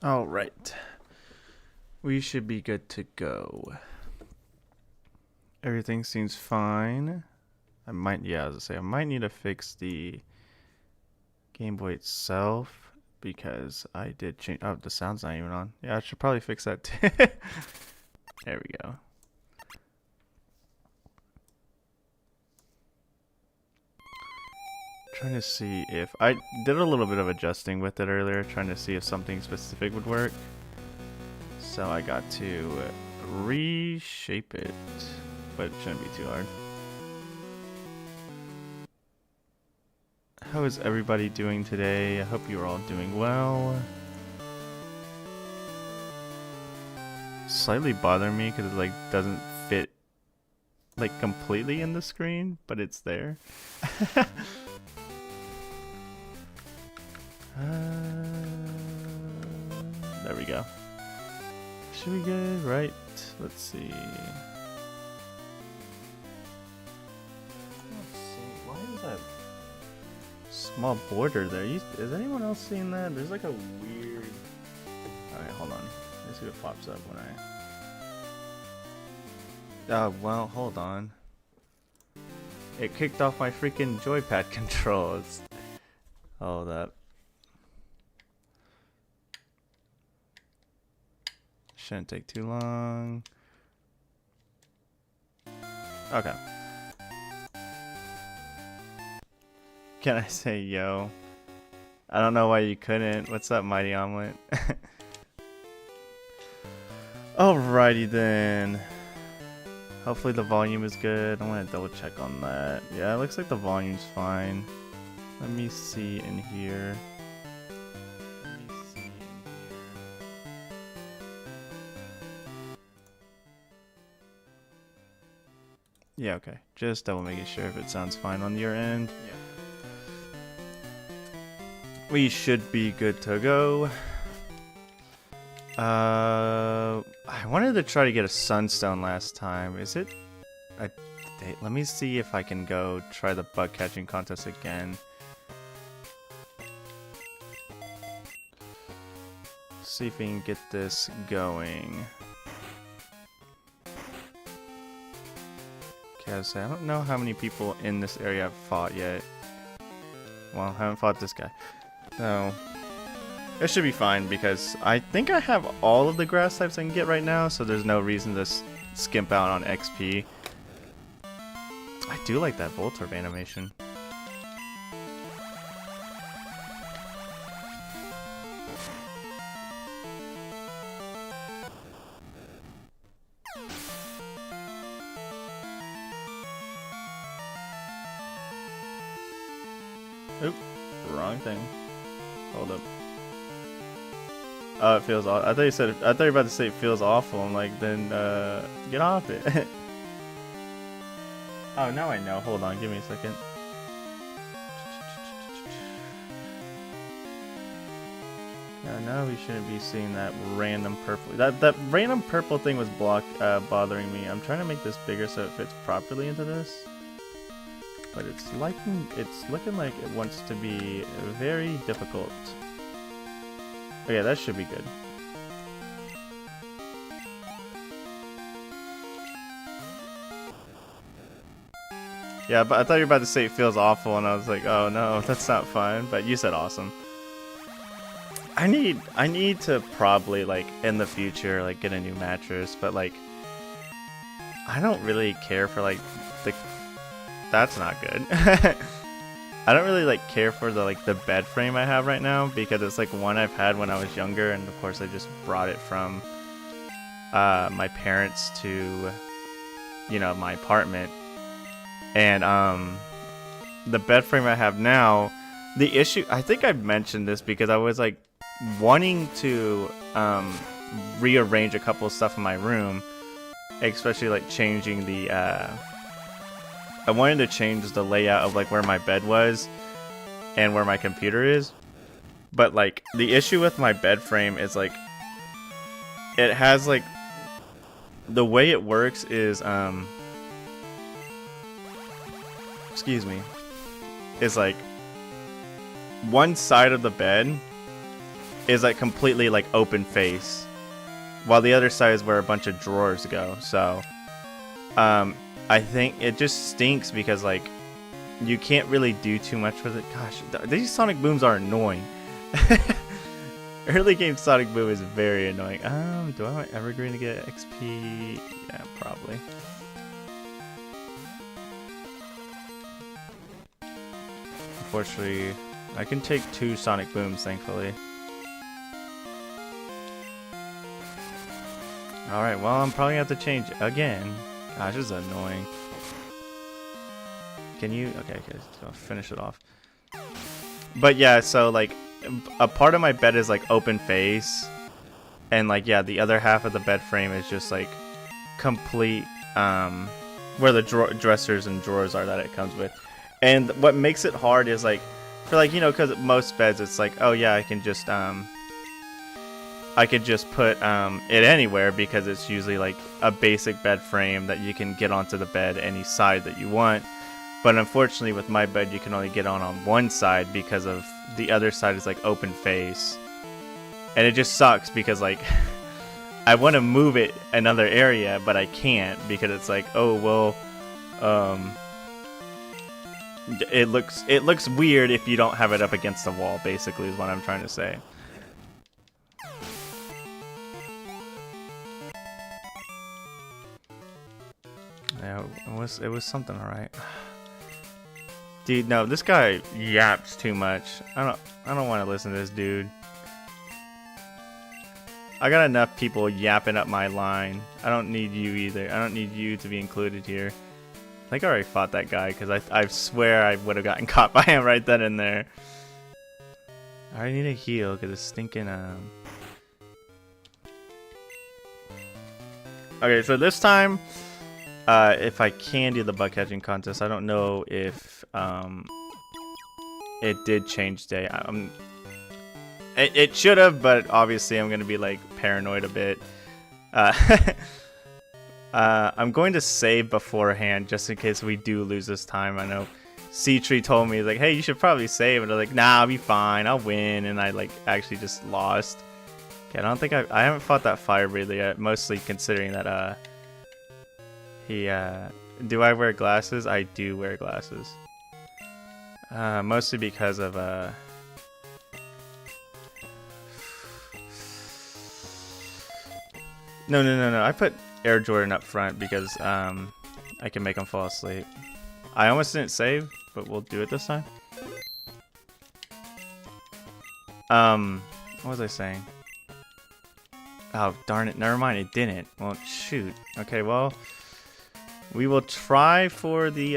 All right. We should be good to go. Everything seems fine. I might, yeah, as I say, I might need to fix the Game Boy itself because I did change. Oh, the sound's not even on. Yeah, I should probably fix that too. There we go. Trying to see if I did a little bit of adjusting with it earlier, trying to see if something specific would work. So I got to reshape it, but it shouldn't be too hard. How is everybody doing today? I hope you're all doing well. Slightly bothering me because it like doesn't fit like completely in the screen, but it's there. There we go. Should be good, right? Let's see. Why is that small border there? Is anyone else seeing that? There's like a weird... Alright, hold on. Let's see what pops up when I... well, hold on. It kicked off my freaking joypad controls. Hold up. Shouldn't take too long. Okay. Can I say yo? I don't know why you couldn't. What's up, Mighty Omelet? Alrighty then. Hopefully the volume is good. I want to double check on that. Yeah, it looks like the volume's fine. Let me see in here. Yeah, okay. Just double making sure if it sounds fine on your end. Yeah. We should be good to go. I wanted to try to get a sunstone last time. Is it a date? Let me see if I can go try the bug catching contest again. See if we can get this going. Okay, I don't know how many people in this area I've fought yet. Well, I haven't fought this guy. So, it should be fine because I think I have all of the grass types I can get right now, so there's no reason to skimp out on XP. I do like that Voltorb animation. Oop, wrong thing. Hold up. Oh, it feels awful. I thought you were about to say it feels awful. I'm like, then, get off it. Oh, now I know. Hold on, give me a second. Yeah, now we shouldn't be seeing that random purple. That random purple thing was bothering me. I'm trying to make this bigger so it fits properly into this. But it's looking like it wants to be very difficult. Okay, that should be good. Yeah, but I thought you were about to say it feels awful, and I was like, oh no, that's not fun. But you said awesome. I need to probably, like, in the future, like, get a new mattress, but like, I don't really care for like the... That's not good. I don't really like care for the bed frame I have right now because it's like one I've had when I was younger, and of course I just brought it from my parents to, you know, my apartment. And the bed frame I have now, the issue, I think I mentioned this because I was like wanting to rearrange a couple of stuff in my room, especially like changing the I wanted to change the layout of like where my bed was and where my computer is. But like the issue with my bed frame is like it has like the way it works is excuse me, is like one side of the bed is like completely like open face, while the other side is where a bunch of drawers go. So I think it just stinks because like you can't really do too much with it. Gosh, these sonic booms are annoying. Early game sonic boom is very annoying. Do I want evergreen to get XP? Yeah, probably. Unfortunately, I can take 2 sonic booms, thankfully. Alright, well, I'm probably gonna have to change again. Gosh, this is annoying. Can you? Okay, so I'll finish it off. But yeah, so like, a part of my bed is like open face. And like, yeah, the other half of the bed frame is just like complete, where the dressers and drawers are that it comes with. And what makes it hard is like, for like, you know, because most beds it's like, oh yeah, I could just put it anywhere because it's usually like a basic bed frame that you can get onto the bed any side that you want. But unfortunately with my bed you can only get on one side because of the other side is like open face. And it just sucks because like I want to move it another area but I can't because it's like, oh well, it looks weird if you don't have it up against the wall, basically is what I'm trying to say. Yeah, it was something, alright. Dude, no, this guy yaps too much. I don't want to listen to this dude. I got enough people yapping up my line. I don't need you either. I don't need you to be included here. I think I already fought that guy because I swear I would have gotten caught by him right then and there. I need a heal because it's stinking. Okay, so this time, if I can do the bug catching contest, I don't know if it did change day. It should have, but obviously I'm gonna be like paranoid a bit. I'm going to save beforehand just in case we do lose this time. I know C-Tree told me, like, hey, you should probably save. And I was like, nah, I'll be fine. I'll win. And I like actually just lost. Okay, I don't think I haven't fought that fire breather yet. Mostly considering that do I wear glasses? I do wear glasses. Mostly because of No. I put Air Jordan up front because I can make him fall asleep. I almost didn't save, but we'll do it this time. What was I saying? Oh, darn it. Never mind, it didn't. Well, shoot. Okay, well, we will try for the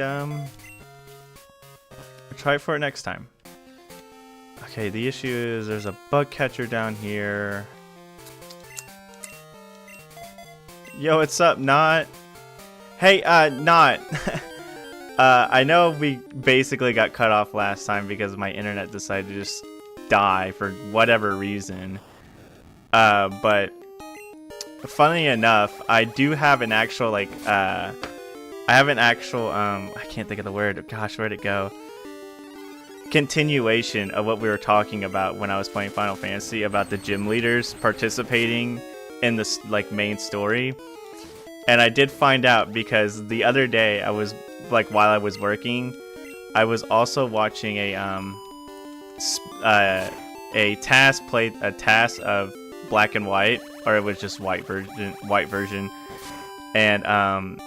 try for it next time. Okay, the issue is there's a bug catcher down here. Yo, what's up, Not? Hey, Not. I know we basically got cut off last time because my internet decided to just die for whatever reason. But funny enough, I do have an actual, like, I have an actual, I can't think of the word. Gosh, where'd it go? Continuation of what we were talking about when I was playing Final Fantasy about the gym leaders participating in this like main story. And I did find out because the other day I was like, while I was working, I was also watching a task of black and white, or it was just white version, and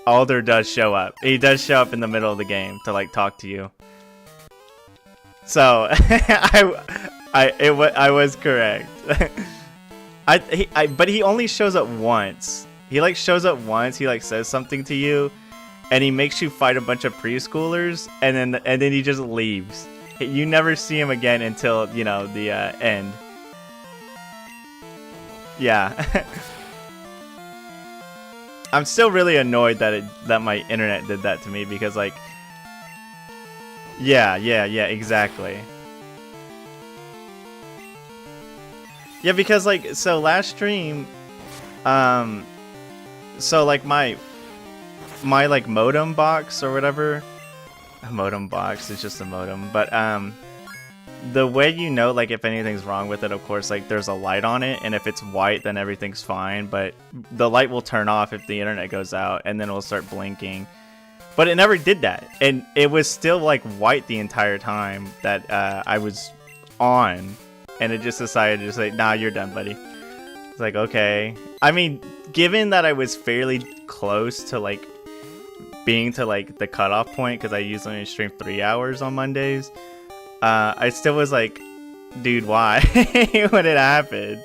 Alder does show up. He does show up in the middle of the game to like talk to you. So I was correct. But he only shows up once. He like shows up once. He like says something to you, and he makes you fight a bunch of preschoolers, and then he just leaves. You never see him again until, you know, the end. Yeah. I'm still really annoyed that my internet did that to me because like. Yeah, exactly. Yeah, because like, so last stream, so like my like modem box or whatever, a modem box is just a modem, but the way you know, like, if anything's wrong with it, of course, like, there's a light on it, and if it's white, then everything's fine, but the light will turn off if the internet goes out, and then it'll start blinking. But it never did that, and it was still, like, white the entire time that I was on, and it just decided to say, nah, you're done, buddy. It's like, okay. I mean, given that I was fairly close to, like, being to, like, the cutoff point, because I usually only stream 3 hours on Mondays, I still was like, dude, why? When it happened.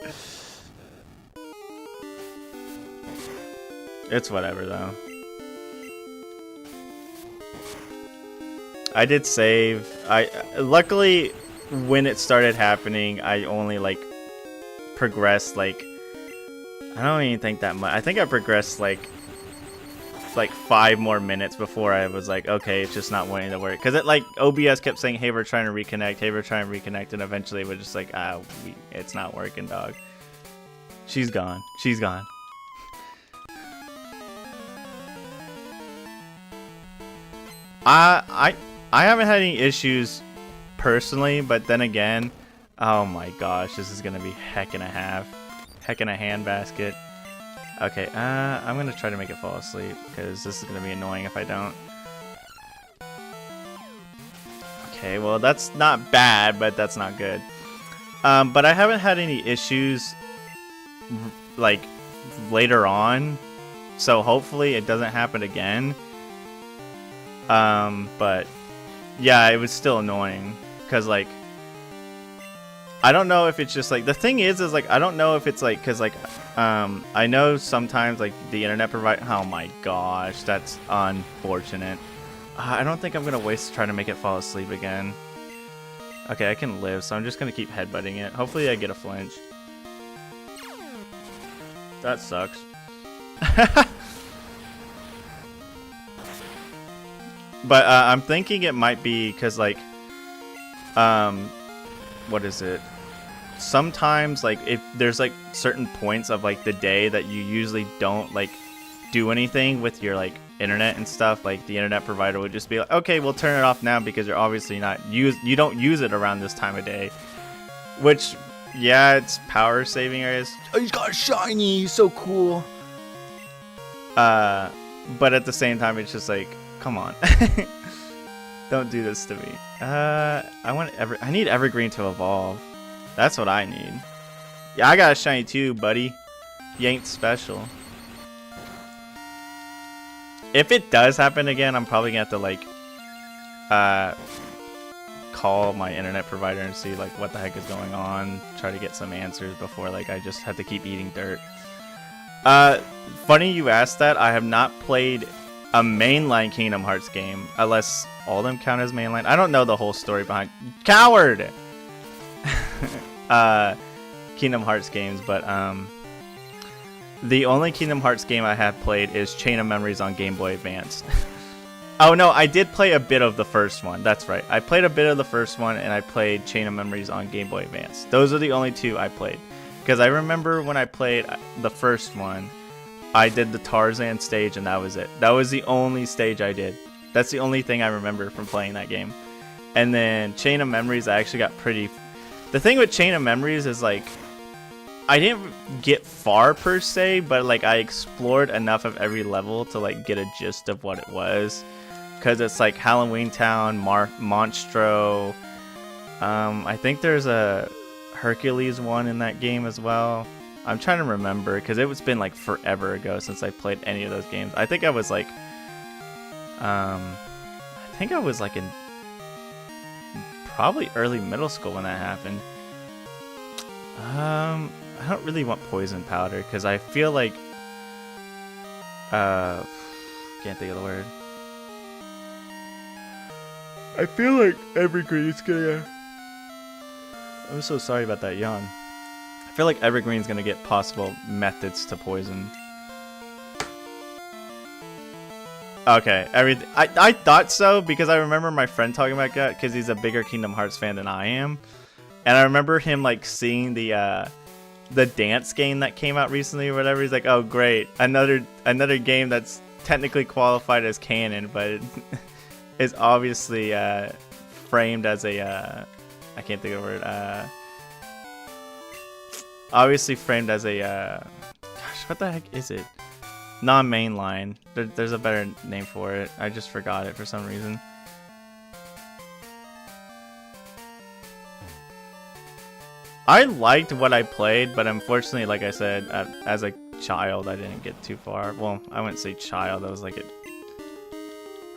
It's whatever, though. I did save. Luckily, when it started happening, I only, like, progressed, like, I don't even think that much. I think I progressed, like 5 more minutes before I was like, okay, it's just not wanting to work. Because it, like, OBS kept saying, hey, we're trying to reconnect, hey, we're trying to reconnect, and eventually it was just like, it's not working, dog. She's gone. She's gone. I haven't had any issues personally, but then again, oh my gosh, this is gonna be heck and a half. Heck and a handbasket. Okay, I'm gonna try to make it fall asleep, because this is gonna be annoying if I don't. Okay, well, that's not bad, but that's not good. But I haven't had any issues, like, later on, so hopefully it doesn't happen again. But yeah, it was still annoying, because, like, I don't know if it's just, like, the thing is like, I don't know if it's, like, because, like, I know sometimes, like, the internet oh my gosh, that's unfortunate. I don't think I'm gonna waste trying to make it fall asleep again. Okay, I can live, so I'm just gonna keep headbutting it. Hopefully I get a flinch. That sucks. But I'm thinking it might be because, like, what is it? Sometimes, like, if there's, like, certain points of, like, the day that you usually don't, like, do anything with your, like, internet and stuff, like, the internet provider would just be like, okay, we'll turn it off now because you're obviously you don't use it around this time of day. Which, yeah, it's power saving areas. Oh, he's got a shiny, he's so cool. But at the same time, it's just like, come on. Don't do this to me. I need Evergreen to evolve. That's what I need. Yeah, I got a shiny too, buddy. You ain't special. If it does happen again, I'm probably gonna have to, like, call my internet provider and see, like, what the heck is going on. Try to get some answers before, like, I just have to keep eating dirt. Funny you asked that. I have not played a mainline Kingdom Hearts game, unless all of them count as mainline. I don't know the whole story behind coward. Kingdom Hearts games, but the only Kingdom Hearts game I have played is Chain of Memories on Game Boy Advance. Oh no, I did play a bit of the first one. That's right. I played a bit of the first one, and I played Chain of Memories on Game Boy Advance. Those are the only two I played. Because I remember when I played the first one, I did the Tarzan stage, and that was it. That was the only stage I did. That's the only thing I remember from playing that game. And then Chain of Memories, I actually got pretty... The thing with Chain of Memories is, like, I didn't get far per se, but, like, I explored enough of every level to, like, get a gist of what it was. Because it's, like, Halloween Town, Monstro. I think there's a Hercules one in that game as well. I'm trying to remember, because it's been, like, forever ago since I played any of those games. I think I was, like... in probably early middle school when that happened. I don't really want poison powder, because I feel like... can't think of the word. I feel like Evergreen's gonna... I'm so sorry about that yawn. I feel like Evergreen's gonna get possible methods to poison. Okay, I thought so, because I remember my friend talking about that, because he's a bigger Kingdom Hearts fan than I am. And I remember him, like, seeing the dance game that came out recently or whatever. He's like, oh great, another game that's technically qualified as canon, but it is obviously framed as a I can't think of the word. Obviously framed as a gosh, what the heck is it? Non-mainline. There's a better name for it. I just forgot it for some reason. I liked what I played, but unfortunately, like I said, as a child, I didn't get too far. Well, I wouldn't say child. I was like an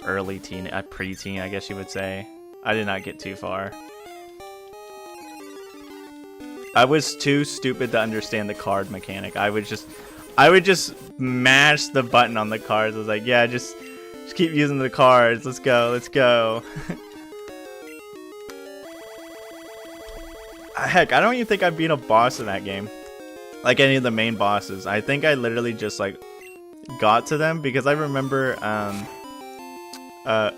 early teen, a preteen, I guess you would say. I did not get too far. I was too stupid to understand the card mechanic. I would just mash the button on the cards. I was like, yeah, just keep using the cards. Let's go, let's go. Heck, I don't even think I beat a boss in that game. Like any of the main bosses. I think I literally just like got to them because I remember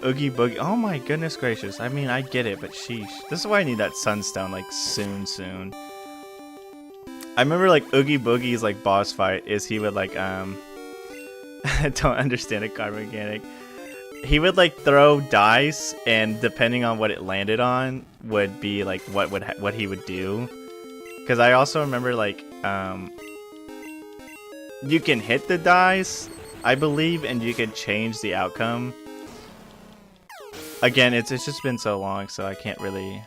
Oogie Boogie. Oh my goodness gracious. I mean, I get it, but sheesh. This is why I need that Sunstone like soon. I remember like Oogie Boogie's like boss fight is he would like I don't understand a card mechanic. He would like throw dice, and depending on what it landed on would be like what he would do. Because I also remember like you can hit the dice, I believe, and you can change the outcome. Again, it's just been so long, so I can't really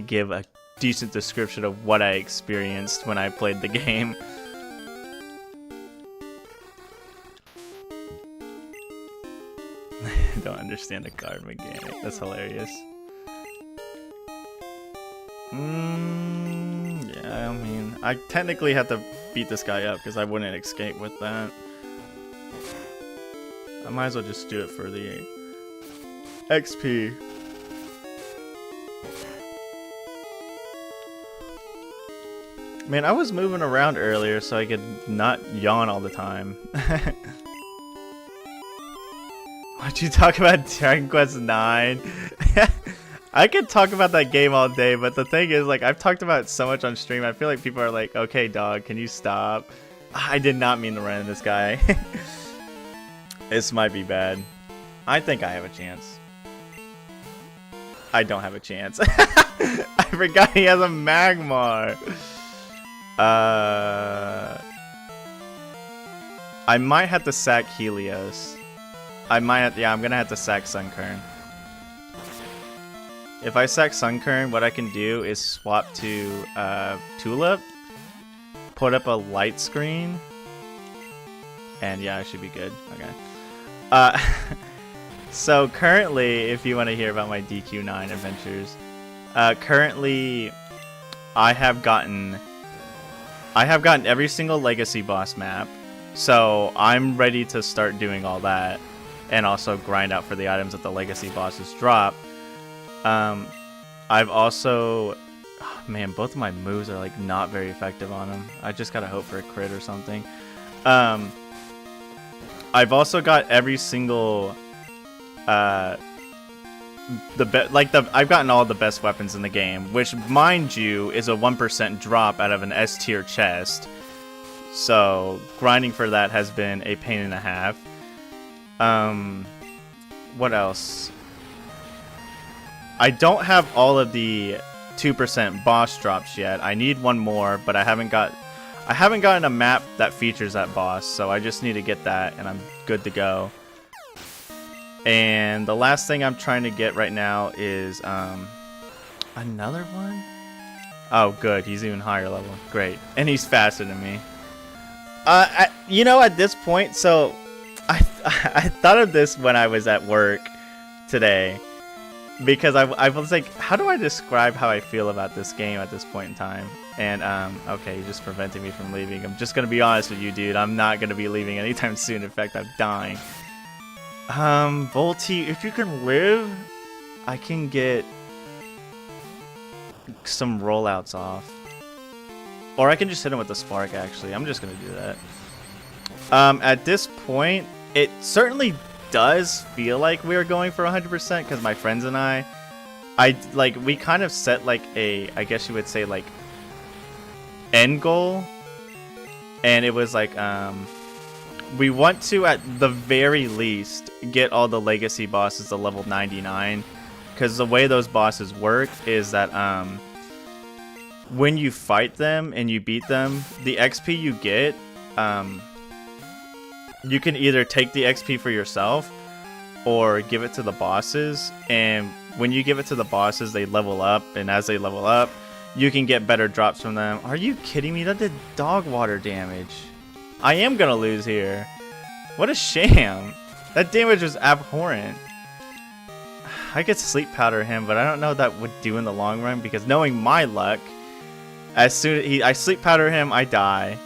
give a decent description of what I experienced when I played the game. I don't understand the card mechanic. That's hilarious. Yeah, I mean, I technically have to beat this guy up because I wouldn't escape with that. I might as well just do it for the XP. Man, I was moving around earlier so I could not yawn all the time. Why'd you talk about Dragon Quest 9? I could talk about that game all day, but the thing is, like, I've talked about it so much on stream, I feel like people are like, okay, dog, can you stop? I did not mean to run into this guy. This might be bad. I think I have a chance. I don't have a chance. I forgot he has a Magmar. I might have to sack Helios. Yeah, I'm gonna have to sack Sunkern. If I sack Sunkern, what I can do is swap to Tulip, put up a light screen, and yeah, I should be good. Okay. So currently, if you want to hear about my DQ9 adventures, currently I have gotten every single legacy boss map, so I'm ready to start doing all that, and also grind out for the items that the legacy bosses drop. I've also, oh man, both of my moves are like not very effective on them. I just gotta hope for a crit or something. I've also got every single I've gotten all the best weapons in the game, which, mind you, is a 1% drop out of an S tier chest. So grinding for that has been a pain and a half. What else? I don't have all of the 2% boss drops yet. I need one more, but I haven't gotten a map that features that boss, so I just need to get that and I'm good to go. And the last thing I'm trying to get right now is another one? Oh, good. He's even higher level. Great. And he's faster than me. You know, at this point, so I thought of this when I was at work today, because I was like, how do I describe how I feel about this game at this point in time? And okay, you're just preventing me from leaving. I'm just gonna be honest with you, dude. I'm not gonna be leaving anytime soon. In fact, I'm dying. Volty, if you can live, I can get some rollouts off. Or I can just hit him with the spark, actually. I'm just gonna do that. At this point, it certainly does feel like we're going for 100% because my friends and we kind of set like a, I guess you would say, like, end goal. And it was like, we want to, at the very least, get all the legacy bosses to level 99. because the way those bosses work is that when you fight them and you beat them, the XP you get, you can either take the XP for yourself or give it to the bosses. And when you give it to the bosses, they level up, and as they level up, you can get better drops from them. Are you kidding me? That did dog water damage. I am gonna lose here. What a sham. That damage was abhorrent. I could sleep powder him, but I don't know what that would do in the long run, because knowing my luck, as soon as I sleep powder him, I die.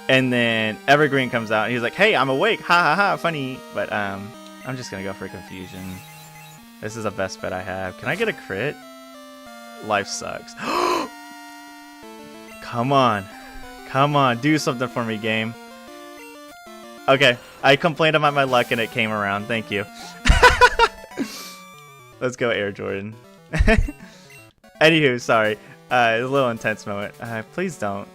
And then Evergreen comes out and he's like, hey, I'm awake. Ha ha ha, funny. But I'm just gonna go for confusion. This is the best bet I have. Can I get a crit? Life sucks. Come on. Come on, do something for me, game. Okay, I complained about my luck and it came around. Thank you. Let's go Air Jordan. Anywho, sorry. A little intense moment. Please don't.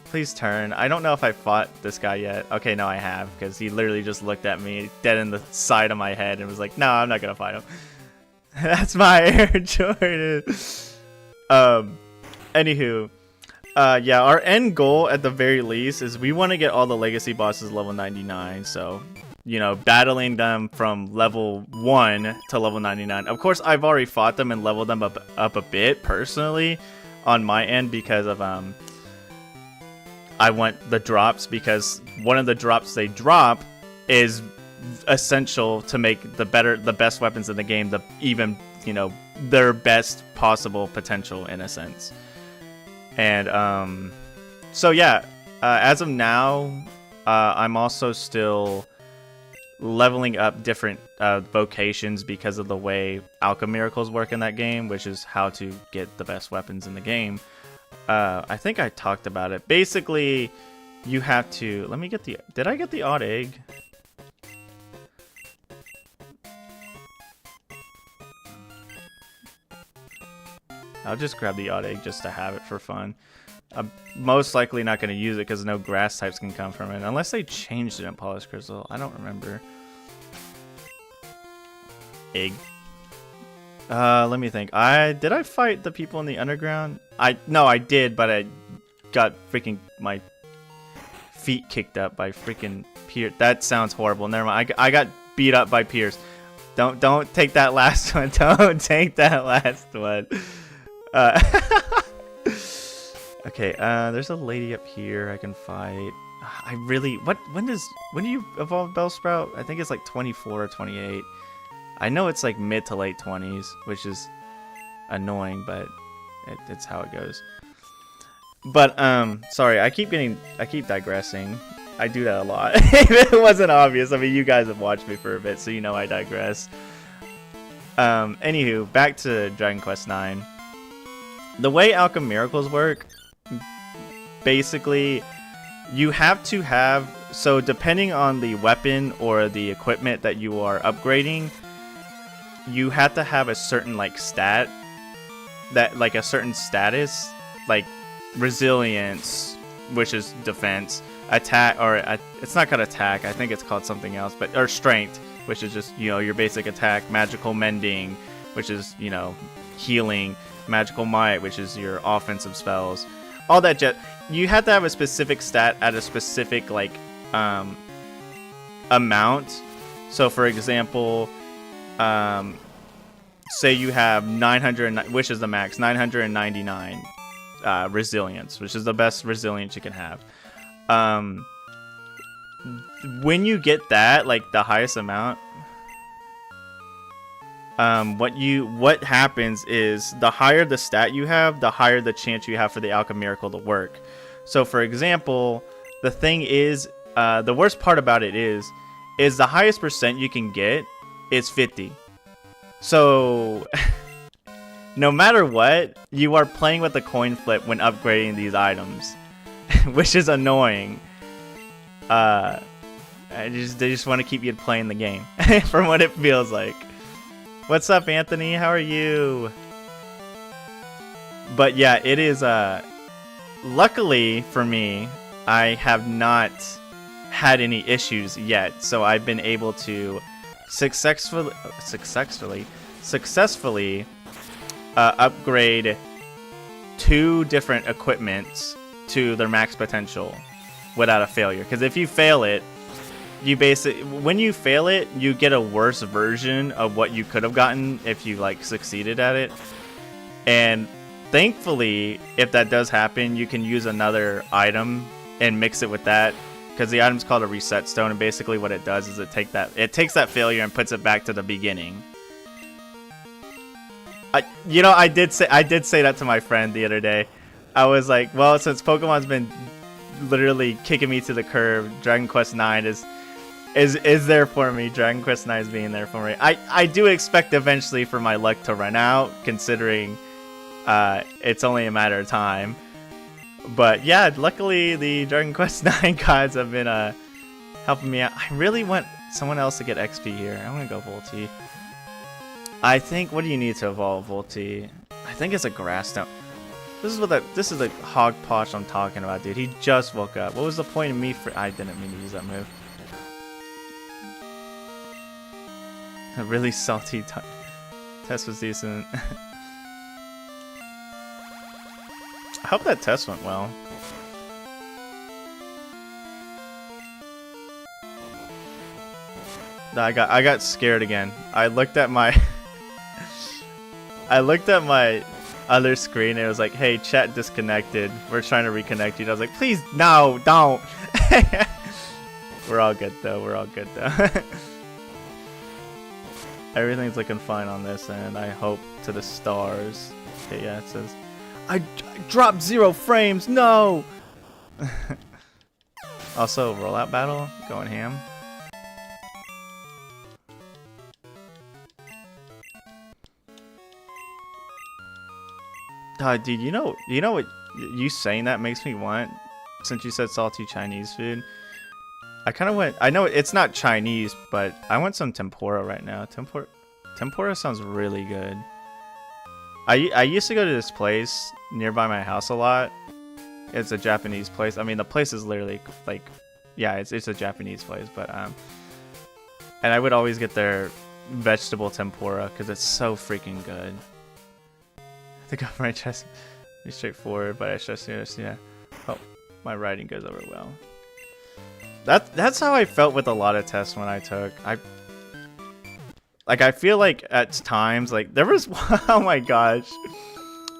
Please turn. I don't know if I fought this guy yet. Okay, no, I have, because he literally just looked at me dead in the side of my head and was like, no, I'm not going to fight him. That's my Air Jordan. Anywho. Yeah, our end goal at the very least is we want to get all the legacy bosses level 99. So, you know, battling them from level 1 to level 99. Of course, I've already fought them and leveled them up a bit personally on my end because of I want the drops, because one of the drops they drop is essential to make the best weapons in the game, the even, you know, their best possible potential in a sense. And so yeah, as of now, I'm also still leveling up different vocations because of the way alchemy miracles work in that game, which is how to get the best weapons in the game. I think I talked about it. Basically, you have to, let me get the, did I get the odd egg? I'll just grab the odd egg just to have it for fun. I'm most likely not going to use it because no grass types can come from it. Unless they changed it in Polished Crystal. I don't remember. Egg. Let me think. Did I fight the people in the underground? No, I did, but I got freaking my feet kicked up by freaking Pierce. That sounds horrible. Never mind. I got beat up by Pierce. Don't take that last one. Don't take that last one. Okay, there's a lady up here I can fight. I really, when do you evolve Bellsprout? I think it's like 24 or 28. I know it's like mid to late 20s, which is annoying, but it's how it goes. But sorry, I keep digressing. I do that a lot. If it wasn't obvious, I mean, you guys have watched me for a bit, so you know I digress. Anywho, back to Dragon Quest IX. The way alchemy miracles work, basically, you have to have, so depending on the weapon or the equipment that you are upgrading, you have to have a certain like stat, that like a certain status, like resilience, which is defense, attack, or it's not called attack, I think it's called something else, but or strength, which is just, you know, your basic attack, magical mending, which is, you know, healing, magical might, which is your offensive spells, all that jet. You have to have a specific stat at a specific like amount. So for example, say you have 900, which is the max, 999 resilience, which is the best resilience you can have. When you get that, like the highest amount, what happens is the higher the stat you have, the higher the chance you have for the alchemy miracle to work. So for example, the thing is, the worst part about it is the highest percent you can get is 50. So no matter what, you are playing with the coin flip when upgrading these items, which is annoying. They just want to keep you playing the game from what it feels like. What's up, Anthony? How are you? But yeah, it is luckily for me, I have not had any issues yet, so I've been able to successfully successfully upgrade 2 different equipments to their max potential without a failure. Because if you fail it, you when you fail it, you get a worse version of what you could have gotten if you like succeeded at it. And thankfully, if that does happen, you can use another item and mix it with that, because the item's called a reset stone, and basically what it does is it takes that failure and puts it back to the beginning. I did say that to my friend the other day. I was like, well, since Pokemon's been literally kicking me to the curb, Dragon Quest IX is there for me. Dragon Quest IX is being there for me. I do expect eventually for my luck to run out, considering it's only a matter of time. But yeah, luckily the Dragon Quest IX gods have been helping me out. I really want someone else to get XP here. I want to go Volty. I think, what do you need to evolve Volty? I think it's a grass stone. This is the hog posh I'm talking about, dude. He just woke up. What was the point of me I didn't mean to use that move. A really salty test was decent. I hope that test went well. I got scared again. I looked at my other screen and it was like, hey, chat disconnected. We're trying to reconnect you. And I was like, please, no, don't. We're all good though. We're all good though. Everything's looking fine on this end. I hope to the stars. Okay, yeah, it says I dropped 0 frames. No. Also, rollout battle going ham. Dude, you know what you saying that makes me want? Since you said salty Chinese food, I kind of went. I know it's not Chinese, but I want some tempura right now. Tempura sounds really good. I used to go to this place nearby my house a lot. It's a Japanese place. I mean, the place is literally like, yeah, it's a Japanese place, but and I would always get their vegetable tempura because it's so freaking good. The government test is straightforward, but I just yeah. Oh, my writing goes over well. That's how I felt with a lot of tests when I took. I feel like at times, like there was oh my gosh,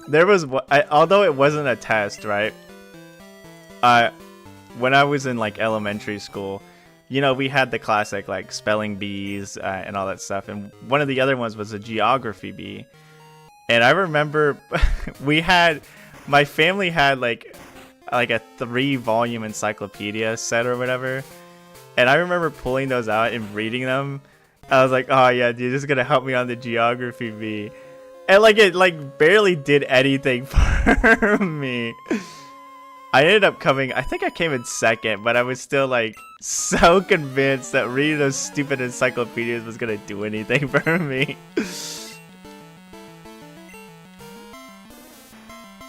there was although it wasn't a test, right? When I was in like elementary school, you know, we had the classic like spelling bees and all that stuff, and one of the other ones was a geography bee. And I remember my family had like a 3-volume encyclopedia set or whatever. And I remember pulling those out and reading them. I was like, oh yeah, dude, this is gonna help me on the geography bee. And like it like barely did anything for me. I ended up I think I came in second, but I was still like so convinced that reading those stupid encyclopedias was gonna do anything for me.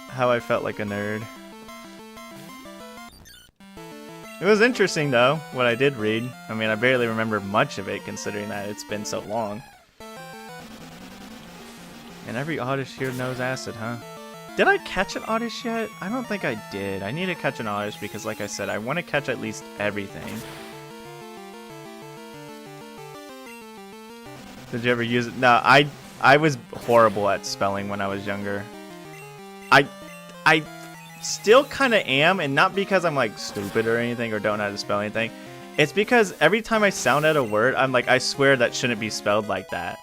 How I felt like a nerd. It was interesting though, what I did read. I mean, I barely remember much of it considering that it's been so long. And every Oddish here knows acid, huh? Did I catch an Oddish yet? I don't think I did. I need to catch an Oddish because like I said, I want to catch at least everything. Did you ever use it? No, I was horrible at spelling when I was younger. I still kind of am, and not because I'm like stupid or anything or don't know how to spell anything. It's because every time I sound out a word, I'm like, I swear that shouldn't be spelled like that.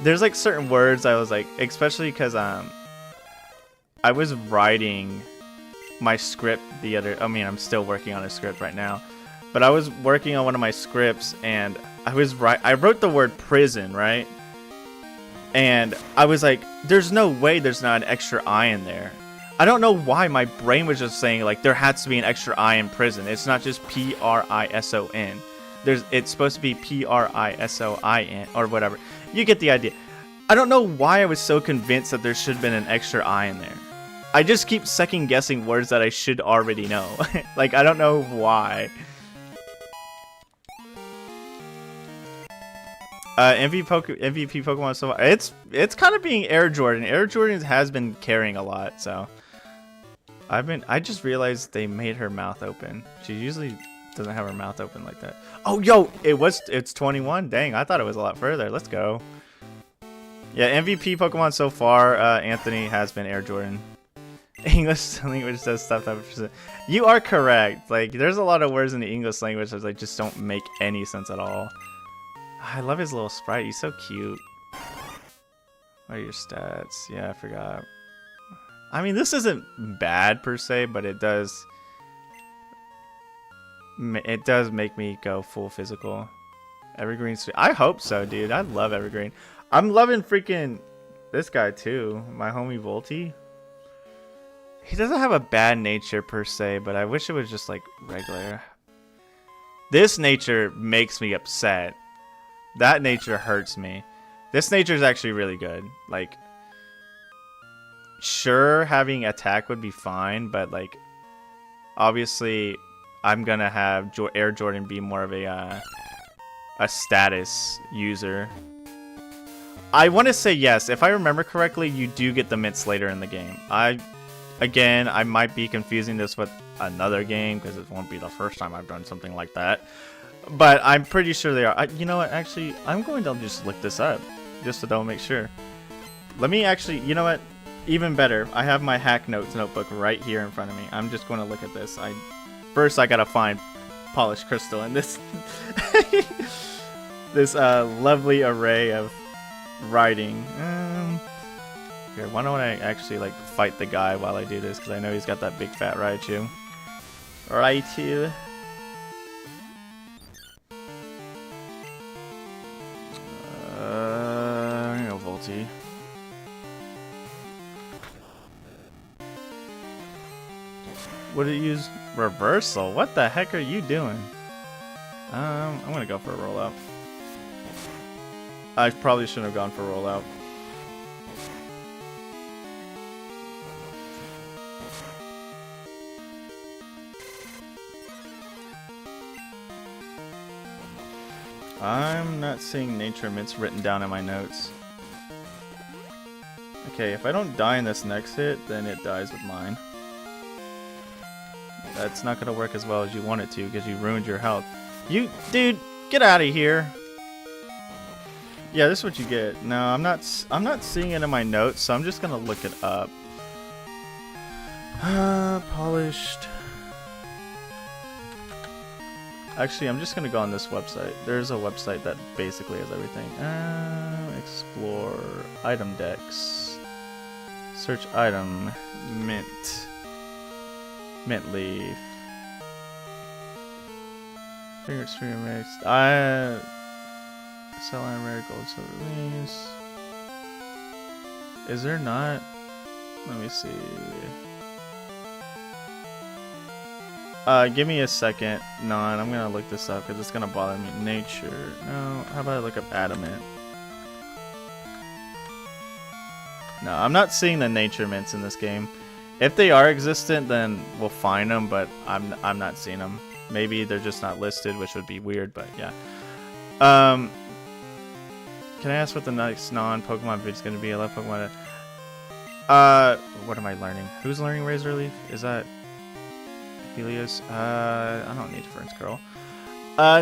There's like certain words I was like, especially because I was writing my script I'm still working on a script right now, but I was working on one of my scripts and I wrote the word prison, right? And I was like, there's no way there's not an extra I in there. I don't know why my brain was just saying like there has to be an extra I in prison. It's not just Prison. It's supposed to be Prison or whatever. You get the idea. I don't know why I was so convinced that there should have been an extra I in there. I just keep second guessing words that I should already know. Like I don't know why. MVP Pokemon so far. It's kind of being Air Jordan. Air Jordan has been carrying a lot, so I just realized they made her mouth open. She usually doesn't have her mouth open like that. Oh, yo, it's 21. Dang, I thought it was a lot further. Let's go. Yeah, MVP Pokemon so far, Anthony has been Air Jordan. English language does stuff that you are correct. Like, there's a lot of words in the English language that like just don't make any sense at all. I love his little sprite. He's so cute. What are your stats? Yeah, I forgot. I mean, this isn't bad per se, but it does make me go full physical. Evergreen. I hope so, dude. I love Evergreen. I'm loving freaking this guy too. My homie Volty. He doesn't have a bad nature per se, but I wish it was just like regular. This nature makes me upset. That nature hurts me. This nature is actually really good. Like, sure, having attack would be fine, but like, obviously, I'm gonna have Air Jordan be more of a status user. I want to say yes. If I remember correctly, you do get the mints later in the game. Again, I might be confusing this with another game because it won't be the first time I've done something like that. But I'm pretty sure they are. You know what? Actually, I'm going to just look this up just to double make sure. Let me actually, you know what? Even better. I have my hack notes notebook right here in front of me. I'm just going to look at this. First, I got to find polished crystal in this this lovely array of writing. Here, why don't I actually like fight the guy while I do this? Because I know he's got that big fat Raichu. Raichu. You know, Volty. Would it use reversal? What the heck are you doing? I'm gonna go for a rollout. I probably shouldn't have gone for a rollout. I'm not seeing nature mints written down in my notes. Okay, if I don't die in this next hit, then it dies with mine. That's not gonna work as well as you want it to because you ruined your health. Dude, get out of here. Yeah, this is what you get. No, I'm not seeing it in my notes, so I'm just gonna look it up. Polished. Actually, I'm just gonna go on this website. There's a website that basically has everything. Explore item decks. Search item. Mint. Mint leaf. Finger stream mixed. Sell on rare gold silver leaves. Is there not? Let me see. Give me a second. No, I'm gonna look this up because it's gonna bother me. Nature. No, how about I look up adamant? No, I'm not seeing the nature mints in this game. If they are existent, then we'll find them, but I'm not seeing them. Maybe they're just not listed, which would be weird, but yeah. Can I ask what the next non-Pokemon video is gonna be? I love Pokemon. What am I learning? Who's learning Razor Leaf? Is that Helios? I don't need Ferns Curl.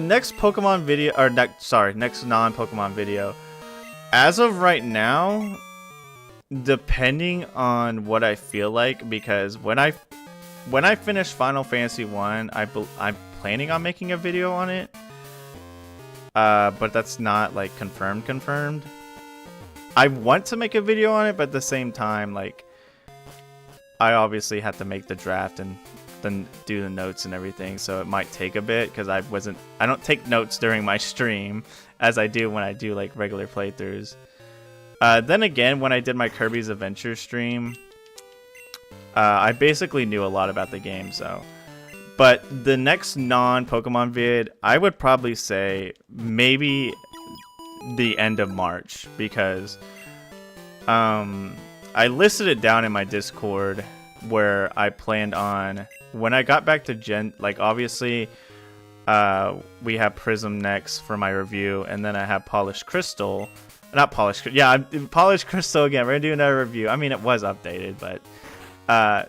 Next Pokemon video, or next non-Pokemon video. As of right now, depending on what I feel like, because when I finish Final Fantasy 1, I'm planning on making a video on it. But that's not like confirmed. I want to make a video on it, but at the same time, like, I obviously have to make the draft and then do the notes and everything, so it might take a bit because I don't take notes during my stream as I do when I do like regular playthroughs. Then again, when I did my Kirby's Adventure stream, I basically knew a lot about the game, so. But the next non-Pokemon vid, I would probably say maybe the end of March, because I listed it down in my Discord where I planned on, when I got back to like obviously we have Prism next for my review, and then I have Polished Crystal. Not Polished, yeah, Polished Crystal again. We're gonna do another review. I mean, it was updated, but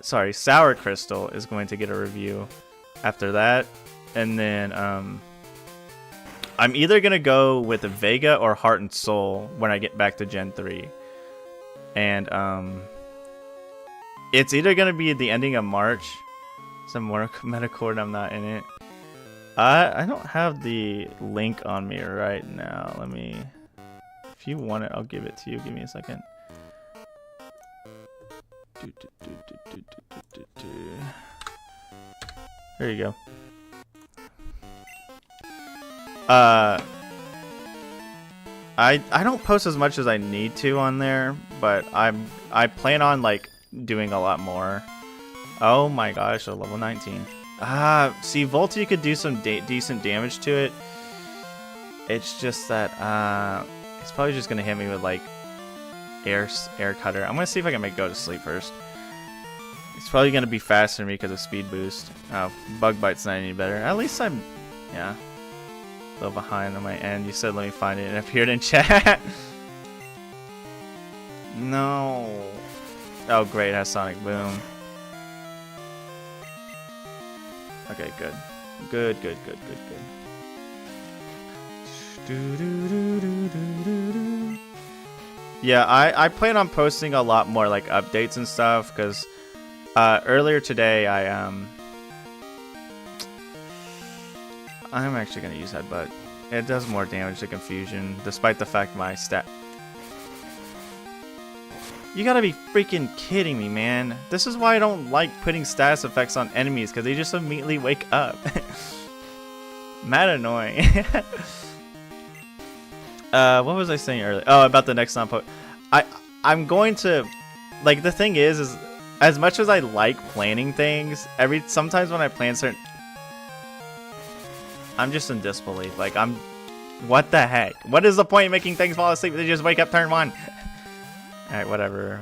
sorry, Sour Crystal is going to get a review after that, and then I'm either gonna go with Vega or Heart and Soul when I get back to Gen 3, and it's either gonna be the ending of March. Some more Metacord, I'm not in it. I don't have the link on me right now. Let me. If you want it, I'll give it to you. Give me a second. There you go. I don't post as much as I need to on there, but I plan on like doing a lot more. Oh my gosh, a level 19. See, Volty could do some decent damage to it. It's just that it's probably just gonna hit me with like air cutter. I'm gonna see if I can make go to sleep first. It's probably gonna be faster than me because of speed boost. Oh, Bug Bite's not any better. At least I'm, yeah, a little behind on my end. You said let me find it, and it appeared in chat. No. Oh great, it has Sonic Boom. Okay, good. Good. Yeah, I plan on posting a lot more like updates and stuff, because earlier today I'm actually gonna use Headbutt. It does more damage to Confusion, despite the fact my stat. You gotta be freaking kidding me, man. This is why I don't like putting status effects on enemies, because they just immediately wake up. Mad annoying. What was I saying earlier? Oh, about the next non-po. I'm going to, like, the thing is as much as I like planning things, sometimes when I plan certain, I'm just in disbelief. Like, what the heck? What is the point of making things fall asleep? They just wake up turn 1. Alright, whatever.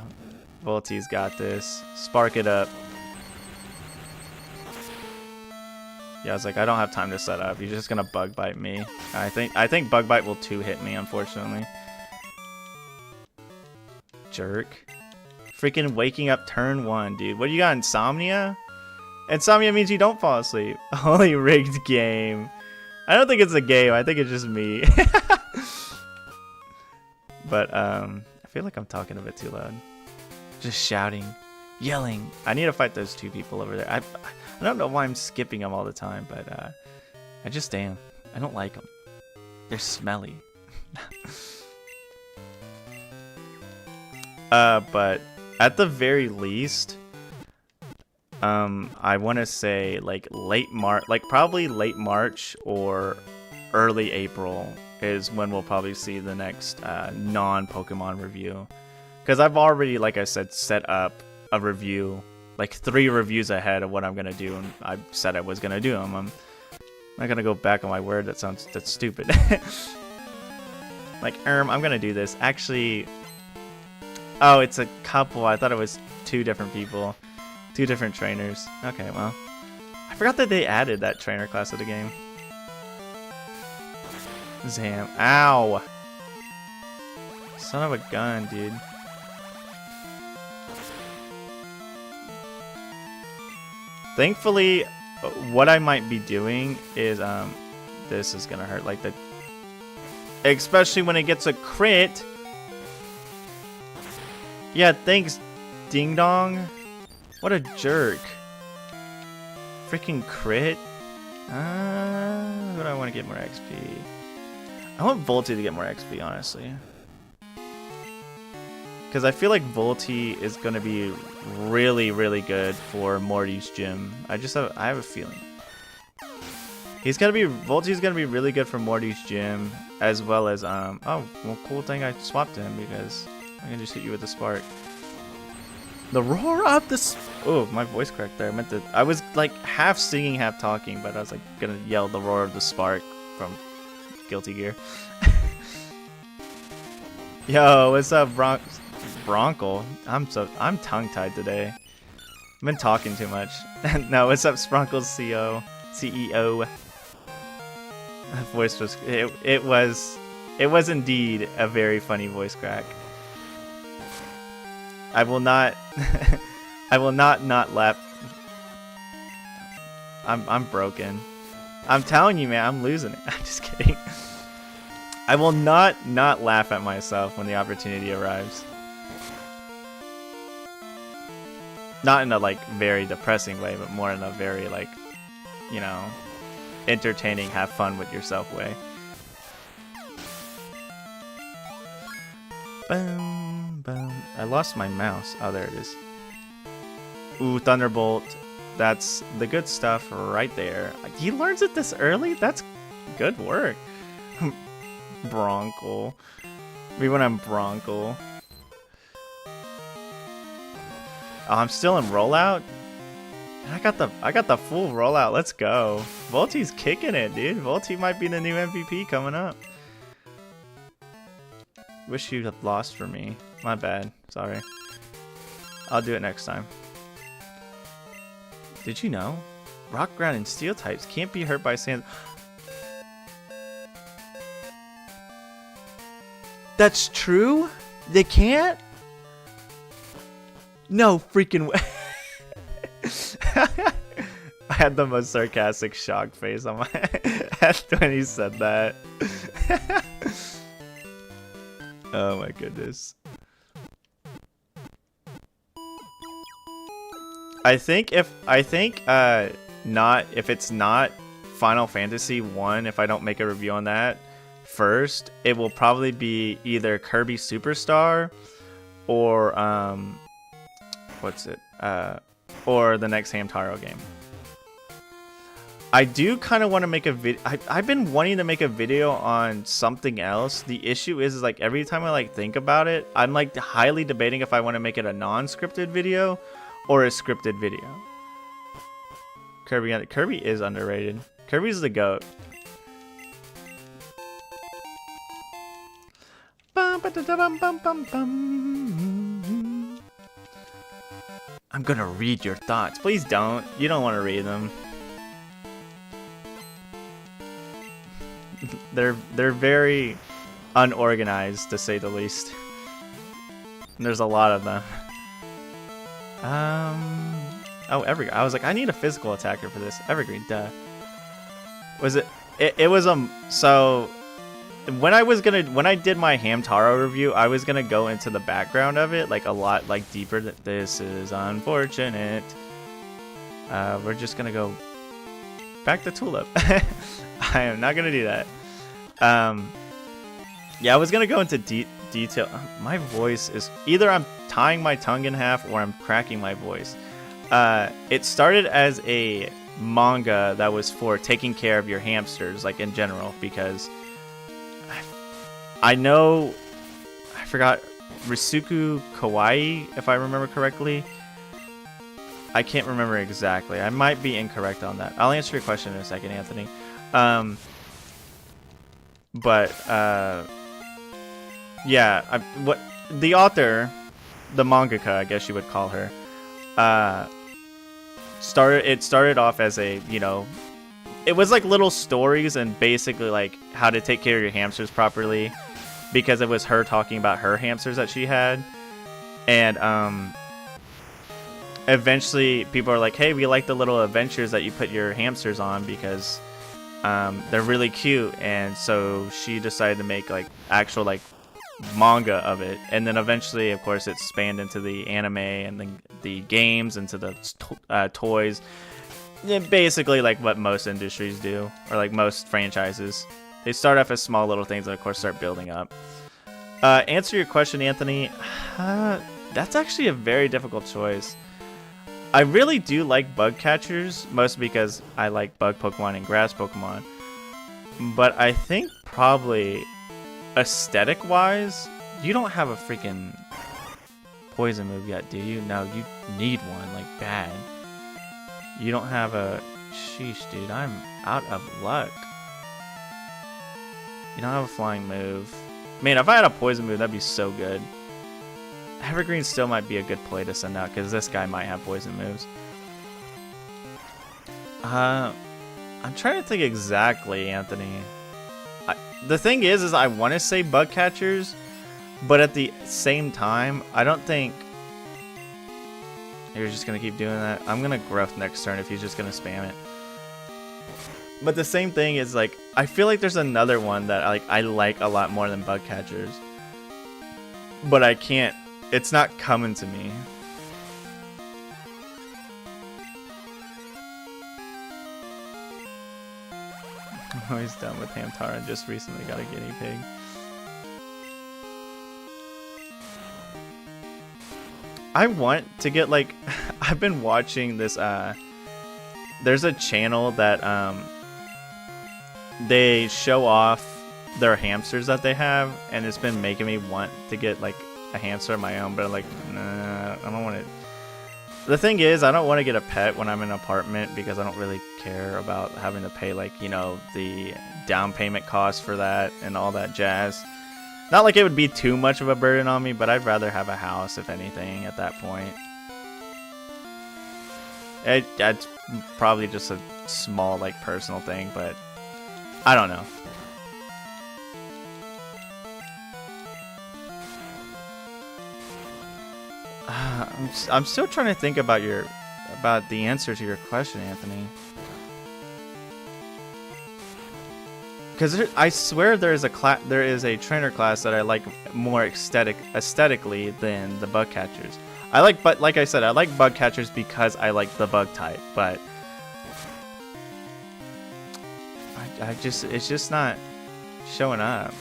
Volty's got this. Spark it up. Yeah, I was like, I don't have time to set up. You're just gonna Bug Bite me. I think Bug Bite will 2-hit me, unfortunately. Jerk. Freaking waking up turn 1, dude. What do you got, insomnia? Insomnia means you don't fall asleep. Holy rigged game. I don't think it's a game. I think it's just me. But, I feel like I'm talking a bit too loud. Just shouting, yelling. I need to fight those 2 people over there. I don't know why I'm skipping them all the time, but I just am. I don't like them. They're smelly. But at the very least, I want to say like late March, like probably late March or early April is when we'll probably see the next non-Pokemon review. Because I've already, like I said, set up a review, like 3 reviews ahead of what I'm gonna do, and I said I was gonna do them. I'm not gonna go back on my word. That's stupid. Like, I'm gonna do this. Actually, oh, it's a couple. I thought it was 2 different people, 2 different trainers. Okay, well, I forgot that they added that trainer class to the game. Zam. Ow! Son of a gun, dude. Thankfully, what I might be doing is, this is gonna hurt, like especially when it gets a crit. Yeah, thanks, Ding Dong. What a jerk. Freaking crit. What do I want to get more XP? I want Volty to get more XP, honestly. Because I feel like Volty is going to be really, really good for Morty's gym. I have a feeling. Volty's going to be really good for Morty's gym, as well as, oh, well, cool thing I swapped him, because I can just hit you with the spark. The roar of the oh, my voice cracked there. I was like half singing, half talking, but I was like gonna yell the roar of the spark from Guilty Gear. Yo, what's up, Bronkle? I'm tongue-tied today. I've been talking too much. No, what's up, Spronkle's CEO? That voice was it was indeed a very funny voice crack. I will not I will not laugh. I'm broken. I'm telling you, man, I'm losing it. I'm just kidding. I will not laugh at myself when the opportunity arrives. Not in a like very depressing way, but more in a very like, you know, entertaining, have fun with yourself way. Boom, boom. I lost my mouse. Oh, there it is. Ooh, Thunderbolt. That's the good stuff right there. He learns it this early? That's good work. Bronco. Maybe when I'm Bronco. Oh, I'm still in rollout? I got the full rollout. Let's go. Volti's kicking it, dude. Volti might be the new MVP coming up. Wish you'd have lost for me. My bad. Sorry. I'll do it next time. Did you know? Rock, ground, and steel types can't be hurt by sand. That's true? They can't? No freaking way. I had the most sarcastic shock face on my head when he said that. Oh my goodness. I think if it's not Final Fantasy 1, if I don't make a review on that first, it will probably be either Kirby Superstar or or the next Hamtaro game. I do kind of want to make a video. I've been wanting to make a video on something else. The issue is like every time I like think about it, I'm like highly debating if I want to make it a non-scripted video or a scripted video. Kirby is underrated. Kirby's the GOAT. I'm gonna read your thoughts. Please don't. You don't want to read them. They're very unorganized, to say the least. And there's a lot of them. Oh, Evergreen. I was like, I need a physical attacker for this. Evergreen, duh. Was it? It was so when I did my Hamtaro review, I was gonna go into the background of it, like a lot, like deeper. This is unfortunate. We're just gonna go back to Tulip. I am not gonna do that. Yeah, I was gonna go into detail. My voice is either I'm tying my tongue in half or I'm cracking my voice. It started as a manga that was for taking care of your hamsters, like in general, because I forgot Risuku Kawaii, if I remember correctly. I can't remember exactly. I might be incorrect on that. I'll answer your question in a second, Anthony. Yeah, what the author, the mangaka, I guess you would call her, started off as a, you know, it was like little stories and basically like how to take care of your hamsters properly, because it was her talking about her hamsters that she had. And eventually people are like, hey, we like the little adventures that you put your hamsters on because they're really cute. And so she decided to make like actual like manga of it, and then eventually of course it spanned into the anime and then the games, into the toys. And basically like what most industries do, or like most franchises, they start off as small little things and of course start building up. Answer your question, Anthony. That's actually a very difficult choice. I really do like bug catchers, mostly because I like bug Pokemon and grass Pokemon, but I think probably aesthetic wise, you don't have a freaking poison move yet, do you? No, you need one, like bad. You don't have a... Sheesh, dude, I'm out of luck. You don't have a flying move. Man, if I had a poison move, that'd be so good. Evergreen still might be a good play to send out, because this guy might have poison moves. I'm trying to think exactly, Anthony. the thing is I want to say bug catchers, but at the same time, I don't think you're just gonna keep doing that. I'm gonna Gruff next turn if he's just gonna spam it. But the same thing is like, I feel like there's another one that I like a lot more than bug catchers, but I can't. It's not coming to me. I'm always done with Hamtaro and just recently got a guinea pig. I want to get like, I've been watching this, there's a channel that they show off their hamsters that they have, and it's been making me want to get like a hamster of my own, but I'm like, nah, I don't want it. The thing is, I don't want to get a pet when I'm in an apartment because I don't really care about having to pay, like, you know, the down payment costs for that and all that jazz. Not like it would be too much of a burden on me, but I'd rather have a house, if anything, at that point. It's probably just a small, like, personal thing, but I don't know. I'm still trying to think about the answer to your question, Anthony. Because I swear there is a trainer class that I like more aesthetically than the bug catchers. But like I said, I like bug catchers because I like the bug type. But it's just not showing up.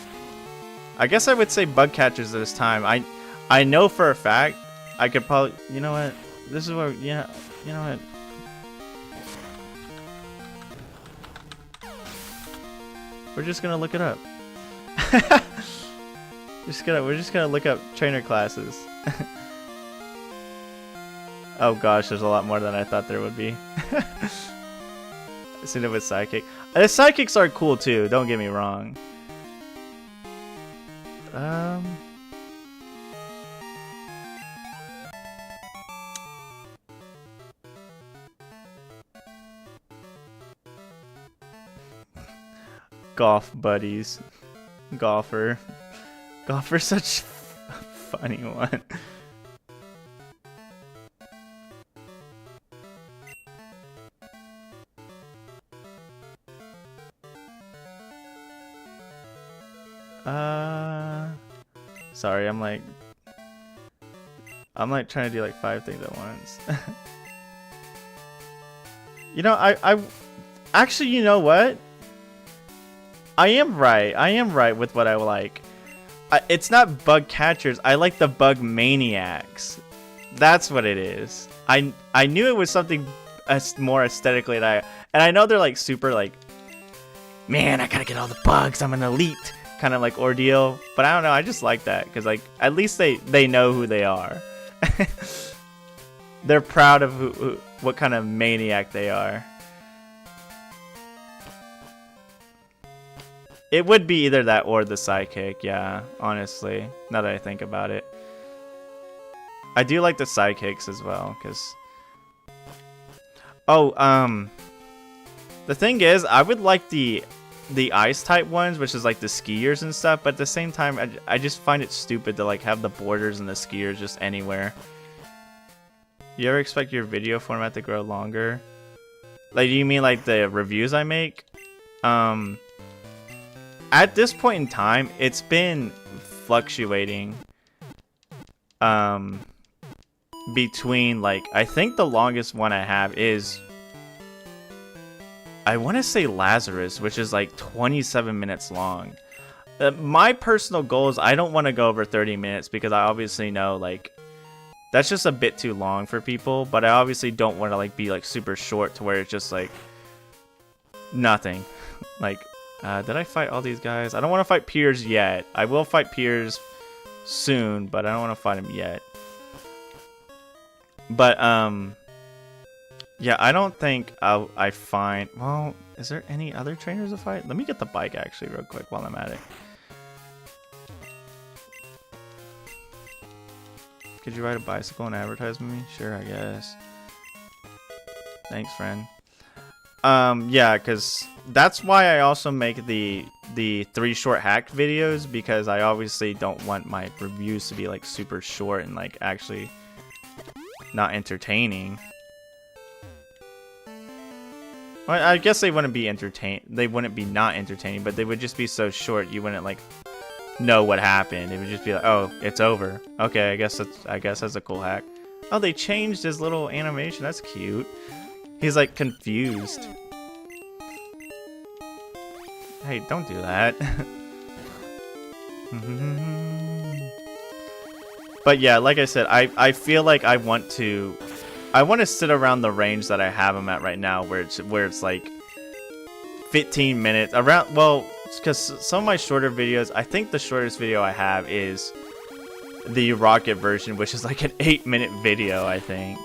I guess I would say bug catchers this time. I know for a fact I could probably, you know what? This is where, yeah, you know what? We're just gonna look it up. We're just gonna look up trainer classes. Oh gosh, there's a lot more than I thought there would be. I seen it with Sidekick. The Sidekicks are cool too, don't get me wrong. Golf buddies. Golfer's such a funny one. Sorry, I'm like trying to do like 5 things at once. You know, I actually, you know what? I am right with what I like. It's not bug catchers. I like the bug maniacs. That's what it is. I knew it was something more aesthetically and I know they're like super like, man, I gotta get all the bugs. I'm an elite kind of like ordeal. But I don't know. I just like that because like at least they know who they are. They're proud of what kind of maniac they are. It would be either that or the Sidekick, yeah, honestly, now that I think about it. I do like the Sidekicks as well, because... Oh, the thing is, I would like the Ice-type ones, which is like the skiers and stuff, but at the same time, I just find it stupid to like have the borders and the skiers just anywhere. You ever expect your video format to grow longer? Like, do you mean like the reviews I make? At this point in time, it's been fluctuating between like, I think the longest one I have is, I want to say Lazarus, which is like 27 minutes long. My personal goal is I don't want to go over 30 minutes because I obviously know like that's just a bit too long for people, but I obviously don't want to like be like super short to where it's just like nothing. Like, did I fight all these guys? I don't want to fight Piers yet. I will fight Piers soon, but I don't want to fight him yet. But, yeah, I don't think I find... Well, is there any other trainers to fight? Let me get the bike, actually, real quick while I'm at it. Could you ride a bicycle and advertise with me? Sure, I guess. Thanks, friend. Yeah, because that's why I also make the the 3 short hack videos because I obviously don't want my reviews to be like super short and like actually not entertaining. Well, I guess they wouldn't be they wouldn't be not entertaining, but they would just be so short you wouldn't like know what happened. It would just be like, oh, it's over. Okay, I guess that's a cool hack. Oh, they changed his little animation. That's cute. He's like confused. Hey, don't do that. But yeah, like I said, I feel like I want to sit around the range that I have him at right now, where it's like 15 minutes around. Well, because some of my shorter videos, I think the shortest video I have is the Rocket version, which is like an 8-minute video, I think.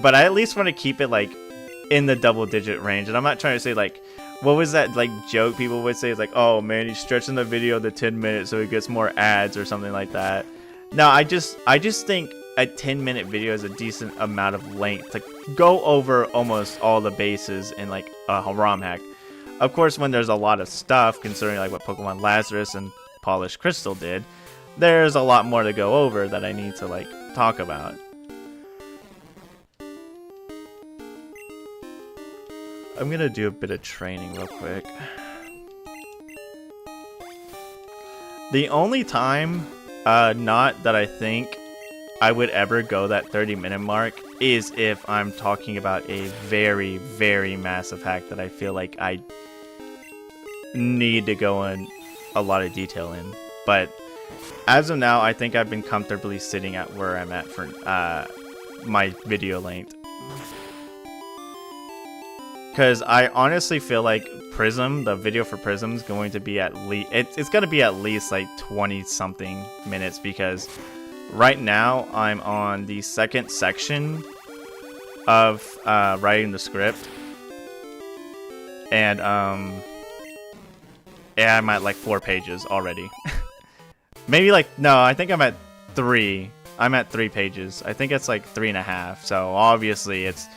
But I at least want to keep it like in the double-digit range, and I'm not trying to say like, what was that like joke people would say? It's like, oh man, he's stretching the video to 10 minutes so he gets more ads or something like that. No, I just think a 10-minute video is a decent amount of length to go over almost all the bases in like a ROM hack. Of course, when there's a lot of stuff, considering like what Pokemon Lazarus and Polished Crystal did, there's a lot more to go over that I need to like talk about. I'm gonna do a bit of training real quick. The only time not that I think I would ever go that 30-minute mark is if I'm talking about a very, very massive hack that I feel like I need to go in a lot of detail in. But as of now, I think I've been comfortably sitting at where I'm at for my video length. Because I honestly feel like Prism, the video for Prism, is going to be at least, it's going to be at least like 20-something minutes, because right now I'm on the second section of writing the script. And yeah, I'm at like 4 pages already. Maybe like, no, I think I'm at 3. I'm at 3 pages. I think it's like 3.5. So obviously it's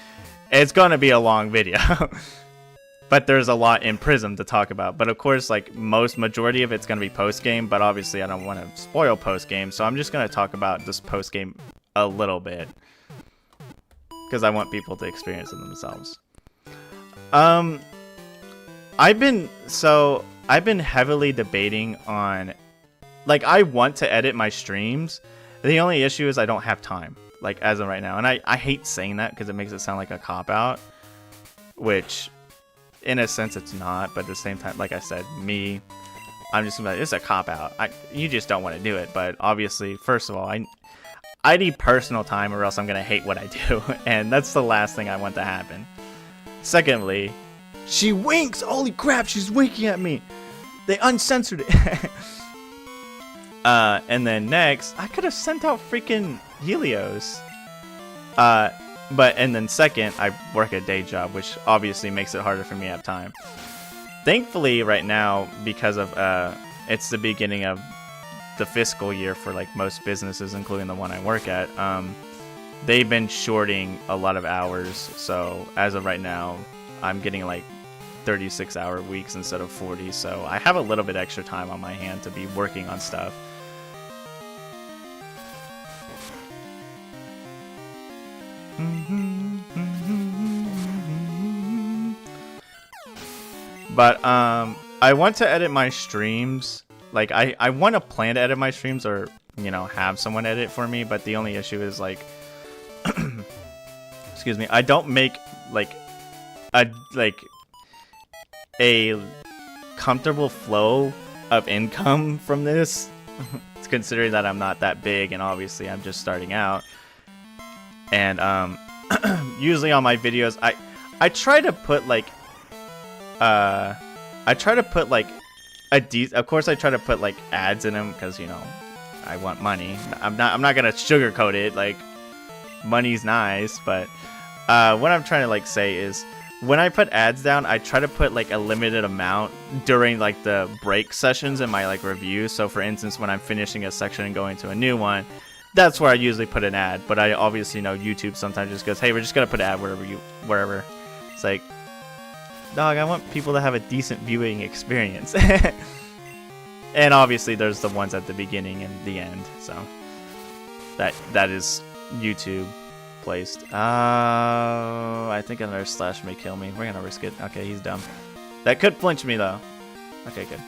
going to be a long video. But there's a lot in Prism to talk about. But of course, like majority of it's going to be post-game. But obviously I don't want to spoil post-game. So I'm just going to talk about this post-game a little bit, because I want people to experience it themselves. I've been heavily debating on, like, I want to edit my streams. The only issue is I don't have time, like, as of right now. And I hate saying that because it makes it sound like a cop-out, which in a sense it's not. But at the same time, like I said, I'm just gonna be like, it's a cop-out. You just don't want to do it. But obviously, first of all, I need personal time, or else I'm gonna hate what I do. And that's the last thing I want to happen. Secondly, she winks! Holy crap, she's winking at me! They uncensored it! And then next, I could have sent out freaking Helios. And then second, I work a day job, which obviously makes it harder for me to have time. Thankfully, right now, because of, it's the beginning of the fiscal year for like most businesses, including the one I work at, they've been shorting a lot of hours. So as of right now, I'm getting like 36-hour weeks instead of 40. So I have a little bit extra time on my hand to be working on stuff. But I want to edit my streams. Like I want to plan to edit my streams, or you know, have someone edit for me. But the only issue is like, excuse me, I don't make like a comfortable flow of income from this. Considering that I'm not that big, and obviously I'm just starting out. And usually on my videos, I try to put like of course I try to put like ads in them, because you know I want money. I'm not gonna sugarcoat it. Like, money's nice, but what I'm trying to like say is, when I put ads down, I try to put like a limited amount during like the break sessions in my like reviews. So for instance, when I'm finishing a section and going to a new one, that's where I usually put an ad. But I obviously know YouTube sometimes just goes, hey, we're just gonna put an ad wherever. It's like, dog, I want people to have a decent viewing experience. And obviously there's the ones at the beginning and the end, so that is YouTube placed. I think another slash may kill me. We're gonna risk it. Okay, he's dumb. That could flinch me though. Okay, good.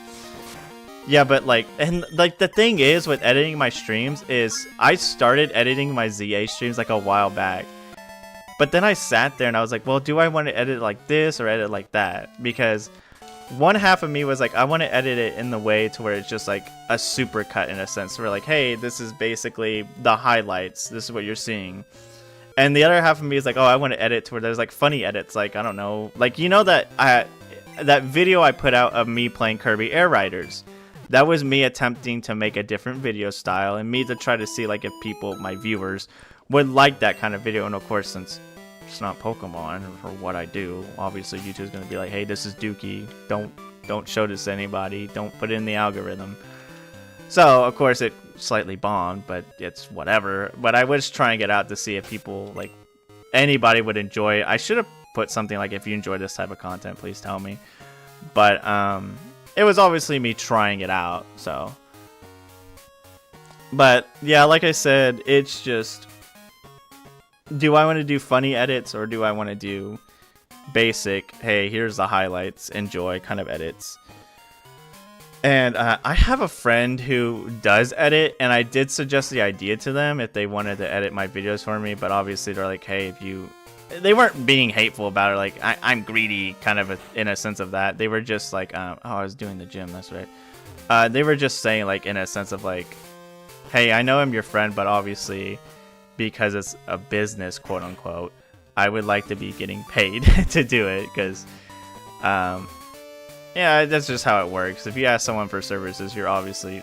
Yeah, but like, and like the thing is with editing my streams is I started editing my ZA streams like a while back. But then I sat there and I was like, well, do I want to edit it like this or edit like that? Because one half of me was like, I want to edit it in the way to where it's just like a super cut in a sense. Where like, hey, this is basically the highlights. This is what you're seeing. And the other half of me is like, oh, I want to edit to where there's like funny edits. Like, I don't know. Like, you know that that video I put out of me playing Kirby Air Riders. That was me attempting to make a different video style and me to try to see like if people, my viewers, would like that kind of video. And of course, since it's not Pokemon or what I do, obviously YouTube's gonna be like, hey, this is Dookie. Don't show this to anybody. Don't put it in the algorithm. So of course it slightly bombed, but it's whatever. But I was trying it out to see if people, like, anybody would enjoy it. I should have put something like, if you enjoy this type of content, please tell me. But it was obviously me trying it out, so. But yeah, like I said, it's just, do I want to do funny edits or do I want to do basic, hey, here's the highlights, enjoy kind of edits? And I have a friend who does edit, and I did suggest the idea to them if they wanted to edit my videos for me, but obviously they're like, hey, if you... They weren't being hateful about it, like, I'm greedy, kind of in a sense of that. They were just like, oh, I was doing the gym, that's right. They were just saying, like, in a sense of like, hey, I know I'm your friend, but obviously, because it's a business, quote unquote, I would like to be getting paid to do it, because, yeah, that's just how it works. If you ask someone for services, they're obviously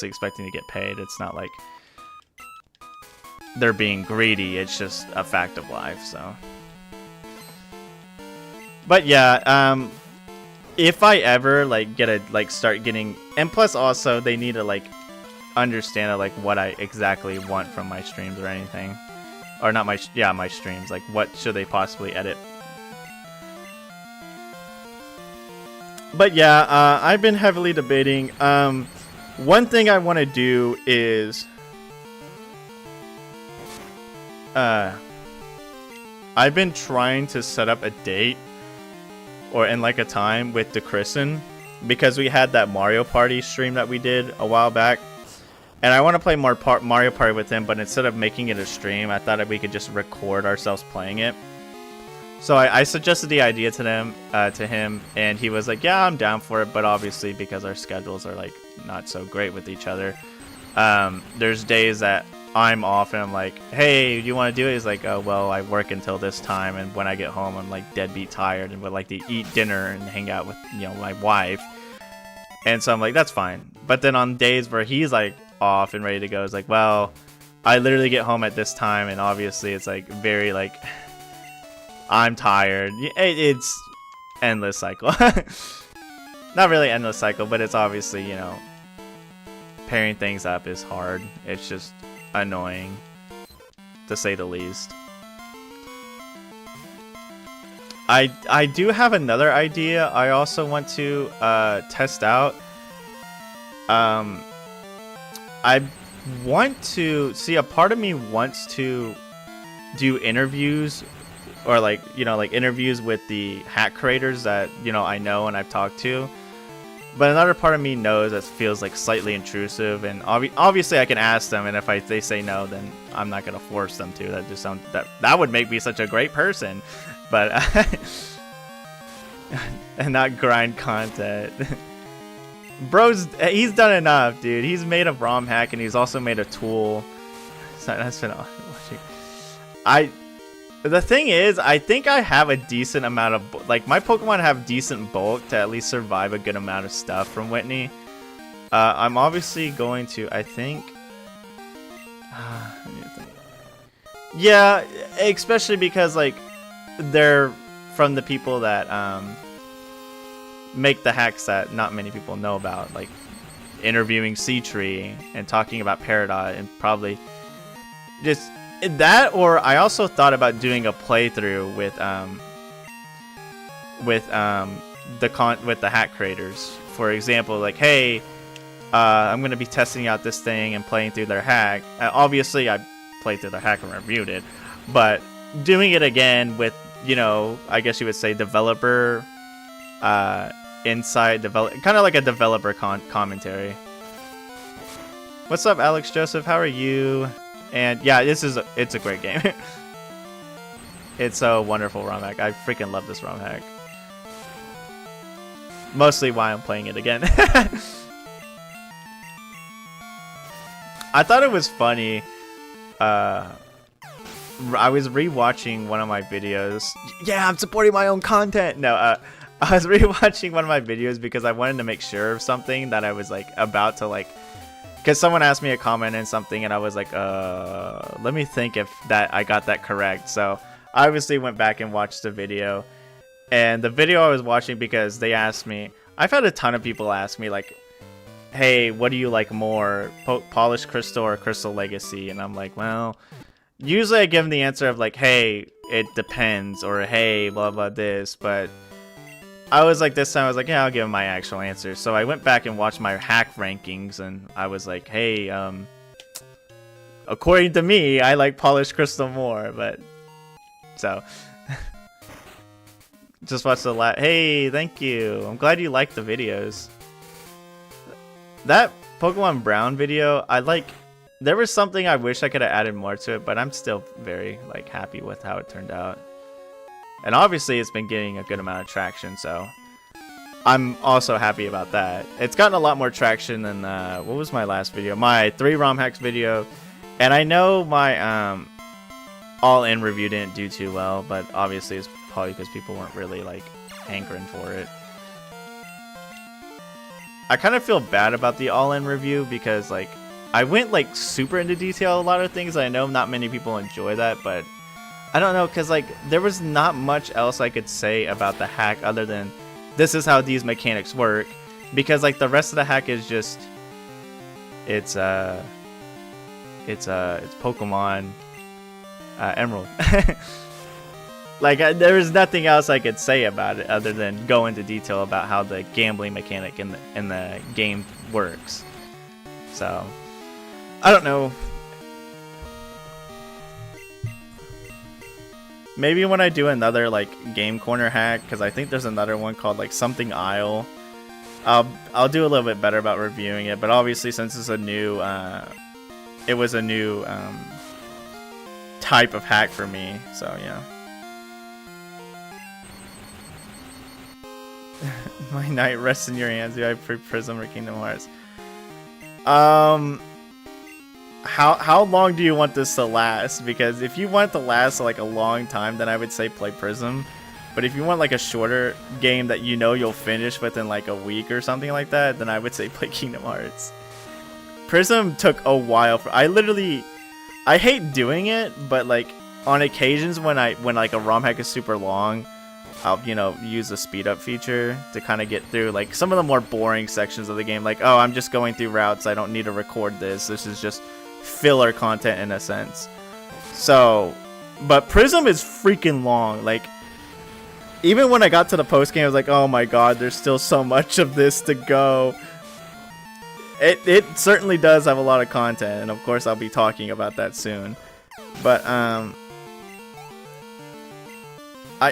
expecting to get paid. It's not like they're being greedy, it's just a fact of life, so. But yeah, if I ever like start getting, and plus also they need to like understand like what I exactly want from my streams or anything, or not my my streams, like what should they possibly edit. But yeah, I've been heavily debating. One thing I want to do is I've been trying to set up a date and like a time with DeChristen, because we had that Mario Party stream that we did a while back, and I want to play more Mario Party with him, but instead of making it a stream, I thought that we could just record ourselves playing it. So I suggested the idea to him, and he was like, yeah, I'm down for it, but obviously because our schedules are like not so great with each other, there's days that I'm off and I'm like, hey, do you want to do it? He's like, oh, well, I work until this time, and when I get home, I'm like deadbeat tired and would like to eat dinner and hang out with, you know, my wife. And so I'm like, that's fine. But then on days where he's like off and ready to go, it's like, well, I literally get home at this time, and obviously it's like very like, I'm tired. It's endless cycle. Not really endless cycle, but it's obviously, you know, pairing things up is hard. It's just annoying, to say the least. I do have another idea I also want to test out. I want to see, a part of me wants to do interviews, or like, you know, like interviews with the hack creators that, you know, I know and I've talked to. But another part of me knows that feels like slightly intrusive, and obviously I can ask them, and if they say no, then I'm not gonna force them to. That just that would make me such a great person, but and not grind content. Bro's, he's done enough, dude. He's made a ROM hack, and he's also made a tool. So that's been the thing is, I think I have a decent amount of, like, my Pokemon have decent bulk to at least survive a good amount of stuff from Whitney. I'm obviously going to, I think, yeah, especially because, like, they're from the people that make the hacks that not many people know about, like interviewing C-Tree and talking about Peridot, and probably just that. Or I also thought about doing a playthrough with with the hack creators. For example, like, hey, I'm gonna be testing out this thing and playing through their hack. Obviously, I played through their hack and reviewed it, but doing it again with, you know, I guess you would say developer insight, kind of like a developer commentary. What's up, Alex Joseph? How are you? And yeah, it's a great game. It's a wonderful ROM hack. I freaking love this ROM hack. Mostly why I'm playing it again. I thought it was funny. I was rewatching one of my videos. Yeah, I'm supporting my own content. No, I was rewatching one of my videos because I wanted to make sure of something that I was like about to like. Because someone asked me a comment and something, and I was like, let me think if I got that correct. So I obviously went back and watched the video. And the video I was watching, because they asked me, I've had a ton of people ask me, like, hey, what do you like more, Polished Crystal or Crystal Legacy? And I'm like, well, usually I give them the answer of like, hey, it depends, or hey, blah, blah, this. But I was like, this time I was like, yeah, I'll give them my actual answer. So I went back and watched my hack rankings, and I was like, hey, according to me, I like Polished Crystal more, but so just watch the hey, thank you. I'm glad you liked the videos. That Pokemon Brown video, there was something I wish I could have added more to it, but I'm still very like happy with how it turned out. And obviously it's been getting a good amount of traction, so I'm also happy about that. It's gotten a lot more traction than what was my last video? My 3 ROM hacks video. And I know my all-in review didn't do too well, but obviously it's probably because people weren't really like hankering for it. I kind of feel bad about the all-in review because like I went like super into detail a lot of things. I know not many people enjoy that, but I don't know, because like there was not much else I could say about the hack other than this is how these mechanics work, because like the rest of the hack is just it's Pokemon Emerald. Like there was nothing else I could say about it other than go into detail about how the gambling mechanic in the game works. So I don't know. Maybe when I do another like game corner hack, because I think there's another one called like something Isle, I'll do a little bit better about reviewing it. But obviously, since it's a new, it was a new type of hack for me. So yeah. My night rests in your hands. Do I pre Prism or Kingdom Hearts? How long do you want this to last? Because if you want it to last like a long time, then I would say play Prism. But if you want like a shorter game that you know you'll finish within like a week or something like that, then I would say play Kingdom Hearts. Prism took a while for. I hate doing it, but like on occasions when like a ROM hack is super long, I'll use the speed up feature to kind of get through like some of the more boring sections of the game. Like, oh, I'm just going through routes. I don't need to record this. This is just filler content in a sense. So, but Prism is freaking long. Like, even when I got to the post game, I was like, oh my god, there's still so much of this to go. It certainly does have a lot of content, and of course I'll be talking about that soon. But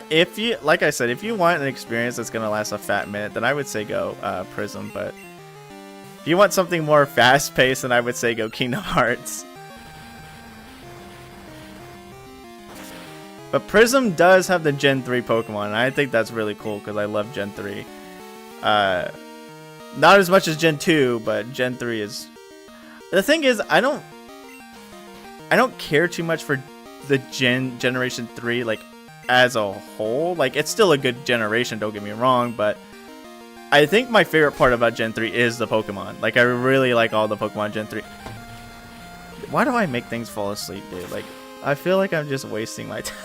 if you, like I said, if you want an experience that's gonna last a fat minute, then I would say go Prism. But if you want something more fast-paced, then I would say go Kingdom Hearts. But Prism does have the Gen 3 Pokemon, and I think that's really cool because I love Gen 3. Not as much as Gen 2, but Gen 3 is... The thing is, I don't care too much for the Generation 3, like, as a whole. Like, it's still a good generation, don't get me wrong, but I think my favorite part about Gen 3 is the Pokemon. Like, I really like all the Pokemon Gen 3. Why do I make things fall asleep, dude? Like, I feel like I'm just wasting my time.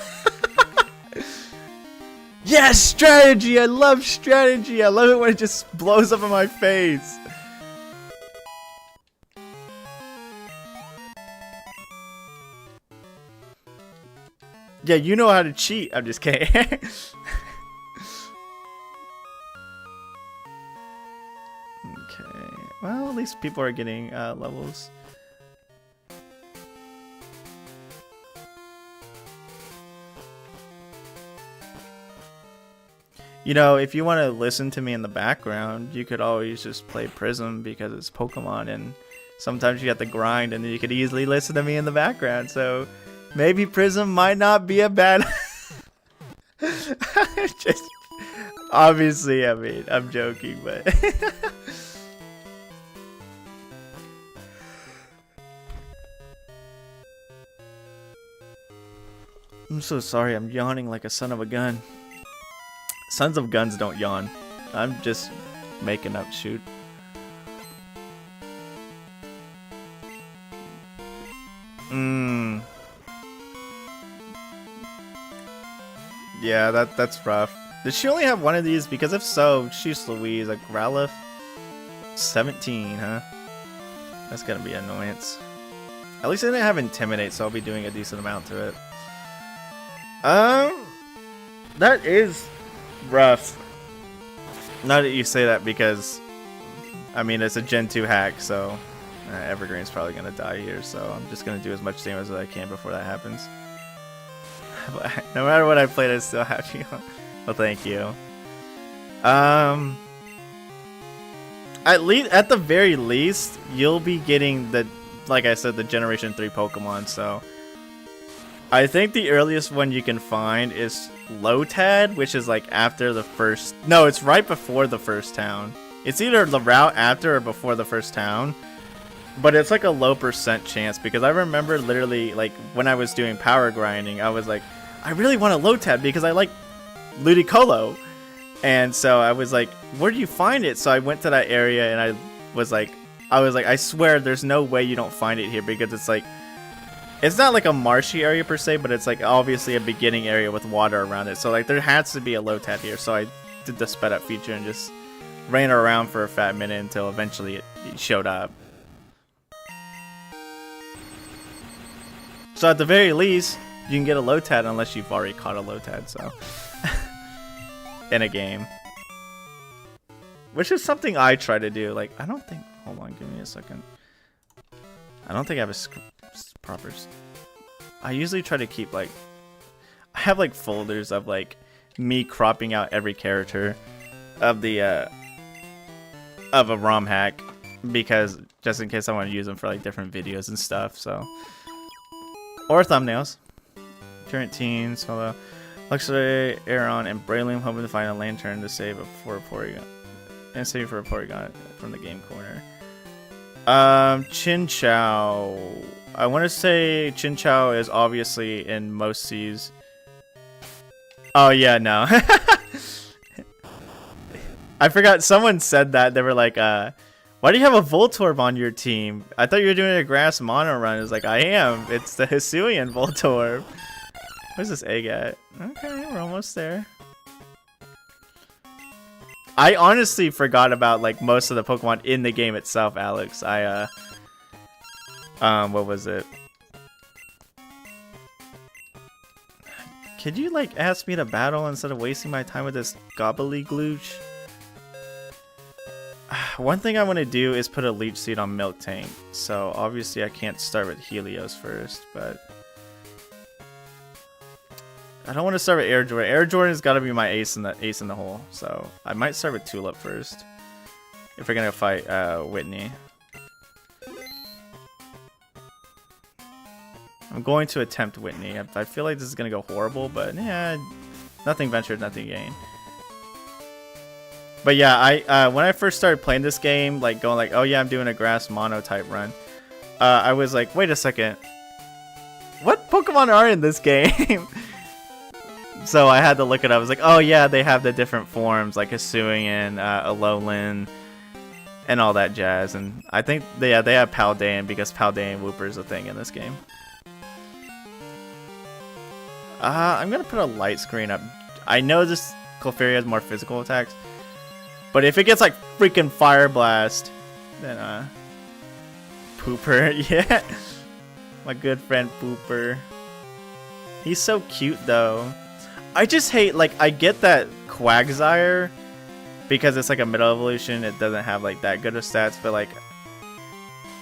Yes, strategy! I love strategy! I love it when it just blows up in my face. Yeah, you know how to cheat. I'm just kidding. Well, at least people are getting levels. You know, if you want to listen to me in the background, you could always just play Prism because it's Pokemon, and sometimes you have to grind, and then you could easily listen to me in the background. So maybe Prism might not be a bad. Just obviously, I mean, I'm joking, but. I'm so sorry. I'm yawning like a son of a gun. Sons of guns don't yawn. I'm just making up shoot. Yeah, that's rough. Did she only have one of these? Because if so, she's Louise. Like Growlithe, 17, huh? That's gonna be an annoyance. At least I didn't have Intimidate, so I'll be doing a decent amount to it. That is rough. Now that you say that, because I mean it's a Gen 2 hack, so Evergreen's probably gonna die here, so I'm just gonna do as much damage as I can before that happens. But no matter what I played, I still have you. Well, thank you. At the very least, you'll be getting the, like I said, the Generation 3 Pokemon, so I think the earliest one you can find is Lotad, which is like after the first... No, it's right before the first town. It's either the route after or before the first town. But it's like a low % chance, because I remember literally, like, when I was doing power grinding, I was like, I really want a Lotad because I like Ludicolo. And so I was like, where do you find it? So I went to that area and I was like, I swear there's no way you don't find it here, because it's like, it's not like a marshy area per se, but it's like obviously a beginning area with water around it. So like there has to be a Lotad here. So I did the sped up feature and just ran around for a fat minute until eventually it showed up. So at the very least, you can get a Lotad unless you've already caught a Lotad, so in a game. Which is something I try to do. Like, I don't think... Hold on, give me a second. I don't think I have a proper... I usually try to keep, like... I have, like, folders of, like, me cropping out every character of the, of a ROM hack. Because, just in case I want to use them for, like, different videos and stuff, so... Or thumbnails. Current teens, hello. Luxray, Aeron, and Braylon hoping to find a lantern to save for a Porygon. And save for a Porygon from the game corner. Chinchou. I want to say Chinchou is obviously in most seas. Oh yeah, no. I forgot, someone said that. They were like, why do you have a Voltorb on your team? I thought you were doing a grass mono run. It's like, I am. It's the Hisuian Voltorb. Where's this egg at? Okay, we're almost there. I honestly forgot about like most of the Pokemon in the game itself, Alex. What was it? Could you like ask me to battle instead of wasting my time with this gobbledygooch? One thing I want to do is put a Leech Seed on Milk Tank. So obviously I can't start with Helios first, but I don't want to start with Air Jordan. Air Jordan has got to be my ace in the hole. So I might start with Tulip first if we're gonna fight Whitney. I'm going to attempt Whitney. I feel like this is gonna go horrible, but yeah, nothing ventured, nothing gained. But yeah, I when I first started playing this game, like going like, oh yeah, I'm doing a grass Monotype run. I was like, wait a second, what Pokemon are in this game? So I had to look it up. I was like, oh yeah, they have the different forms, like Hisuian, Alolan, and all that jazz. And I think they have Paldean, because Paldean Wooper is a thing in this game. I'm gonna put a light screen up. I know this Clefairy has more physical attacks, but if it gets like freaking Fire Blast, then Pooper, yeah, my good friend Pooper. He's so cute though. I just hate, like, I get that Quagsire because it's like a middle evolution, it doesn't have like that good of stats. But like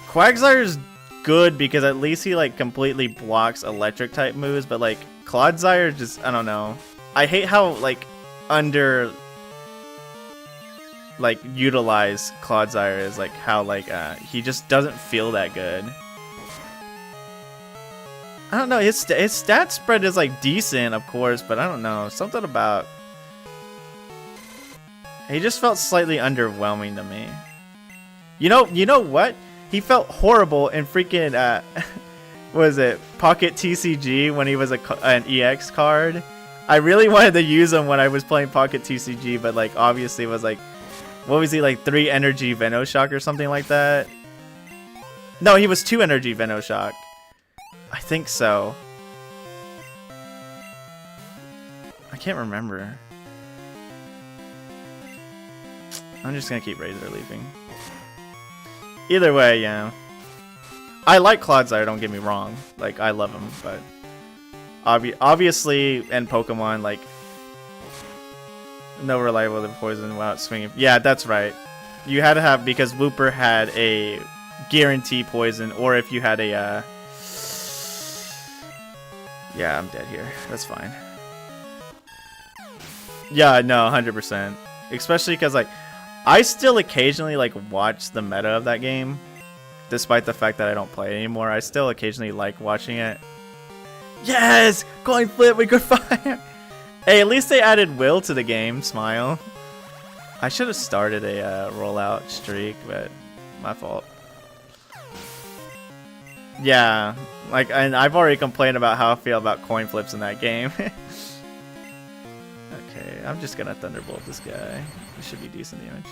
Quagsire's good because at least he like completely blocks electric type moves. But like Clodsire just, I don't know. I hate how like under like utilized Clodsire is, like how like he just doesn't feel that good. I don't know, his stat spread is like decent, of course, but I don't know, something about he just felt slightly underwhelming to me. You know what? He felt horrible in freaking what was it, Pocket TCG when he was an EX card. I really wanted to use him when I was playing Pocket TCG, but like obviously it was like, what was he, like 3 energy Venoshock or something like that? No, he was 2 energy Venoshock. I think so. I can't remember. I'm just gonna keep Razor leaving. Either way, yeah. I like Clodsire, don't get me wrong. Like, I love him, but obviously in Pokemon, like, no reliable poison without swinging. Yeah, that's right. You had to have, because Wooper had a guarantee poison, or if you had a yeah, I'm dead here. That's fine. Yeah, no, 100%. Especially because, like, I still occasionally, like, watch the meta of that game. Despite the fact that I don't play it anymore, I still occasionally like watching it. Yes! Coin flip, we could fire! Hey, at least they added Will to the game, smile. I should have started a rollout streak, but my fault. Yeah, like, and I've already complained about how I feel about coin flips in that game. Okay, I'm just gonna Thunderbolt this guy. It should be decent damage.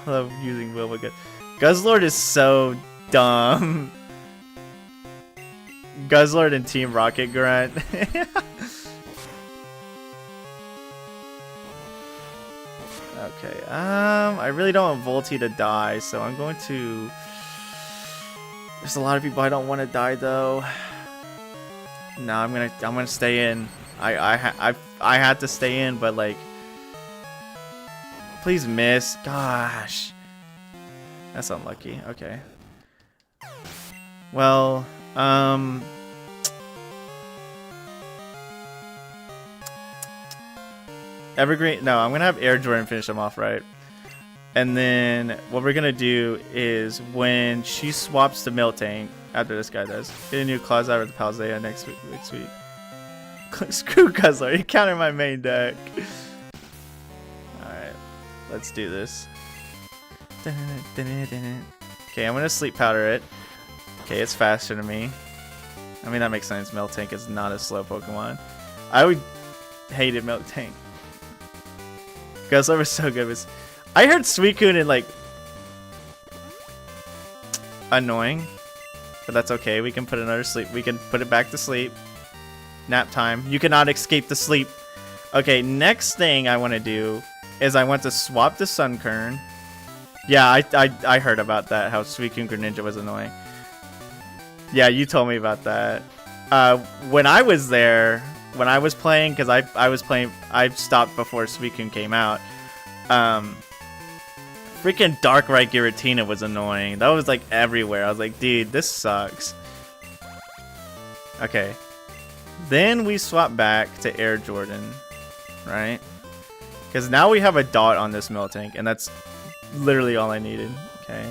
I love using Will, but good. Guzzlord is so dumb. Guzzlord and Team Rocket Grunt. Okay, I really don't want Volty to die, so I'm going to... There's a lot of people I don't want to die though. No, I'm gonna stay in. I had to stay in, but like, please miss. Gosh, that's unlucky. Okay. Well, Evergreen. No, I'm gonna have Air Jordan finish him off, right? And then what we're gonna do is when she swaps to Miltank after this guy does, get a new Clodsire with the Palzea next week. Screw Guzzler, he countered my main deck. Alright, let's do this. Okay, I'm gonna Sleep Powder it. Okay, it's faster than me. I mean, that makes sense. Miltank is not a slow Pokemon. I would hate it, Miltank. Guzzler was so good. I heard Suicune and like annoying, but that's okay. We can put another sleep. We can put it back to sleep. Nap time. You cannot escape the sleep. Okay, next thing I want to do is I want to swap to Sunkern. Yeah, I heard about that. How Suicune Greninja was annoying. Yeah, you told me about that. When I was there, when I was playing, because I was playing, I stopped before Suicune came out. Freaking Darkrai Giratina was annoying. That was like everywhere. I was like, dude, this sucks. Okay. Then we swap back to Air Jordan, right? Because now we have a dot on this Miltank, and that's literally all I needed. Okay.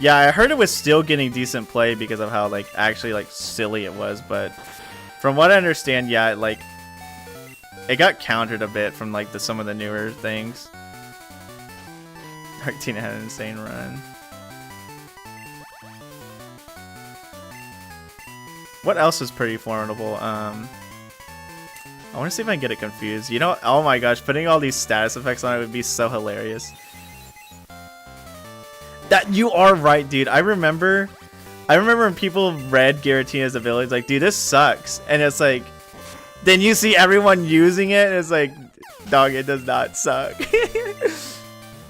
Yeah, I heard it was still getting decent play because of how like actually like silly it was, but from what I understand, yeah, like it got countered a bit from like some of the newer things. Darktina had an insane run. What else is pretty formidable? I want to see if I can get it confused. You know, oh my gosh, putting all these status effects on it would be so hilarious. That you are right, dude. I remember when people read Giratina's abilities, like, dude, this sucks. And it's like, then you see everyone using it, and it's like, dog, it does not suck.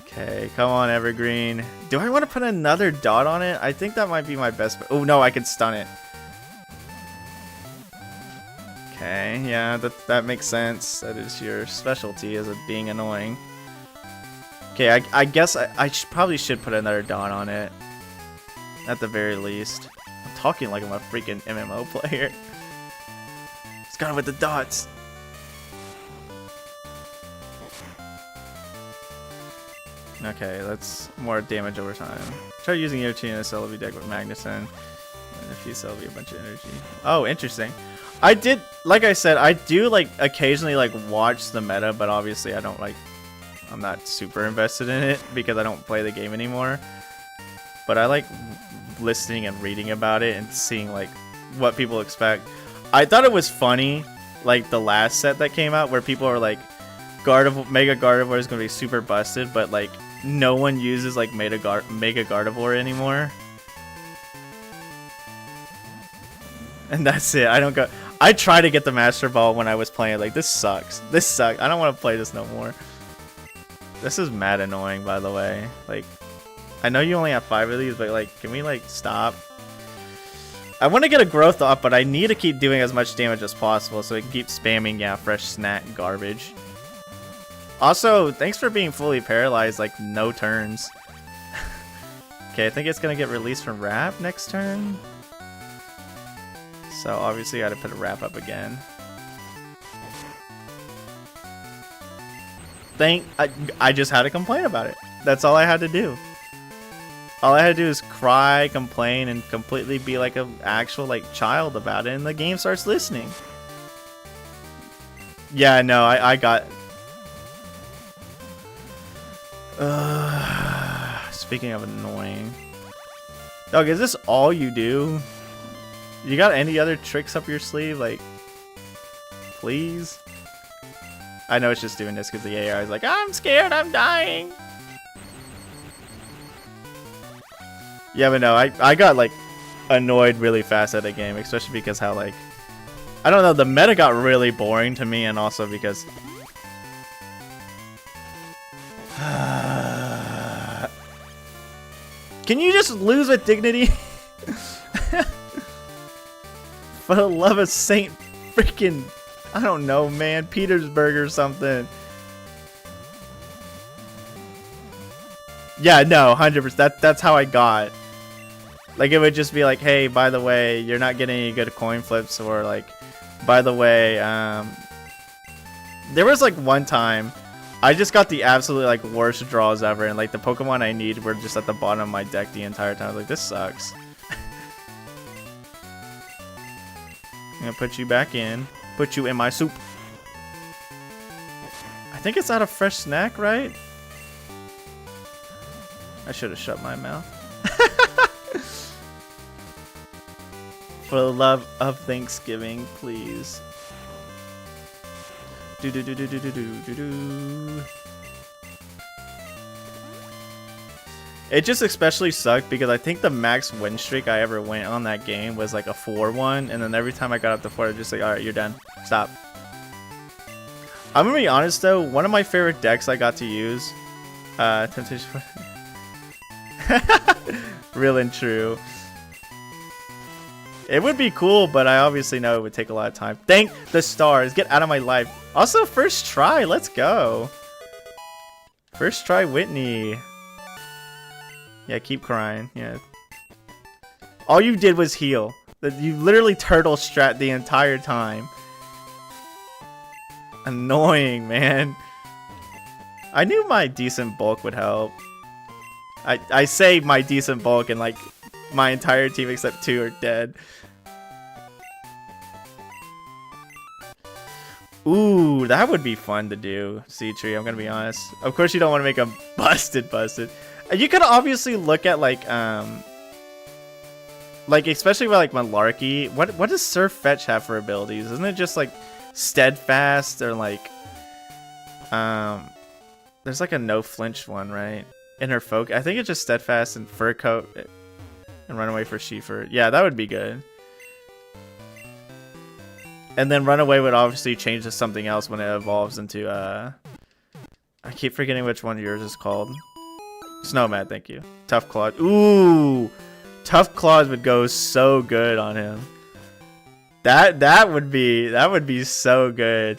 Okay, come on, Evergreen. Do I want to put another dot on it? I think that might be my best. Oh no, I can stun it. Okay, yeah, that makes sense. That is your specialty, is it being annoying. Okay, I guess I probably should put another dot on it. At the very least. I'm talking like I'm a freaking MMO player. It's gone with the dots. Okay, that's more damage over time. Try using your in a LV deck with Magnuson. And if you sell a bunch of energy. Oh, interesting. I did, like I said, I do like occasionally like watch the meta, but obviously I don't like, I'm not super invested in it because I don't play the game anymore. But I like listening and reading about it and seeing like what people expect. I thought it was funny, like the last set that came out where people are like, Mega Gardevoir is gonna be super busted, but like no one uses like Mega Gardevoir anymore. And that's it. I try to get the Master Ball when I was playing. Like, this sucks. This sucks. I don't want to play this no more. This is mad annoying, by the way. Like, I know you only have 5 of these, but like, can we like stop? I want to get a growth up, but I need to keep doing as much damage as possible so I can keep spamming, yeah, fresh snack garbage. Also, thanks for being fully paralyzed, like no turns. Okay, I think it's gonna get released from Wrap next turn. So obviously I gotta put a Wrap up again. I just had to complain about it. That's all I had to do. All I had to do is cry, complain, and completely be like an actual like child about it, and the game starts listening. Yeah, no, I got... Speaking of annoying... Dog, is this all you do? You got any other tricks up your sleeve? Like, please? I know it's just doing this because the AI is like, I'm scared, I'm dying. Yeah, but no, I got like annoyed really fast at the game, especially because how like, I don't know, the meta got really boring to me, and also because can you just lose with dignity? For the love of Saint freaking, I don't know, man, Petersburg or something. Yeah, no, 100%. That's how I got. Like, it would just be like, hey, by the way, you're not getting any good coin flips, or like, by the way, there was like one time I just got the absolute like worst draws ever, and like the Pokemon I need were just at the bottom of my deck the entire time. I was like, this sucks. I'm gonna put you back in. Put you in my soup. I think it's out of fresh snack, right? I should have shut my mouth. For the love of Thanksgiving, please. Do do do do do do do do. It just especially sucked because I think the max win streak I ever went on that game was like a 4-1, and then every time I got up to 4, I was just like, alright, you're done. Stop. I'm gonna be honest though, one of my favorite decks I got to use, Temptation. Real and true. It would be cool, but I obviously know it would take a lot of time. Thank the stars. Get out of my life. Also, first try. Let's go. First try, Whitney. Yeah, keep crying. Yeah. All you did was heal. You literally turtle strat the entire time. Annoying, man. I knew my decent bulk would help. I say my decent bulk and like my entire team except 2 are dead. Ooh, that would be fun to do, C-Tree, I'm gonna be honest. Of course you don't want to make them busted. You could obviously look at like especially with like Malarkey. What does Surf Fetch have for abilities? Isn't it just like Steadfast or like there's like a no flinch one, right? Inner Folk. I think it's just Steadfast and Fur Coat and Run Away for Sheefer. Yeah, that would be good. And then Runaway would obviously change to something else when it evolves into I keep forgetting which one yours is called. Snowman, thank you. Tough Claws. Ooh! Tough Claws would go so good on him. That would be so good.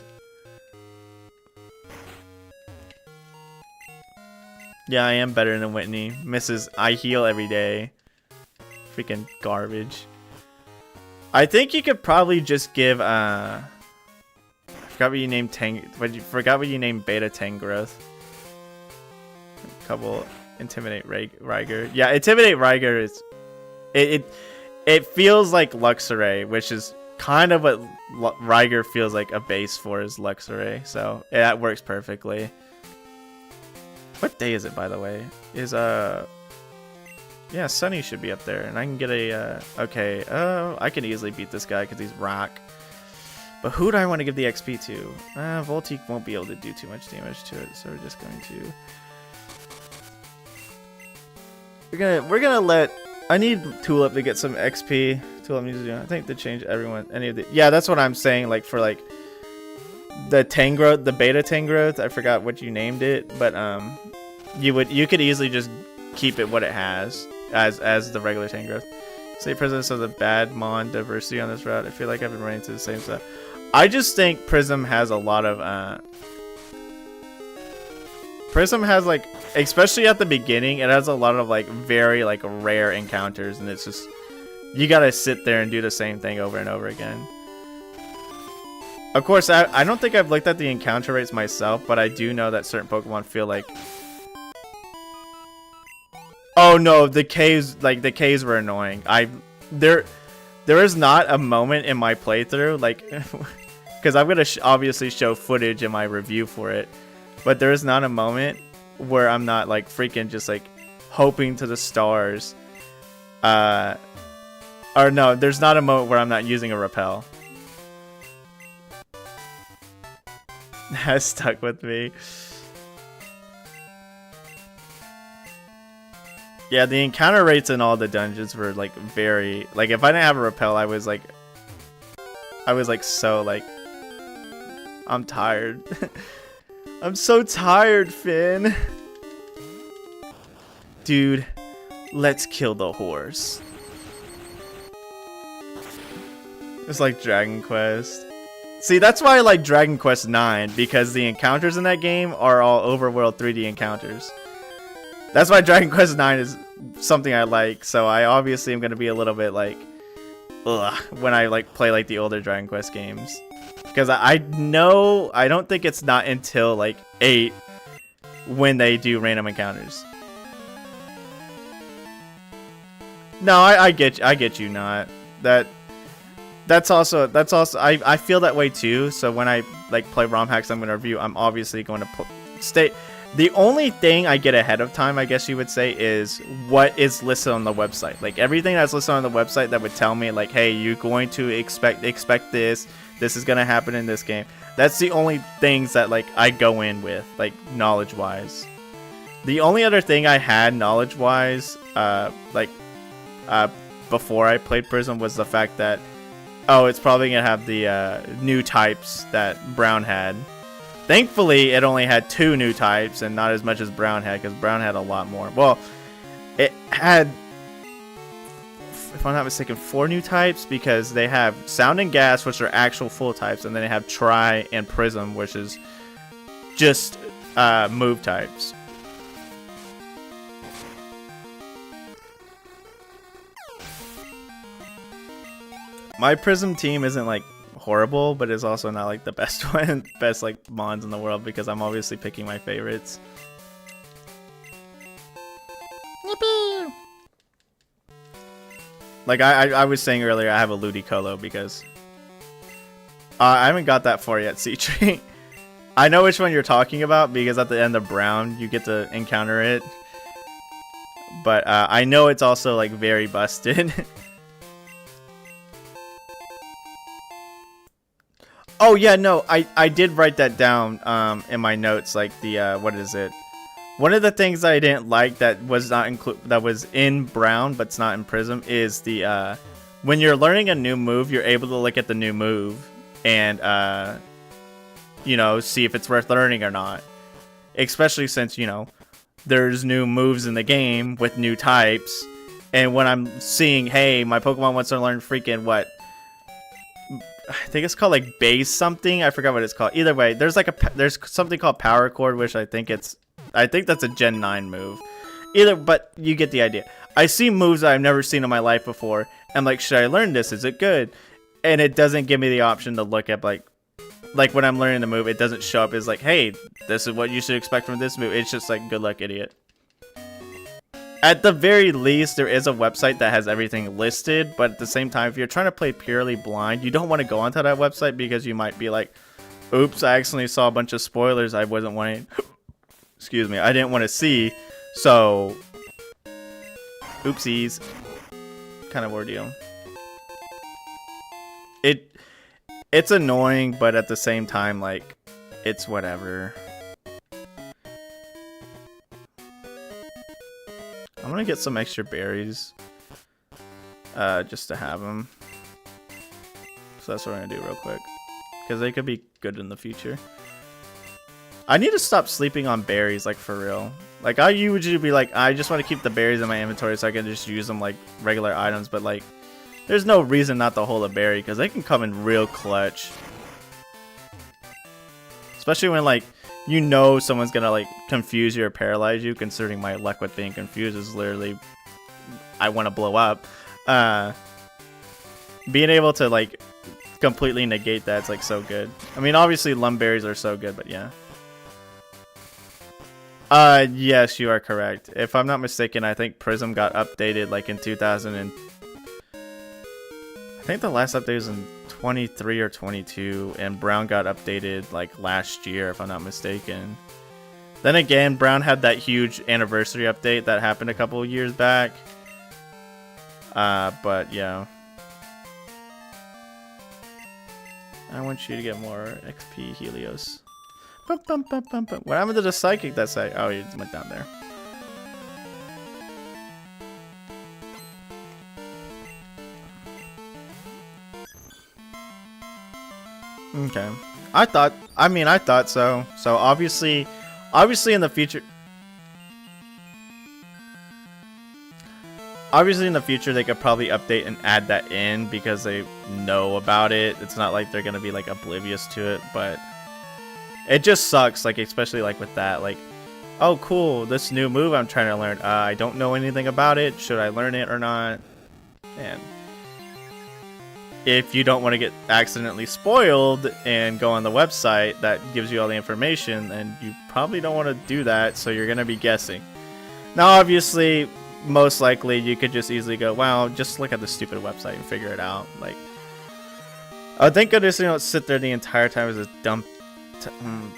Yeah, I am better than Whitney. Mrs. I heal every day. Freaking garbage. I think you could probably just give I forgot what you named forgot what you named Beta Tangrowth. A couple Intimidate Riger. Yeah, Intimidate Riger is it feels like Luxray, which is kind of what Riger feels like a base for is Luxray. So yeah, that works perfectly. What day is it, by the way? Is yeah, Sunny should be up there, and I can get a okay. I can easily beat this guy because he's rock. But who do I want to give the XP to? Voltique won't be able to do too much damage to it, so we're just going to. We're gonna let. I need Tulip to get some XP. Tulip needs to. I think to change everyone. Any of the. Yeah, that's what I'm saying. Like for like the Tangrowth, the Beta Tangrowth. I forgot what you named it, but you could easily just keep it what it has as the regular Tangrowth. Say presence of the bad Mon diversity on this route. I feel like I've been running into the same stuff. I just think Prism has a lot of Prism has like, especially at the beginning, it has a lot of like very like rare encounters, and it's just you gotta sit there and do the same thing over and over again. Of course, I don't think I've looked at the encounter rates myself, but I do know that certain Pokemon feel like. Oh no, the Ks were annoying. There is not a moment in my playthrough like, because I'm gonna obviously show footage in my review for it. But there is not a moment where I'm not like freaking just like hoping to the stars. Or no, there's not a moment where I'm not using a repel. That stuck with me. Yeah, the encounter rates in all the dungeons were like very like if I didn't have a repel, I was like so like I'm tired. I'm so tired, Finn. Dude, let's kill the horse. It's like Dragon Quest. See, that's why I like Dragon Quest 9, because the encounters in that game are all overworld 3D encounters. That's why Dragon Quest 9 is something I like, so I obviously am going to be a little bit like, ugh, when I like play like the older Dragon Quest games. Because I know, I don't think it's not until like 8 when they do random encounters. No, I get you not. That's also I feel that way too. So when I like play ROM hacks I'm going to review, I'm obviously going to stay. The only thing I get ahead of time, I guess you would say, is what is listed on the website. Like everything that's listed on the website that would tell me like, hey, you're going to expect this. This is going to happen in this game. That's the only things that like I go in with, like knowledge-wise. The only other thing I had knowledge-wise, before I played Prism was the fact that, oh, it's probably going to have the new types that Brown had. Thankfully, it only had 2 new types and not as much as Brown had, because Brown had a lot more. Well, it had, if I'm not mistaken, 4 new types, because they have Sound and Gas, which are actual full types, and then they have Tri and Prism, which is just move types. My Prism team isn't like horrible, but it's also not like the best one, best like Mons in the world, because I'm obviously picking my favorites. Yippee! Like I was saying earlier, I have a Ludicolo because I haven't got that far yet, C-Tree. I know which one you're talking about, because at the end of Brown you get to encounter it, but I know it's also like very busted. Oh yeah, no, I did write that down in my notes, like the what is it? One of the things I didn't like that was not that was in Brown but's not in Prism is the when you're learning a new move, you're able to look at the new move and you know, see if it's worth learning or not. Especially since, you know, there's new moves in the game with new types, and when I'm seeing, hey, my Pokemon wants to learn freaking what? I think it's called like base something. I forgot what it's called. Either way, there's like there's something called power chord, which I think that's a Gen 9 move. But you get the idea. I see moves that I've never seen in my life before. I'm like, should I learn this? Is it good? And it doesn't give me the option to look at like when I'm learning the move, it doesn't show up as like, hey, this is what you should expect from this move. It's just like, good luck, idiot. At the very least, there is a website that has everything listed, but at the same time, if you're trying to play purely blind, you don't want to go onto that website because you might be like, oops, I accidentally saw a bunch of spoilers I wasn't wanting, excuse me, I didn't want to see, so, oopsies, kind of ordeal. It's annoying, but at the same time, like, it's whatever. I'm gonna get some extra berries, just to have them. So that's what I'm gonna do real quick, because they could be good in the future. I need to stop sleeping on berries, like for real. Like I usually be like, I just want to keep the berries in my inventory so I can just use them like regular items, but like, there's no reason not to hold a berry because they can come in real clutch. Especially when like, you know someone's gonna like confuse you or paralyze you, considering my luck with being confused is literally I want to blow up. Being able to like completely negate that's like so good. I mean obviously lumberries are so good, but yeah. Yes, you are correct. If I'm not mistaken, I think Prism got updated like in 2000 and I think the last update was in 23 or 22, and Brown got updated like last year, if I'm not mistaken. Then again, Brown had that huge anniversary update that happened a couple of years back. But yeah. I want you to get more XP, Helios. Bum, bum, bum, bum, bum. What happened to the psychic that side? Oh, he went down there. Okay. I thought so. So obviously in the future they could probably update and add that in because they know about it. It's not like they're going to be like oblivious to it, but it just sucks, like especially like with that, like, oh cool, this new move I'm trying to learn. I don't know anything about it. Should I learn it or not? And if you don't want to get accidentally spoiled and go on the website that gives you all the information, then you probably don't want to do that, so you're going to be guessing. Now, obviously, most likely, you could just easily go, wow, just look at the stupid website and figure it out. Like, oh, thank goodness you don't sit there the entire time as a dumb,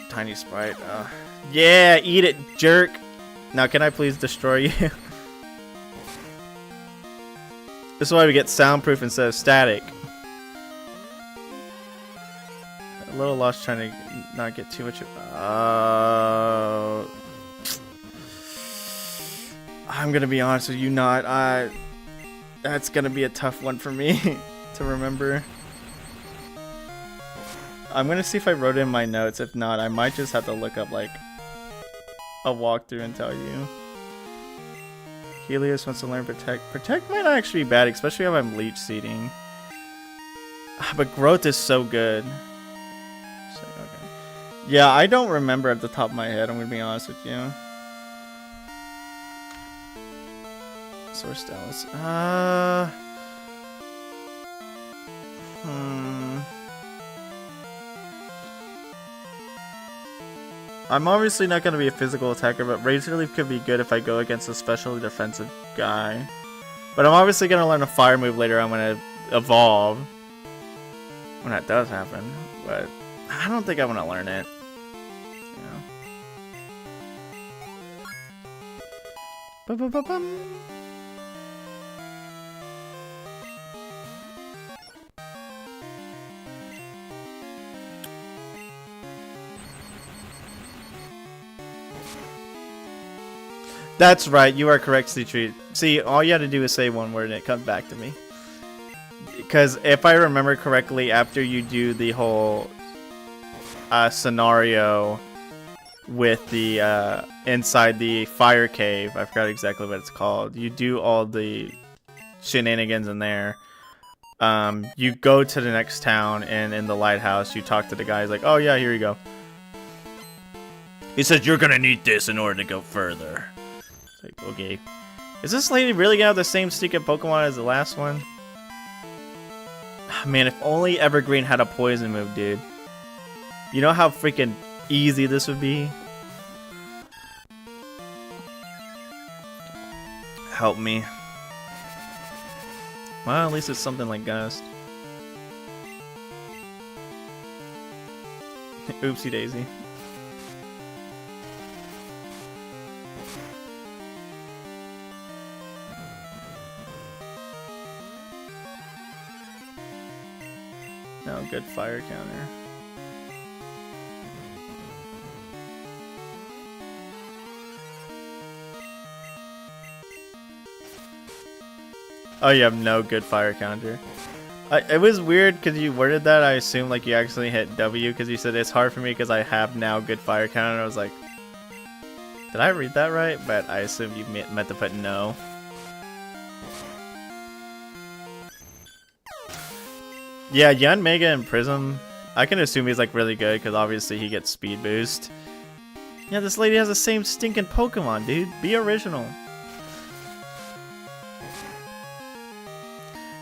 tiny sprite. Yeah, eat it, jerk. Now, can I please destroy you? This is why we get soundproof instead of static. A little lost trying to not get too much. I'm gonna be honest with you, that's gonna be a tough one for me to remember. I'm gonna see if I wrote in my notes. If not, I might just have to look up like a walkthrough and tell you. Helios wants to learn Protect. Protect might not actually be bad, especially if I'm leech seeding. But growth is so good. So, okay. Yeah, I don't remember at the top of my head, I'm gonna be honest with you. Source Dallas. I'm obviously not going to be a physical attacker, but Razor Leaf could be good if I go against a specially defensive guy. But I'm obviously going to learn a fire move later on when I evolve. When that does happen. But I don't think I want to learn it. Ba-ba-ba-bum. That's right, you are correct, C-Treat. See, all you had to do is say one word and it comes back to me. Because if I remember correctly, after you do the whole scenario with the inside the fire cave, I forgot exactly what it's called. You do all the shenanigans in there. you go to the next town, and in the lighthouse, you talk to the guy. He's like, oh yeah, here you go. He says, you're gonna need this in order to go further. It's like, okay. Is this lady really gonna have the same stinking Pokemon as the last one? Man, if only Evergreen had a poison move, dude. You know how freaking easy this would be? Help me. Well, at least it's something like Gust. Oopsie daisy. No, good fire counter. Oh, you have no good fire counter. It was weird because you worded that. I assumed like you actually hit W because you said it's hard for me because I have now good fire counter. I was like, did I read that right? But I assumed you meant to put no. Yeah, Yun, Mega, and Prism. I can assume he's like really good because obviously he gets speed boost. Yeah, this lady has the same stinking Pokemon, dude. Be original.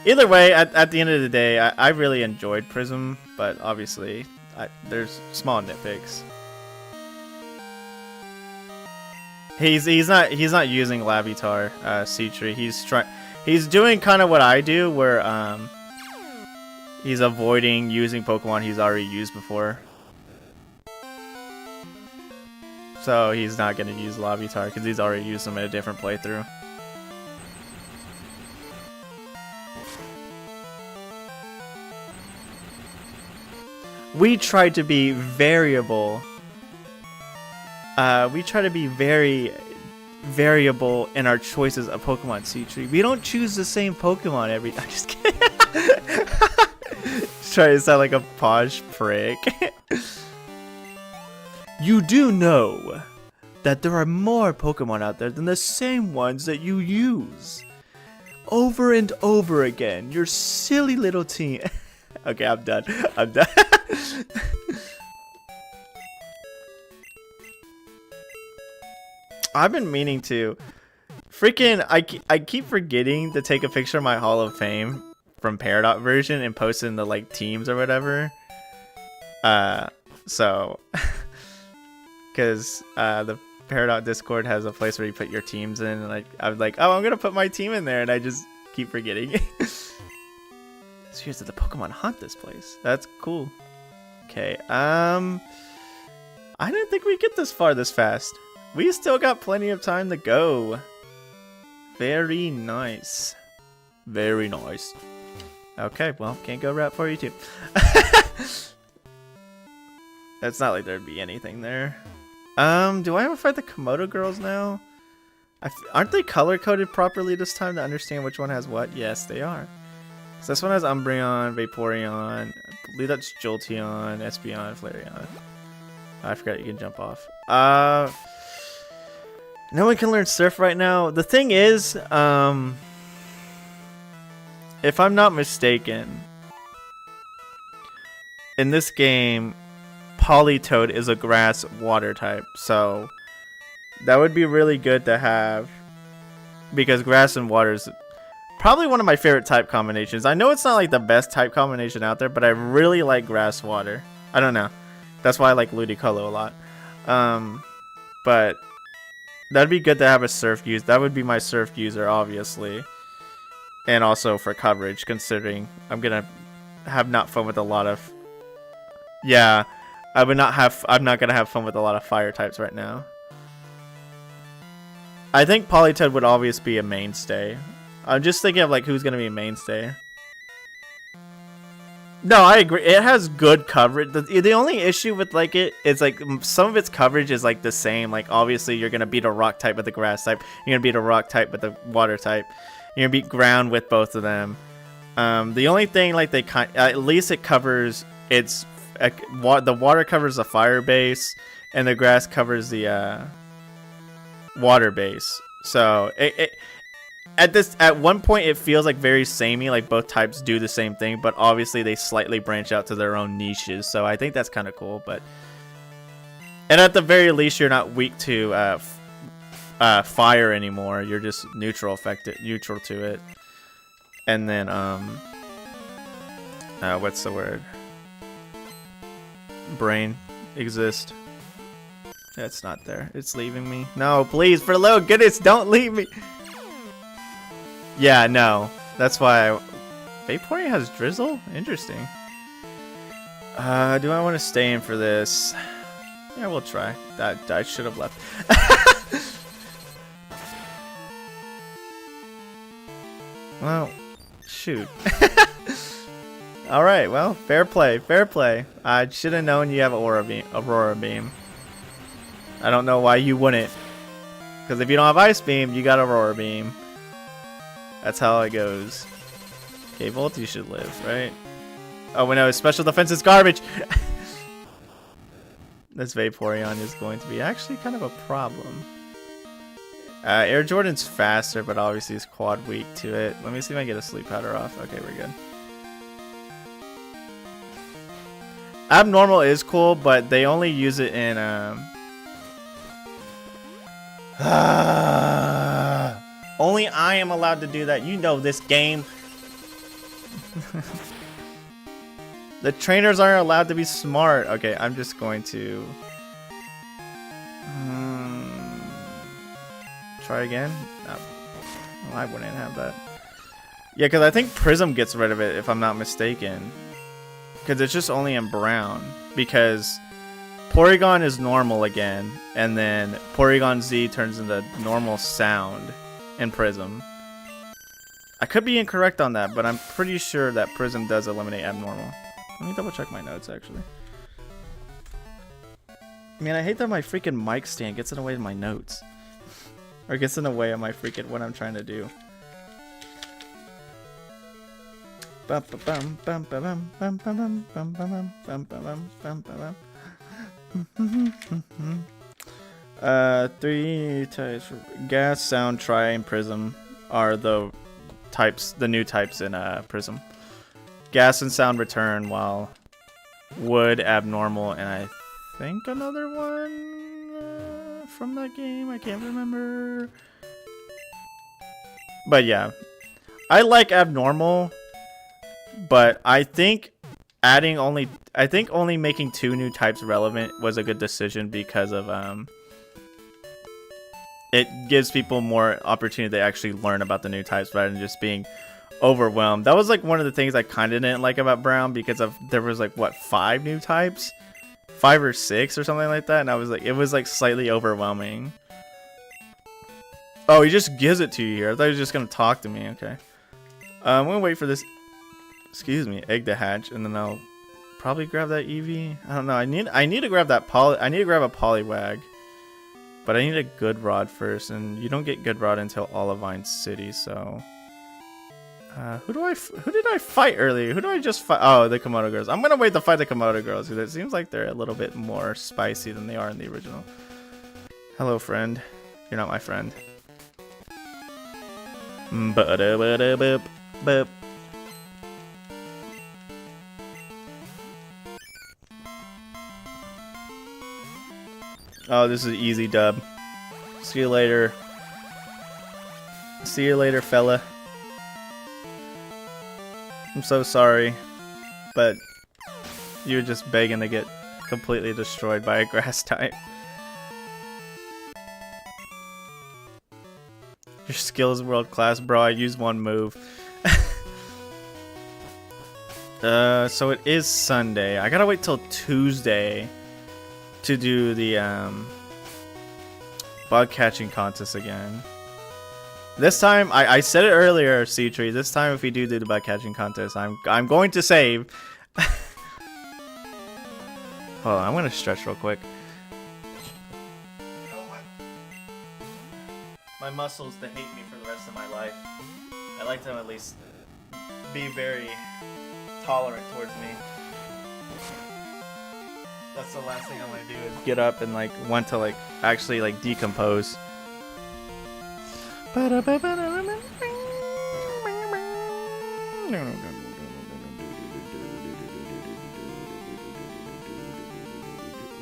Either way, at the end of the day, I really enjoyed Prism, but obviously there's small nitpicks. He's not using Lavitar, Citri. He's doing kind of what I do, where he's avoiding using Pokemon he's already used before. So he's not gonna use Lavitar because he's already used them in a different playthrough. We try to be variable. We try to be very variable in our choices of Pokemon, Citri. We don't choose the same Pokemon every. I'm just kidding. Just trying to sound like a posh prick. You do know that there are more Pokemon out there than the same ones that you use over and over again. Your silly little team. Okay, I'm done. I'm done. I've been meaning to. Freaking, I keep forgetting to take a picture of my Hall of Fame from Peridot version and post it in the like teams or whatever. So, because the Peridot Discord has a place where you put your teams in, and I was like, oh, I'm gonna put my team in there, and I just keep forgetting. So here's the Pokemon haunt this place. That's cool. Okay, I didn't think we'd get this far this fast. We still got plenty of time to go. Very nice. Very nice. Okay, well, can't go right for you too. It's not like there'd be anything there. Do I have to fight the Komodo girls now? Aren't they color-coded properly this time to understand which one has what? Yes, they are. So this one has Umbreon, Vaporeon, I believe that's Jolteon, Espeon, Flareon. I forgot you can jump off. No one can learn Surf right now. The thing is, if I'm not mistaken, in this game, Politoed is a grass water type. So that would be really good to have, because grass and water is probably one of my favorite type combinations. I know it's not like the best type combination out there, but I really like grass water. I don't know. That's why I like Ludicolo a lot. But that'd be good to have a surf use. That would be my surf user, obviously. And also for coverage, considering I'm gonna have not fun with a lot of. Yeah, I'm not gonna have fun with a lot of fire types right now. I think Politoed would always be a mainstay. I'm just thinking of like who's gonna be a mainstay. No, I agree. It has good coverage. The only issue with like it is like some of its coverage is like the same. Like obviously you're gonna beat a rock type with a grass type. You're gonna beat a rock type with a water type. You're gonna beat ground with both of them. The only thing like they at least it covers its the water covers the fire base and the grass covers the water base. So at one point it feels like very samey, like both types do the same thing, but obviously they slightly branch out to their own niches. So I think that's kind of cool. But and at the very least, you're not weak to fire anymore. You're just neutral to it. And then what's the word? Brain exist. It's not there. It's leaving me. No, please, for the love of goodness, don't leave me. Yeah, no. That's why Vaporeon has Drizzle? Interesting. Do I want to stay in for this? Yeah, we'll try. That I should have left. Well, shoot. Alright, well, fair play, fair play. I should have known you have Aurora Beam. I don't know why you wouldn't. Because if you don't have Ice Beam, you got Aurora Beam. That's how it goes. Okay, Volt, you should live, right? Oh, we know his special defense is garbage! This Vaporeon is going to be actually kind of a problem. Air Jordan's faster, but obviously he's quad weak to it. Let me see if I can get a sleep powder off. Okay, we're good. Abnormal is cool, but they only use it in only I am allowed to do that. You know this game. The trainers aren't allowed to be smart. Okay, I'm just going to try again. No. Well, I wouldn't have that. Yeah, because I think Prism gets rid of it, if I'm not mistaken. Because it's just only in brown. Because Porygon is normal again, and then Porygon Z turns into normal sound in Prism. I could be incorrect on that, but I'm pretty sure that Prism does eliminate abnormal. Let me double check my notes, actually. Man, I hate that my freaking mic stand gets in the way of my notes. Or gets in the way of my freaking what I'm trying to do. Three types: gas, sound, tri, and prism are the types, the new types in Prism. Gas and sound return, while wood, abnormal, and I think another one from that game. I can't remember. But yeah, I like abnormal, but I think only making 2 new types relevant was a good decision because of it gives people more opportunity to actually learn about the new types rather than just being overwhelmed. That was like one of the things I kind of didn't like about Brown, because there was like what, 5 new types, 5 or 6 or something like that, and I was like, it was like slightly overwhelming. Oh, he just gives it to you here. I thought he was just gonna talk to me. Okay, I'm gonna wait for this, excuse me, egg to hatch, and then I'll probably grab that Eevee. I don't know. I need to grab that I need to grab a Poliwag, but I need a good rod first, and you don't get good rod until Olivine City. So, who did I fight earlier? Who do I just fight? Oh, the Komodo girls. I'm gonna wait to fight the Komodo girls because it seems like they're a little bit more spicy than they are in the original. Hello, friend. You're not my friend. Oh, this is an easy dub. See you later. See you later, fella. I'm so sorry, but you're just begging to get completely destroyed by a grass type. Your skill is world class, bro. I used 1 move. So it is Sunday. I gotta wait till Tuesday to do the bug catching contest again. This time, I said it earlier, C-Tree. This time, if we do the bug catching contest, I'm going to save. Hold on, I'm gonna stretch real quick. My muscles to hate me for the rest of my life. I like them at least be very tolerant towards me. That's the last thing I want to do is get up and like want to like actually like decompose.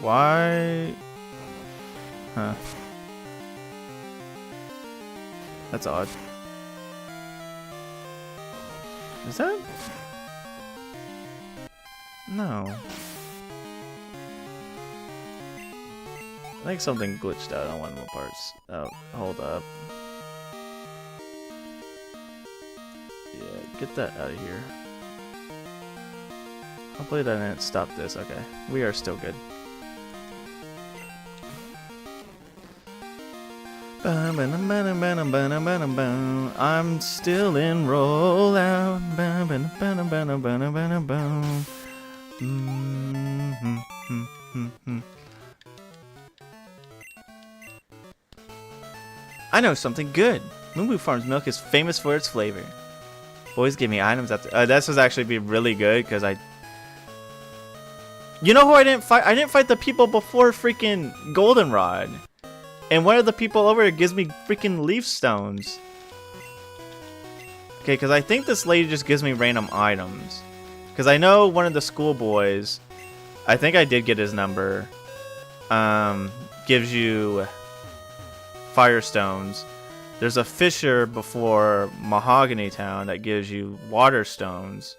Why? Huh. That's odd. Is that? No. I think something glitched out on one of the parts. Oh, hold up. Yeah, get that out of here. Hopefully that didn't stop this. Okay, we are still good. I'm still in rollout. I know something good. Moo Moo Farms milk is famous for its flavor. Boys give me items after. This was actually be really good because I. You know who I didn't fight? I didn't fight the people before freaking Goldenrod. And one of the people over here gives me freaking leaf stones. Okay, because I think this lady just gives me random items. Because I know one of the schoolboys, I think I did get his number, gives you firestones. There's a fisher before Mahogany Town that gives you water stones.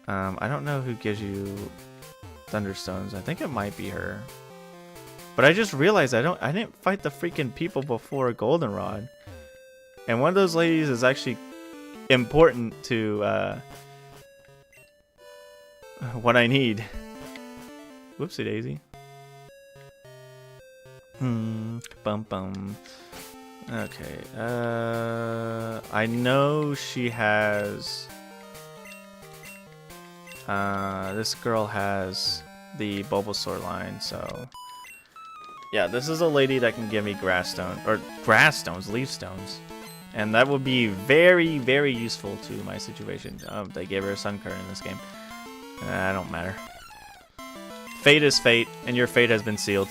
I don't know who gives you thunderstones. I think it might be her. But I just realized I didn't fight the freaking people before Goldenrod. And one of those ladies is actually important to what I need. Whoopsie daisy. Bum bum. Okay. I know she has. This girl has the Bulbasaur line, so. Yeah, this is a lady that can give me grass stones, leaf stones. And that would be very, very useful to my situation. They gave her a sun current in this game. I don't matter. Fate is fate, and your fate has been sealed.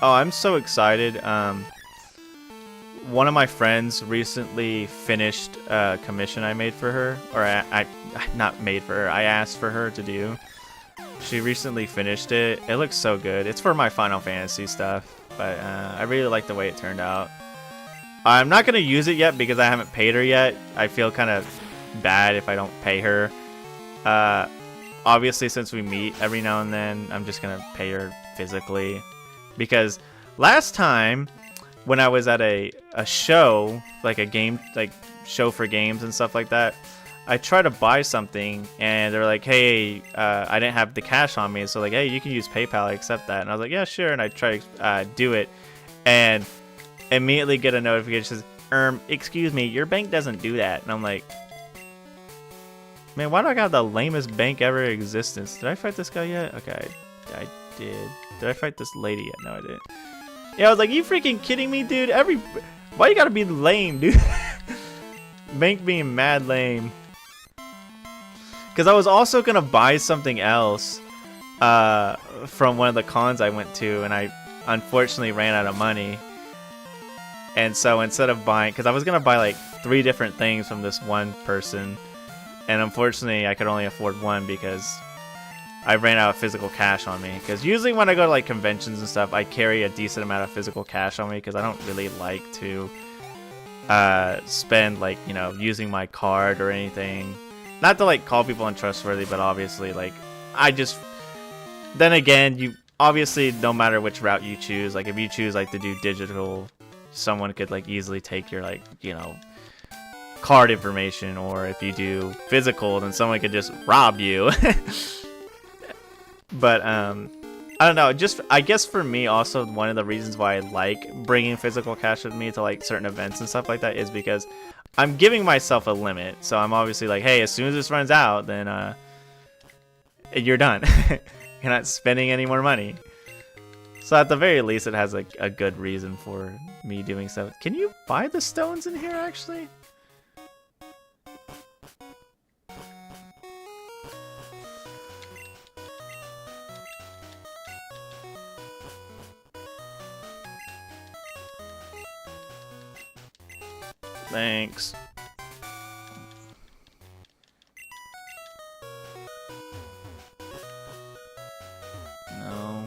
Oh, I'm so excited. One of my friends recently finished a commission I made for her, or I not made for her, I asked for her to do. She recently finished it. It looks so good. It's for my Final Fantasy stuff, but I really like the way it turned out. I'm not going to use it yet because I haven't paid her yet. I feel kind of bad if I don't pay her. Obviously, since we meet every now and then, I'm just going to pay her physically. Because last time, when I was at a show, like a game, like show for games and stuff like that, I tried to buy something and they're like, hey, I didn't have the cash on me. So like, hey, you can use PayPal, I accept that. And I was like, yeah, sure. And I try to do it and immediately get a notification that says, excuse me, your bank doesn't do that. And I'm like, man, why do I got the lamest bank ever in existence? Did I fight this guy yet? Okay, I did. Did I fight this lady yet? No, I didn't. Yeah, I was like, you freaking kidding me, dude? Why you gotta be lame, dude? Bank being mad lame. Because I was also gonna buy something else from one of the cons I went to, and I unfortunately ran out of money. And so instead of buying, because I was gonna buy like 3 different things from this one person, and unfortunately I could only afford one because I ran out of physical cash on me. Because usually when I go to like conventions and stuff, I carry a decent amount of physical cash on me because I don't really like to spend like, you know, using my card or anything. Not to like call people untrustworthy, but obviously like then again, you obviously, no matter which route you choose, like if you choose like to do digital, someone could like easily take your like, you know, card information, or if you do physical, then someone could just rob you. But I don't know, just I guess for me also one of the reasons why I like bringing physical cash with me to like certain events and stuff like that is because I'm giving myself a limit. So I'm obviously like, hey, as soon as this runs out, then you're done. You're not spending any more money. So at the very least, it has like a good reason for me doing so. Can you buy the stones in here actually? Thanks. No.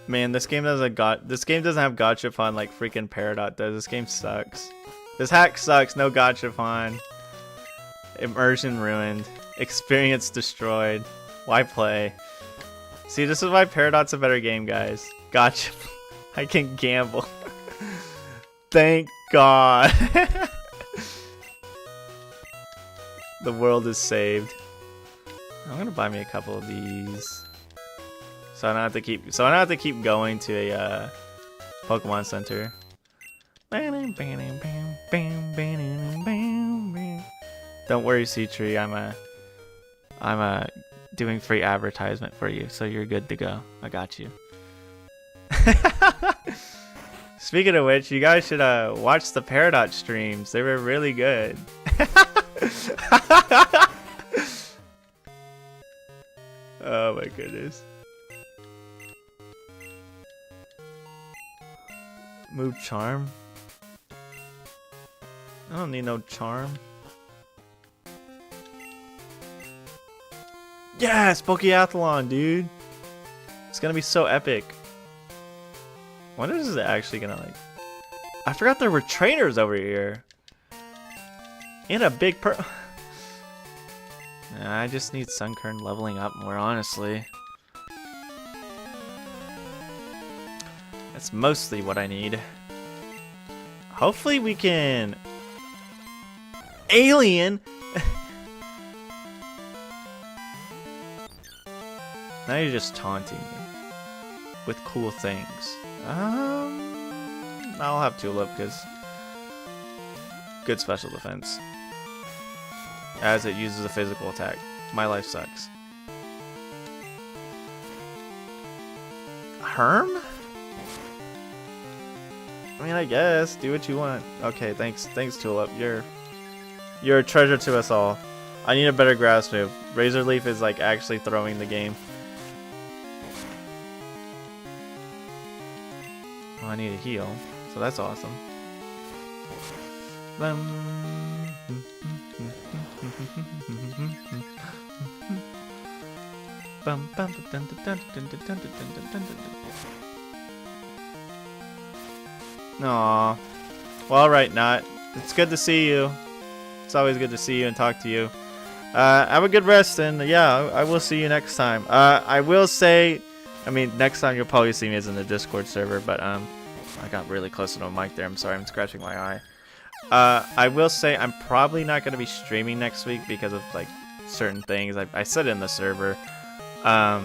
Man, this game doesn't have gotcha fun like freaking Peridot does. This game sucks. This hack sucks. No gotcha fun. Immersion ruined. Experience destroyed. Why play? See, this is why Peridot's a better game, guys. Gotcha. I can gamble. Thank God. The world is saved. I'm gonna buy me a couple of these, so I don't have to keep going to a Pokemon Center. Don't worry, C-Tree. I'm doing free advertisement for you, so you're good to go. I got you. Speaking of which, you guys should watch the Peridot streams. They were really good. Oh my goodness. Move charm? I don't need no charm. Yes, Pokeathlon, dude. It's gonna be so epic. When is it actually gonna like? I forgot there were trainers over here. And a big I just need Sunkern leveling up more, honestly. That's mostly what I need. Hopefully we can... Alien! Now you're just taunting me with cool things. I'll have Tulip because good special defense. As it uses a physical attack. My life sucks. Herm? I mean, I guess. Do what you want. Okay, thanks Tulip. You're a treasure to us all. I need a better grass move. Razor Leaf is like actually throwing the game. Well, I need a heal, so that's awesome. Aww. Well, alright, Not. It's good to see you. It's always good to see you and talk to you. Have a good rest, and yeah, I will see you next time. I will say, I mean, next time you'll probably see me as in the Discord server, but I got really close to the mic there. I'm sorry, I'm scratching my eye. I will say I'm probably not going to be streaming next week because of like certain things. I said in the server. But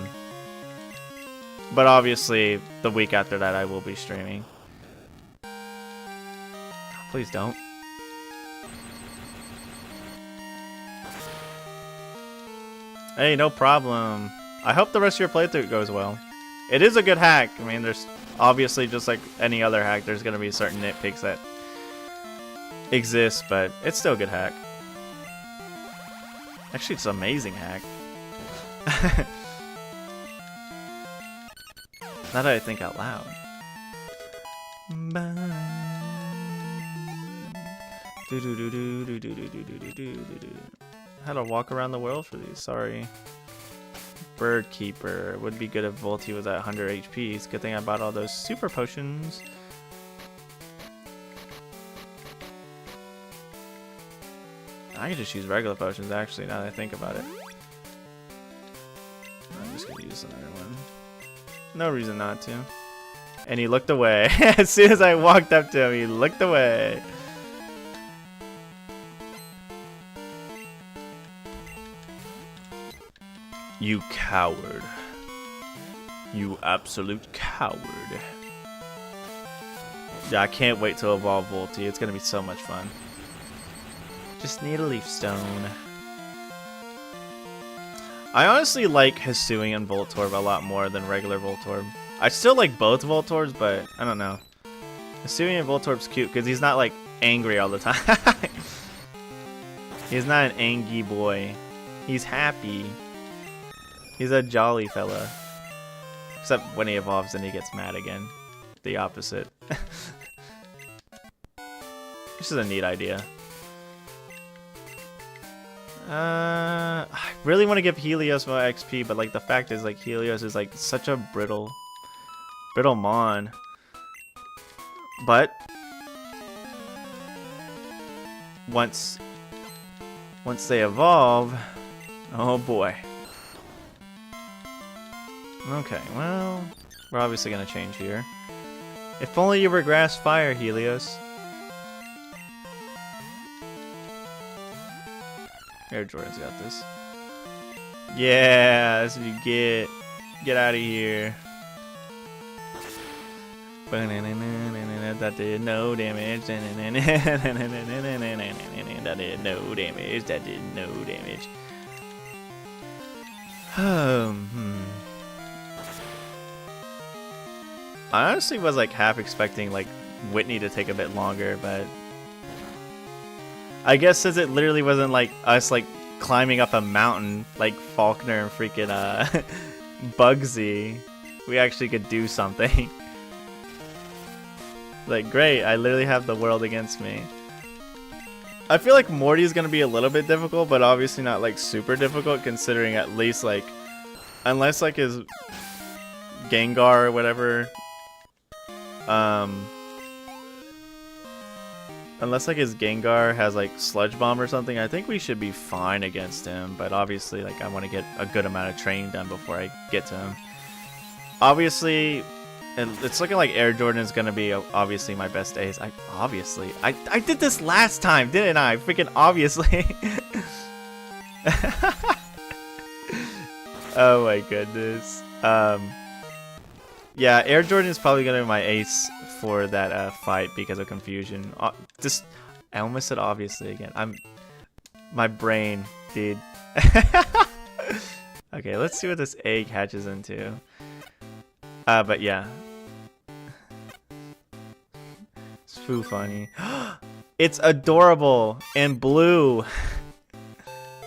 obviously the week after that I will be streaming. Please don't. Hey, no problem. I hope the rest of your playthrough goes well. It is a good hack. I mean, there's obviously just like any other hack, there's going to be certain nitpicks that exist, but it's still a good hack. Actually, it's an amazing hack. Now that I think out loud. Had to walk around the world for these, sorry. Bird Keeper. Would be good if Volty was at 100 HP. It's a good thing I bought all those super potions. I could just use regular potions, actually, now that I think about it. I'm just gonna use another one. No reason not to. And he looked away. As soon as I walked up to him, he looked away. You coward. You absolute coward. Yeah, I can't wait to evolve Volty. It's gonna be so much fun. Just need a leaf stone. I honestly like Hisuian and Voltorb a lot more than regular Voltorb. I still like both Voltorbs, but I don't know. Hisuian and Voltorb's cute because he's not like angry all the time. He's not an angry boy. He's happy. He's a jolly fella. Except when he evolves and he gets mad again. The opposite. This is a neat idea. I really want to give Helios more XP, but like the fact is like Helios is like such a brittle mon. But once they evolve, oh boy. Okay, well, we're obviously gonna change here. If only you were grass fire, Helios. Air Jordan's got this. Yeah, that's what you get. Get out of here. That did no damage. That did no damage. That did no damage. I honestly was like half expecting like Whitney to take a bit longer, but I guess since it literally wasn't like us like climbing up a mountain like Faulkner and freaking Bugsy, we actually could do something. Like, great, I literally have the world against me. I feel like Morty is gonna be a little bit difficult, but obviously not like super difficult, considering at least like, unless like his Gengar or whatever, unless like his Gengar has like Sludge Bomb or something, I think we should be fine against him. But obviously, like, I want to get a good amount of training done before I get to him. Obviously, it's looking like Air Jordan is gonna be obviously my best ace. I did this last time, didn't I? Freaking obviously. Oh my goodness. Yeah, Air Jordan is probably gonna be my ace for that fight because of confusion. I almost said obviously again. My brain, dude. Okay, let's see what this egg hatches into. But yeah. It's foo funny. It's adorable and blue.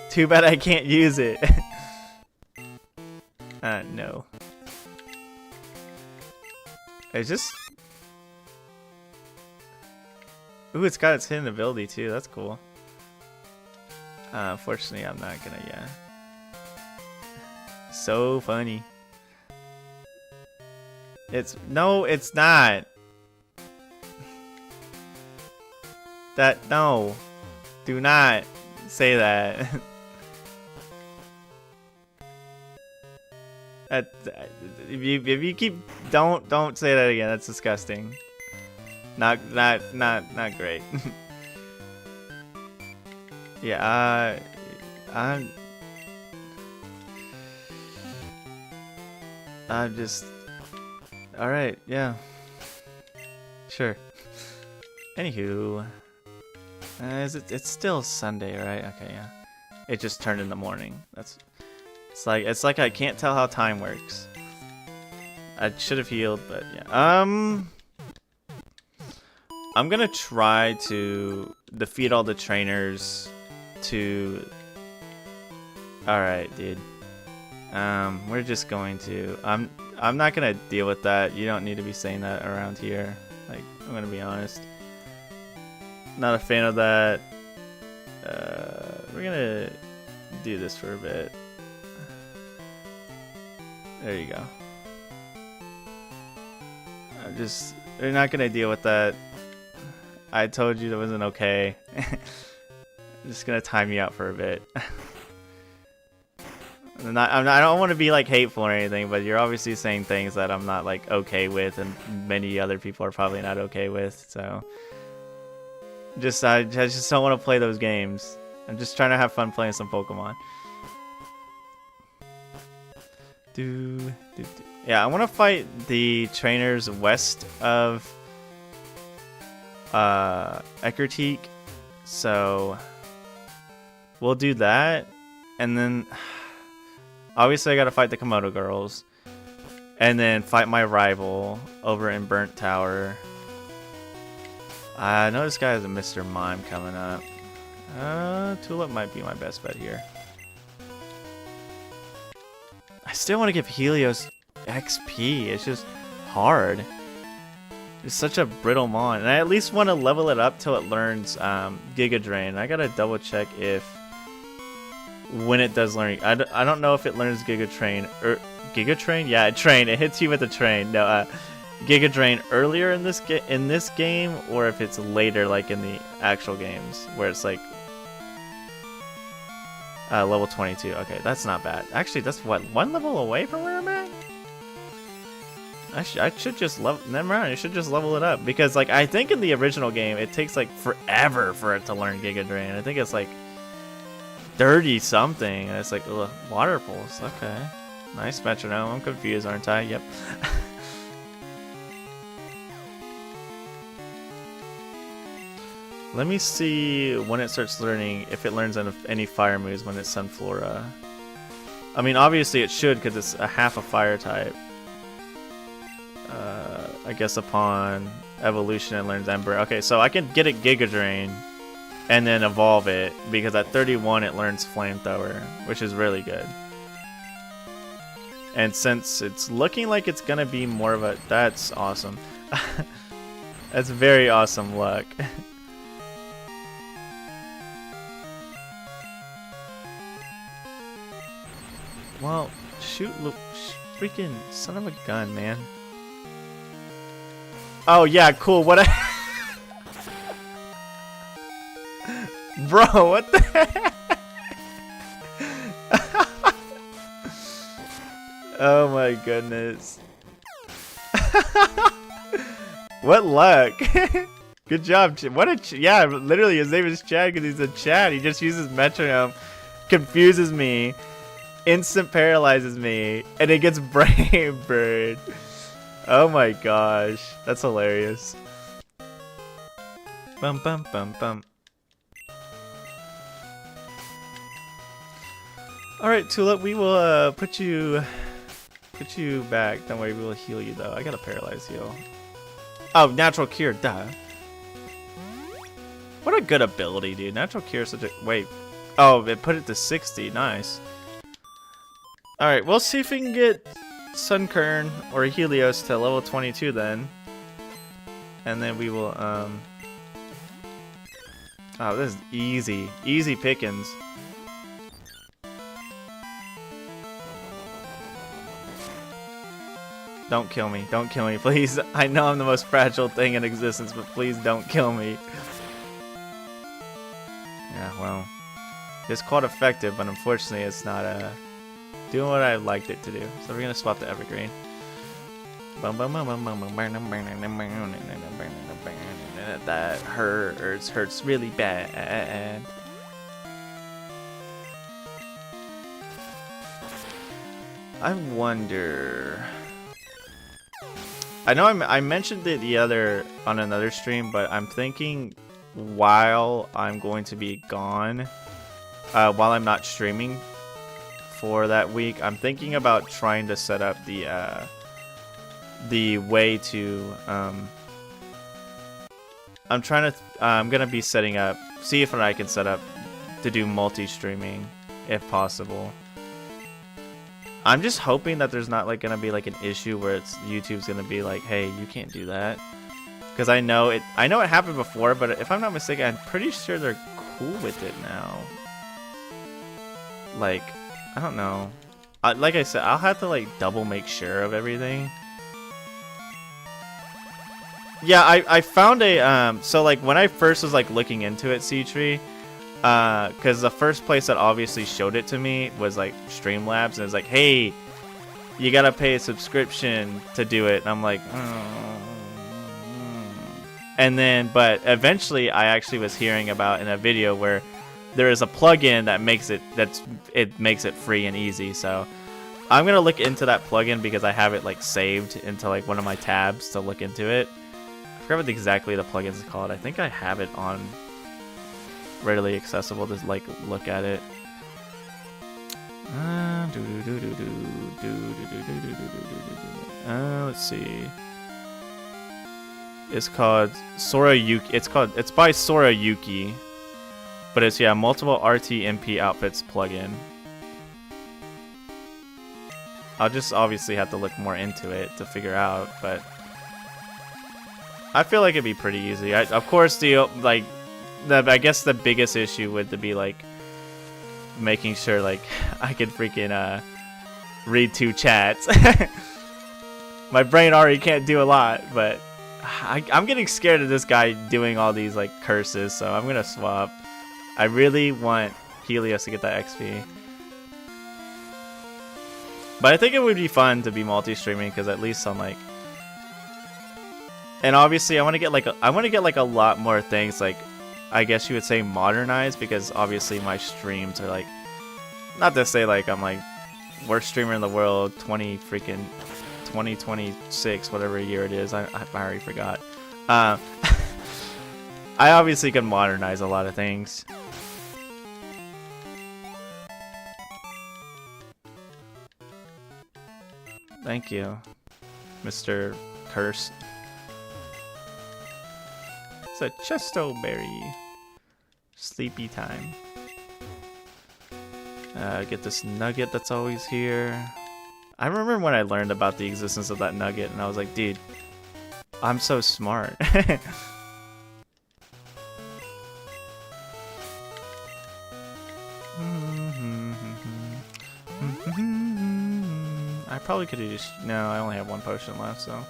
Too bad I can't use it. No. It's just... Ooh, it's got its hidden ability too. That's cool. Unfortunately, I'm not gonna, yeah. So funny. No, it's not. No. Do not say that. If you keep, don't say that again. That's disgusting. Not great. Yeah, I'm just, alright, yeah. Sure. Anywho, it's still Sunday, right? Okay, yeah. It just turned in the morning. It's like I can't tell how time works. I should have healed, but yeah. I'm gonna try to defeat all the trainers to... Alright, dude. We're just going to... I'm not gonna deal with that. You don't need to be saying that around here. Like, I'm gonna be honest. Not a fan of that. We're gonna do this for a bit. There you go. We're not gonna deal with that. I told you that wasn't okay. I'm just gonna time you out for a bit. I don't want to be like hateful or anything, but you're obviously saying things that I'm not like okay with, and many other people are probably not okay with. So, I just don't want to play those games. I'm just trying to have fun playing some Pokemon. Yeah, I want to fight the trainers west of Eckerteak, so we'll do that, and then obviously I gotta fight the Komodo girls, and then fight my rival over in Burnt Tower. I know this guy has a Mr. Mime coming up. Tulip might be my best bet here. I still want to give Helios XP. It's just hard. It's such a brittle mon, and I at least want to level it up till it learns Giga Drain. I gotta double check if when it does learn. I don't know if it learns Giga Train or Giga Train. Yeah, train. It hits you with a train. No, Giga Drain earlier in this game, or if it's later, like in the actual games, where it's like level 22. Okay, that's not bad. Actually, that's what, one level away from where I'm at. I should just level. Never mind. I should just level it up because, like, I think in the original game it takes like forever for it to learn Giga Drain. I think it's like 30 something, and it's like ugh, water pulse. Okay, nice metronome. I'm confused, aren't I? Yep. Let me see when it starts learning, if it learns any fire moves when it's Sunflora. I mean, obviously it should because it's a half a fire type. I guess upon evolution it learns Ember. Okay, so I can get it Giga Drain and then evolve it because at 31 it learns Flamethrower, which is really good. And since it's looking like it's gonna be more of a... That's awesome. That's very awesome luck. Well, shoot, look, freaking son of a gun, man. Oh yeah, cool. What? Bro, what the heck? Oh my goodness. What luck. Good job. What a yeah, literally his name is Chad because he's a Chad. He just uses metronome, confuses me, instant paralyzes me, and it gets Brave Bird. Oh my gosh, that's hilarious. Bum bum bum bum. Alright, Tulip, we will put you back. Don't worry, we will heal you though. I got a paralyze heal. Oh, natural cure, duh. What a good ability, dude. Natural cure is such a... Wait. Oh, it put it to 60. Nice. Alright, we'll see if we can get Sunkern or Helios to level 22 then. And then we will, Oh, this is easy. Easy pickings. Don't kill me. Don't kill me, please. I know I'm the most fragile thing in existence, but please don't kill me. Yeah, well. It's quite effective, but unfortunately it's not, doing what I liked it to do. So we're gonna swap the Evergreen. That hurts really bad. I wonder. I know I mentioned it on another stream, but I'm thinking while I'm going to be gone, while I'm not streaming for that week, I'm thinking about trying to set up the way to I'm gonna be setting up, see if I can set up to do multi-streaming if possible. I'm just hoping that there's not like gonna be like an issue where YouTube's gonna be like, hey, you can't do that, because I know it happened before, but if I'm not mistaken, I'm pretty sure they're cool with it now. Like, I don't know. Like I said, I'll have to like double make sure of everything. Yeah, I found a so like when I first was like looking into it, C-Tree, because the first place that obviously showed it to me was like Streamlabs, and it's like, hey, you gotta pay a subscription to do it, and I'm like, and then but eventually I actually was hearing about in a video where there is a plugin that makes it makes it free and easy. So I'm gonna look into that plugin because I have it like saved into like one of my tabs to look into it. I forgot what exactly the plugin is called. I think I have it on readily accessible to like look at it. Let's see. It's called Sora Yuki. It's by Sora Yuki, but it's multiple RT MP outfits plugin. I'll just obviously have to look more into it to figure out, but I feel like it'd be pretty easy. Of course, I guess the biggest issue would be like making sure like I could freaking read 2 chats. My brain already can't do a lot, but I'm getting scared of this guy doing all these like curses, so I'm gonna swap. I really want Helios to get that XP. But I think it would be fun to be multi-streaming because at least I'm like, and obviously I want to get like a lot more things like, I guess you would say modernized, because obviously my streams are like, not to say like I'm like worst streamer in the world 2026 whatever year it is. I already forgot. I obviously can modernize a lot of things. Thank you, Mr. Curse. It's a chestoberry. Sleepy time. Get this nugget that's always here. I remember when I learned about the existence of that nugget and I was like, dude, I'm so smart. I probably could have just... No, I only have 1 potion left, so...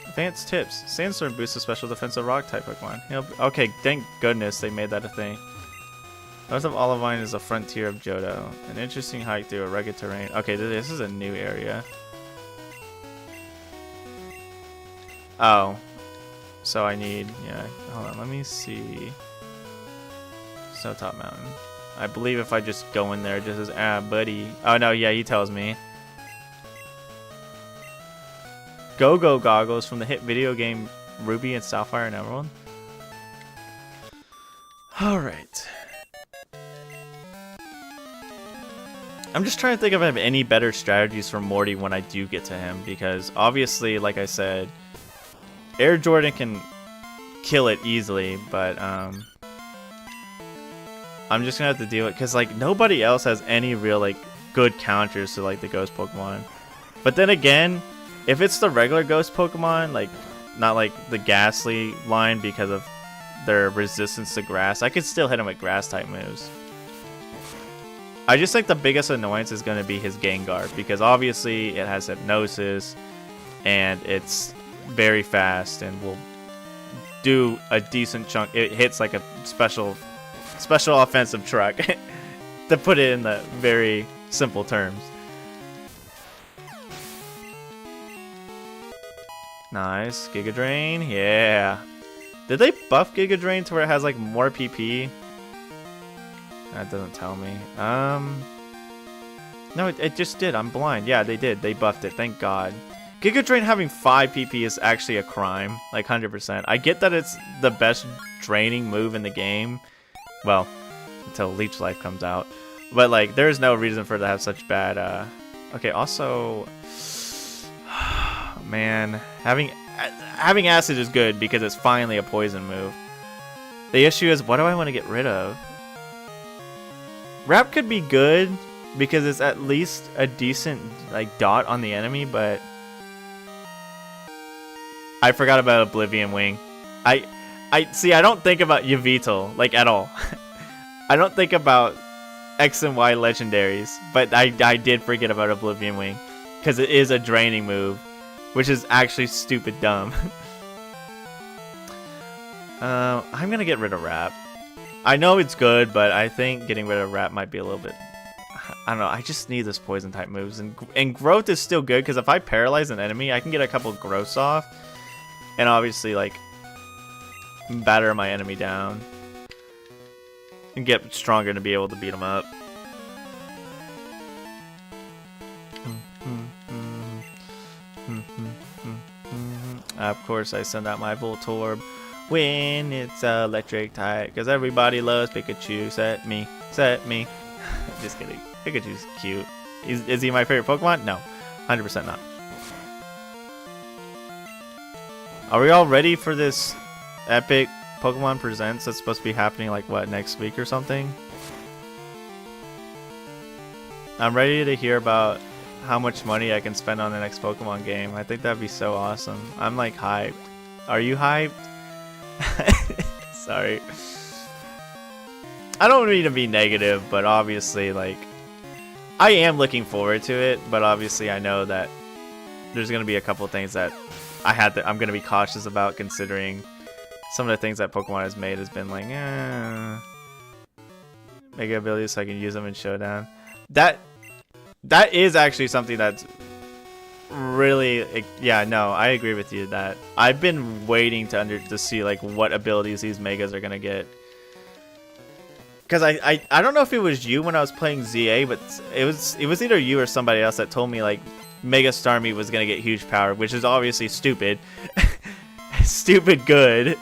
Advanced tips. Sandstorm boosts a special defensive rock type Pokemon. Okay, thank goodness they made that a thing. North of Olivine is the frontier of Johto. An interesting hike through a rugged terrain. Okay, this is a new area. Oh. So I need... Yeah, hold on, let me see... Snowtop Mountain. I believe if I just go in there, it just says, buddy. Oh, no, yeah, he tells me. Go-Go goggles from the hit video game Ruby and Sapphire and Emerald. Alright. I'm just trying to think if I have any better strategies for Morty when I do get to him, because obviously, like I said, Air Jordan can kill it easily, but I'm just gonna have to deal with it, because like nobody else has any real like good counters to like the ghost Pokemon. But then again, if it's the regular ghost Pokemon, like not like the Ghastly line because of their resistance to grass, I could still hit him with grass type moves. I just think the biggest annoyance is going to be his Gengar, because obviously it has hypnosis and it's very fast and will do a decent chunk. It hits like a special offensive truck to put it in the very simple terms. Nice. Giga Drain. Yeah. Did they buff Giga Drain to where it has like more PP? That doesn't tell me. No, it just did. I'm blind. Yeah, they did. They buffed it. Thank God. Giga Drain having 5 PP is actually a crime. Like 100%. I get that it's the best draining move in the game. Well, until Leech Life comes out. But like, there's no reason for it to have such bad, Okay, also... Man, having Acid is good because it's finally a poison move. The issue is, what do I want to get rid of? Wrap could be good because it's at least a decent like dot on the enemy, but I forgot about Oblivion Wing. I see. I don't think about Yveltal like at all. I don't think about X and Y legendaries, but I did forget about Oblivion Wing because it is a draining move, which is actually stupid dumb. I'm gonna get rid of Wrap. I know it's good, but I think getting rid of Wrap might be a little bit... I don't know, I just need this poison type moves. And Growth is still good, because if I paralyze an enemy, I can get a couple Growths off. And obviously, like, batter my enemy down. And get stronger to be able to beat them up. Of course, I send out my Voltorb when it's electric type, because everybody loves Pikachu. Set me. Just kidding. Pikachu's cute. Is he my favorite Pokemon? No, 100% not. Are we all ready for this epic Pokemon Presents that's supposed to be happening like what, next week or something? I'm ready to hear about how much money I can spend on the next Pokemon game. I think that'd be so awesome. I'm like hyped. Are you hyped? Sorry. I don't mean to be negative, but obviously, like, I am looking forward to it, but obviously I know that there's going to be a couple things that I'm going to be cautious about, considering some of the things that Pokemon has made has been like, mega abilities so I can use them in Showdown. That is actually something that's really, yeah, no, I agree with you that I've been waiting to see like what abilities these megas are going to get. Because I don't know if it was you when I was playing ZA, but it was either you or somebody else that told me like Mega Starmie was gonna get huge power, which is obviously stupid. Stupid good.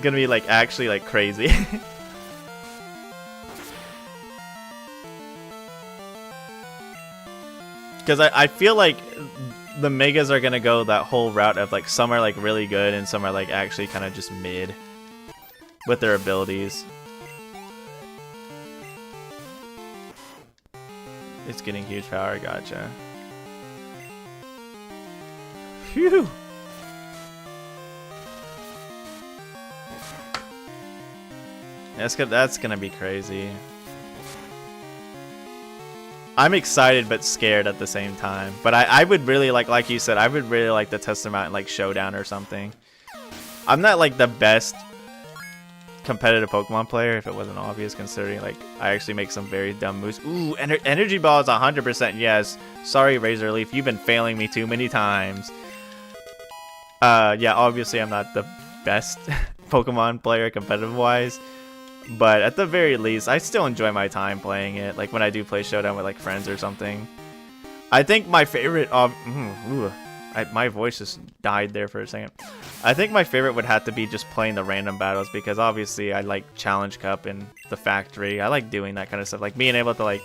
Gonna be like actually like crazy. Because I feel like the megas are gonna go that whole route of like some are like really good and some are like actually kind of just mid with their abilities. It's getting huge power, gotcha. Phew! That's gonna be crazy. I'm excited but scared at the same time. But I would really like you said, I would really like to test them out in like Showdown or something. I'm not like the best competitive Pokemon player, if it wasn't obvious, considering like I actually make some very dumb moves. Ooh, energy ball is 100% yes. Sorry, Razor Leaf, you've been failing me too many times. Yeah, obviously I'm not the best Pokemon player competitive wise, but at the very least I still enjoy my time playing it, like when I do play Showdown with like friends or something. I think my favorite my voice just died there for a second. I think my favorite would have to be just playing the random battles, because obviously I like Challenge Cup and the factory. I like doing that kind of stuff, like being able to like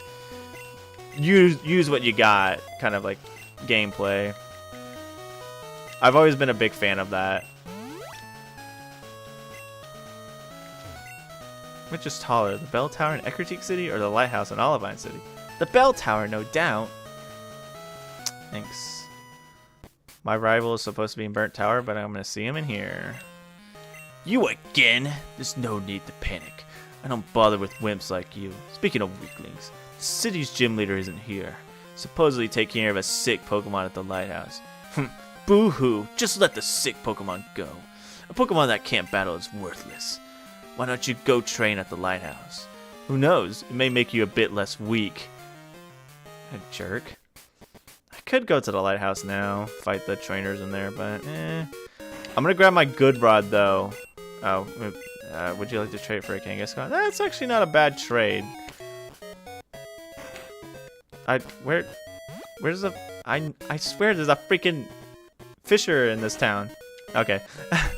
use what you got, kind of like gameplay. I've always been a big fan of that. Which is taller, the Bell Tower in Ecruteak City or the Lighthouse in Olivine City? The Bell Tower, no doubt. Thanks. My rival is supposed to be in Burnt Tower, but I'm going to see him in here. You again? There's no need to panic. I don't bother with wimps like you. Speaking of weaklings, the city's gym leader isn't here. Supposedly taking care of a sick Pokemon at the Lighthouse. Boo-hoo, just let the sick Pokemon go. A Pokemon that can't battle is worthless. Why don't you go train at the Lighthouse? Who knows, it may make you a bit less weak. A jerk. I could go to the Lighthouse now, fight the trainers in there, but I'm gonna grab my good rod though. Oh, would you like to trade for a Kangaskhan? That's actually not a bad trade. Where's the I swear there's a freaking Fisher in this town. Okay. I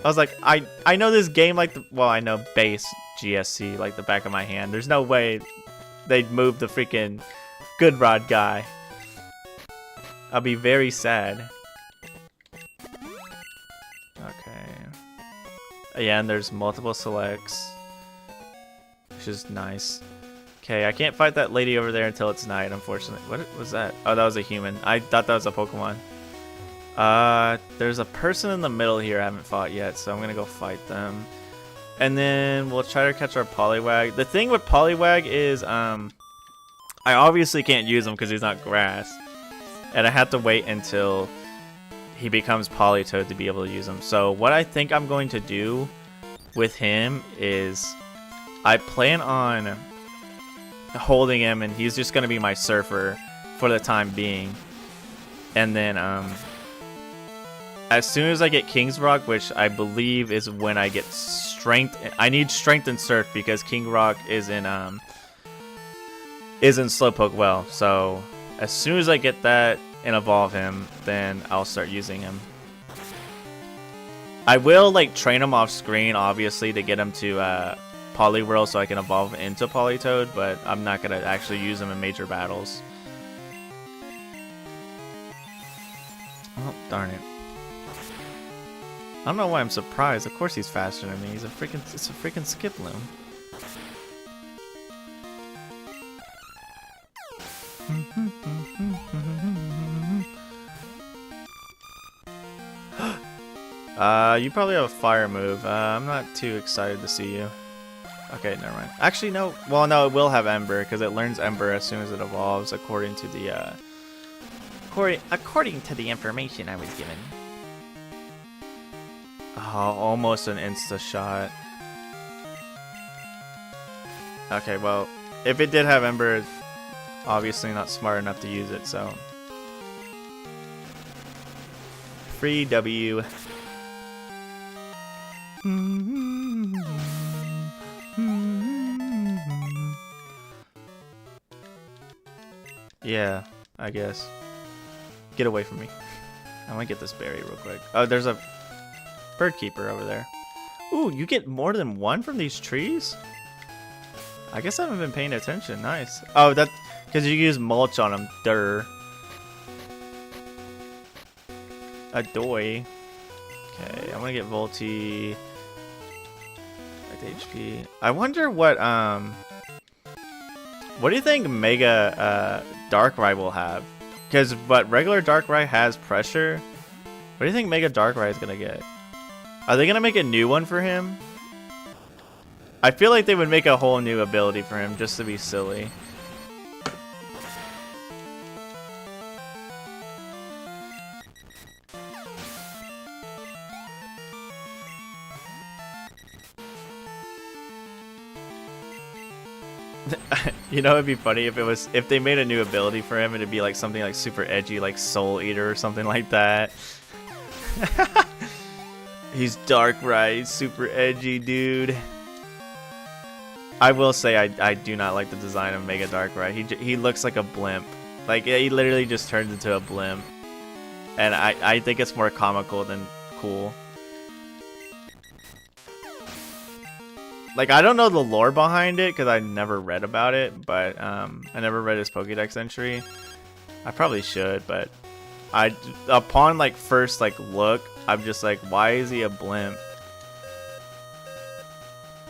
was like, I know this game like well, I know base GSC like the back of my hand. There's no way they'd move the freaking good rod guy. I'll be very sad. Okay. Yeah, and there's multiple selects, which is nice. Okay, I can't fight that lady over there until it's night, unfortunately. What was that? Oh, that was a human. I thought that was a Pokemon. There's a person in the middle here I haven't fought yet, so I'm gonna go fight them. And then we'll try to catch our Poliwag. The thing with Poliwag is, I obviously can't use him because he's not grass. And I have to wait until he becomes Politoed to be able to use him. So what I think I'm going to do with him is I plan on holding him, and he's just going to be my surfer for the time being. And then as soon as I get King's Rock, which I believe is when I get strength, I need strength and surf because King Rock is in Slowpoke well. So as soon as I get that and evolve him, then I'll start using him. I will like train him off screen, obviously, to get him to Poliwhirl so I can evolve into Politoed, but I'm not gonna actually use him in major battles. Oh, darn it. I don't know why I'm surprised. Of course he's faster than me. It's a freaking Skiploom. You probably have a fire move. I'm not too excited to see you. Okay, never mind. Actually, no. Well, no, it will have Ember because it learns Ember as soon as it evolves, according to the according to the information I was given. Oh, almost an insta shot. Okay, well, if it did have Ember, it's obviously not smart enough to use it, so. Free W. Yeah, I guess. Get away from me. I want to get this berry real quick. Oh, there's a bird keeper over there. Ooh, you get more than one from these trees? I guess I haven't been paying attention. Nice. Oh, that because you use mulch on them. Durr. A doy. Okay, I'm gonna get Volty. HP. I wonder what do you think Mega Darkrai will have? Because but regular Darkrai has pressure. What do you think Mega Darkrai is gonna get? Are they gonna make a new one for him? I feel like they would make a whole new ability for him just to be silly. You know, it'd be funny if they made a new ability for him, it'd be like something like super edgy, like Soul Eater or something like that. He's Darkrai, he's super edgy, dude. I will say I do not like the design of Mega Darkrai. He looks like a blimp. Like he literally just turns into a blimp, and I think it's more comical than cool. Like, I don't know the lore behind it because I never read about it, but I never read his Pokédex entry. I probably should, but upon like first like look, I'm just like, why is he a blimp?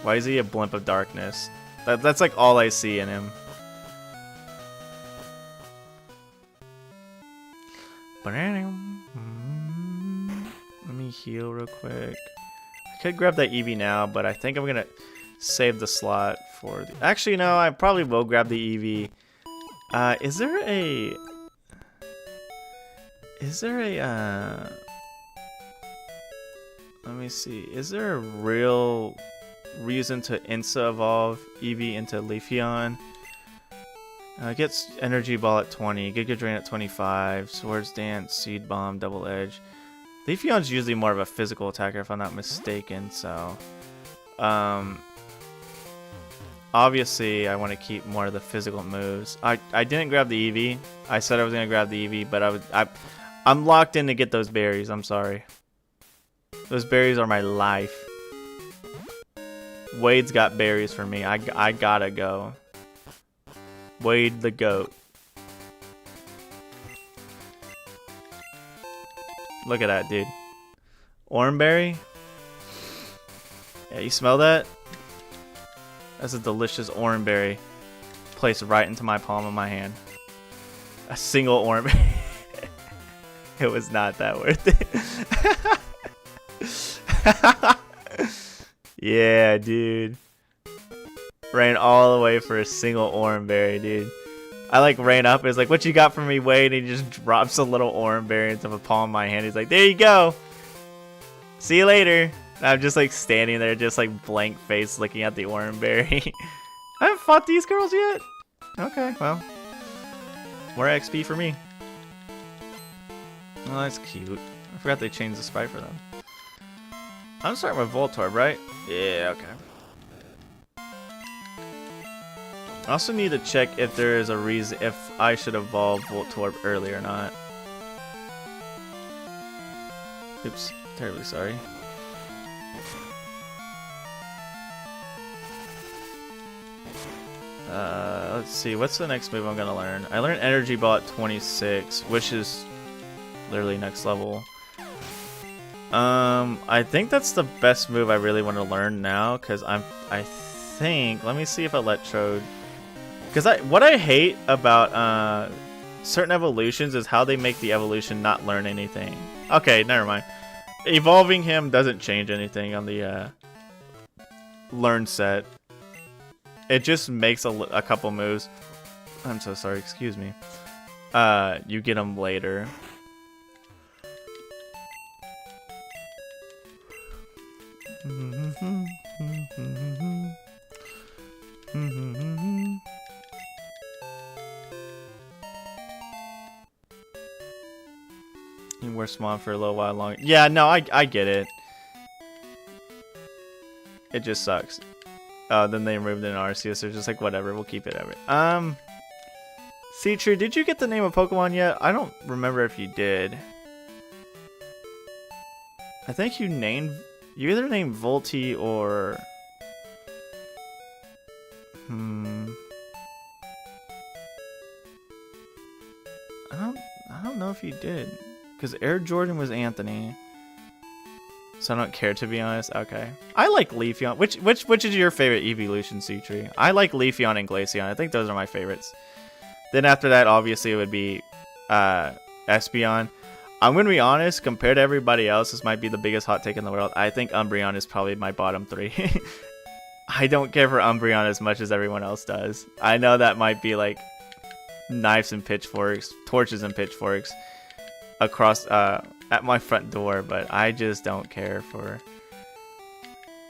Why is he a blimp of darkness? That's like all I see in him. Let me heal real quick. I could grab that Eevee now, but I think I'm gonna save the slot for the... Actually, no, I probably will grab the Eevee. Is there a... Let me see. Is there a real reason to insta-evolve Eevee into Leafeon? Gets Energy Ball at 20, Giga Drain at 25, Swords Dance, Seed Bomb, Double Edge. Leafeon's usually more of a physical attacker if I'm not mistaken, so... obviously, I want to keep more of the physical moves. I didn't grab the Eevee. I said I was going to grab the Eevee, but I'm locked in to get those berries. I'm sorry. Those berries are my life. Wade's got berries for me. I gotta go. Wade the goat. Look at that, dude. Oranberry? Yeah, you smell that? That's a delicious oranberry placed right into my palm of my hand. A single oranberry. It was not that worth it. Yeah, dude. Ran all the way for a single oranberry, dude. I like ran up. It's like, what you got for me, Wade? And he just drops a little oranberry into the palm of my hand. He's like, there you go. See you later. And I'm just like standing there, just like blank face, looking at the oranberry. I haven't fought these girls yet. Okay, well, more XP for me. Oh, that's cute. I forgot they changed the sprite for them. I'm starting with Voltorb, right? Yeah, okay. I also need to check if there is a reason if I should evolve Voltorb early or not. Oops, terribly sorry. Let's see, what's the next move I'm gonna learn? I learned Energy Ball at 26, which is literally next level. I think that's the best move I really want to learn now, because I think, let me see if Electrode Because what I hate about certain evolutions is how they make the evolution not learn anything. Okay, never mind. Evolving him doesn't change anything on the learn set. It just makes a couple moves. I'm so sorry, excuse me. You get them later. You wear Swan for a little while longer. Yeah, no, I get it. It just sucks. Then they removed it in Arceus. They're just like, whatever, we'll keep it ever. Seatrue, did you get the name of Pokemon yet? I don't remember if you did. I think you either named Volty or... I don't know if you did. Because Air Jordan was Anthony. So I don't care, to be honest. Okay. I like Leafeon. Which is your favorite evolution, Seatree? I like Leafeon and Glaceon. I think those are my favorites. Then after that, obviously, it would be Espeon. I'm going to be honest, compared to everybody else, this might be the biggest hot take in the world. I think Umbreon is probably my bottom 3. I don't care for Umbreon as much as everyone else does. I know that might be like knives and pitchforks, torches and pitchforks across at my front door, but I just don't care for...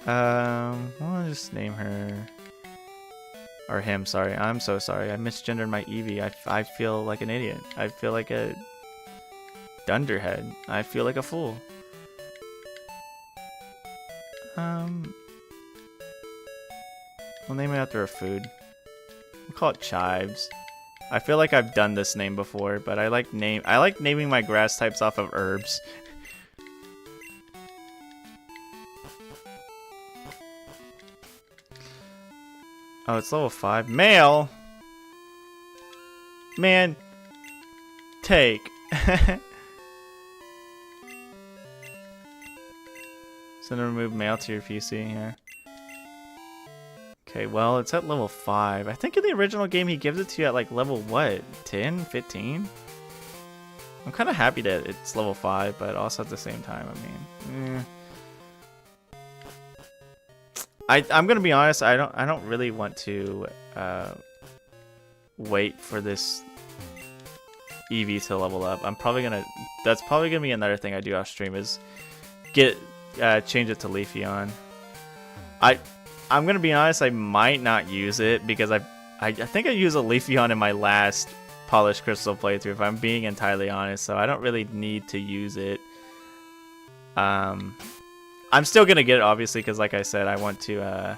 I'll just name her... Or him, sorry. I'm so sorry. I misgendered my Eevee. I feel like an idiot. I feel like a dunderhead. I feel like a fool. We'll name it after a food. We'll call it Chives. I feel like I've done this name before, but I like naming my grass types off of herbs. Oh, it's level 5. Male! Man. Take. So to remove male to your PC here. Okay, well, it's at level 5. I think in the original game he gives it to you at like level what? 10? 15? I'm kind of happy that it's level 5, but also at the same time, I mean... I'm gonna be honest. I don't really want to wait for this Eevee to level up. That's probably gonna be another thing I do off stream is change it to Leafeon. I'm gonna be honest. I might not use it because I think I used a Leafeon in my last Polished Crystal playthrough. If I'm being entirely honest, so I don't really need to use it. I'm still gonna get it, obviously, because like I said, I want to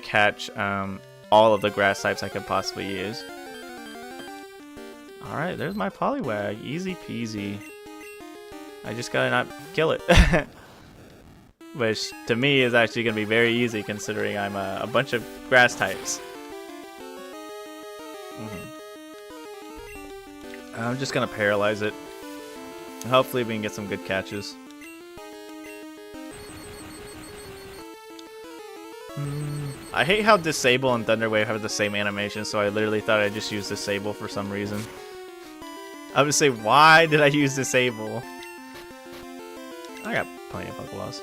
catch all of the grass types I could possibly use. All right, there's my Poliwag, easy peasy. I just gotta not kill it, which to me is actually gonna be very easy considering I'm a bunch of grass types. I'm just gonna paralyze it. Hopefully, we can get some good catches. I hate how Disable and Thunder Wave have the same animation, so I literally thought I'd just use Disable for some reason. I would say, why did I use Disable? I got plenty of Pokeballs.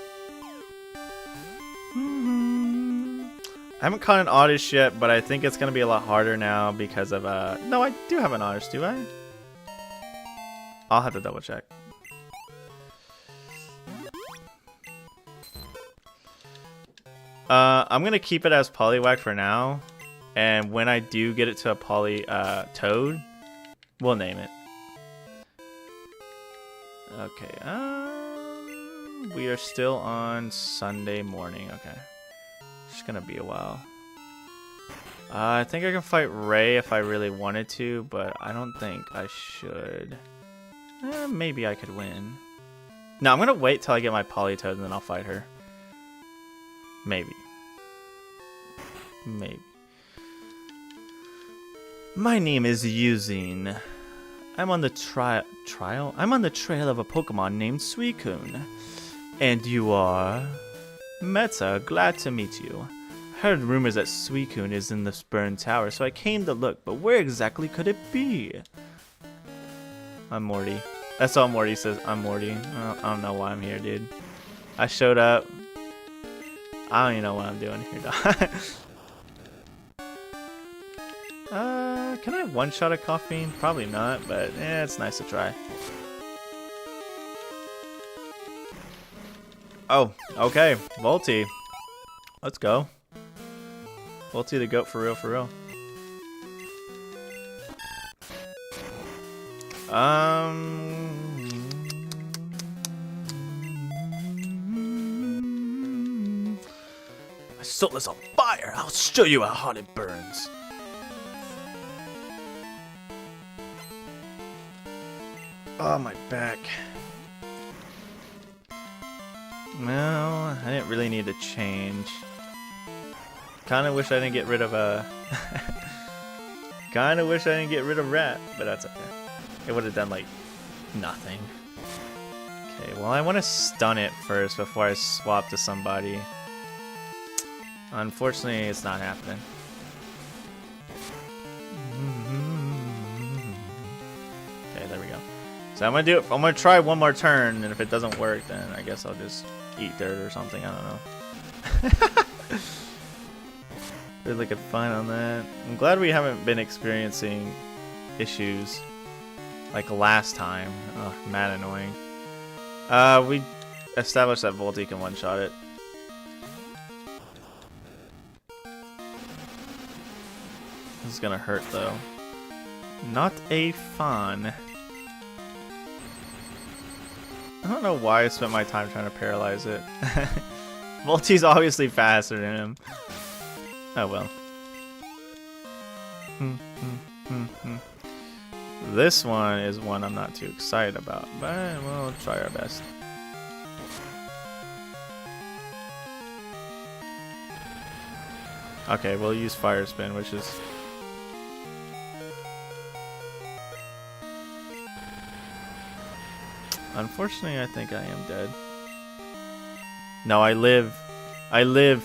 I haven't caught an Oddish yet, but I think it's going to be a lot harder now because of... No, I do have an Oddish, do I? I'll have to double check. I'm gonna keep it as Poliwag for now, and when I do get it to a Toad, we'll name it. Okay, we are still on Sunday morning. Okay, it's gonna be a while. I think I can fight Ray if I really wanted to, but I don't think I should. Maybe I could win. No, I'm gonna wait till I get my Politoed and then I'll fight her. Maybe. My name is Yuzin. I'm on the trail? I'm on the trail of a Pokemon named Suicune. And you are? Meta, glad to meet you. heard rumors that Suicune is in this burned tower, so I came to look, but where exactly could it be? I'm Morty. That's all Morty says. I'm Morty. I don't know why I'm here, dude. I showed up. I don't even know what I'm doing here, dog. Can I one-shot a caffeine? Probably not, but it's nice to try. Oh, okay. Volty. Let's go. Volty the goat for real, for real. I set this on fire. I'll show you how hot it burns. Oh, my back. Well, I didn't really need to change. Kinda wish I didn't get rid of kinda wish I didn't get rid of Rat, but that's okay. It would have done like nothing. Okay, well I want to stun it first before I swap to somebody. Unfortunately, it's not happening. Okay, there we go. So I'm gonna do it. I'm gonna try one more turn, and if it doesn't work, then I guess I'll just eat dirt or something. I don't know. Really good fine on that. I'm glad we haven't been experiencing issues like last time. Ugh, mad annoying. We established that Volty can one-shot it. This is gonna hurt though. Not a fun. I don't know why I spent my time trying to paralyze it. Volty's obviously faster than him. Oh well. This one is one I'm not too excited about, but we'll try our best. Okay, we'll use Fire Spin, which is... Unfortunately, I think I am dead. No, I live. I live.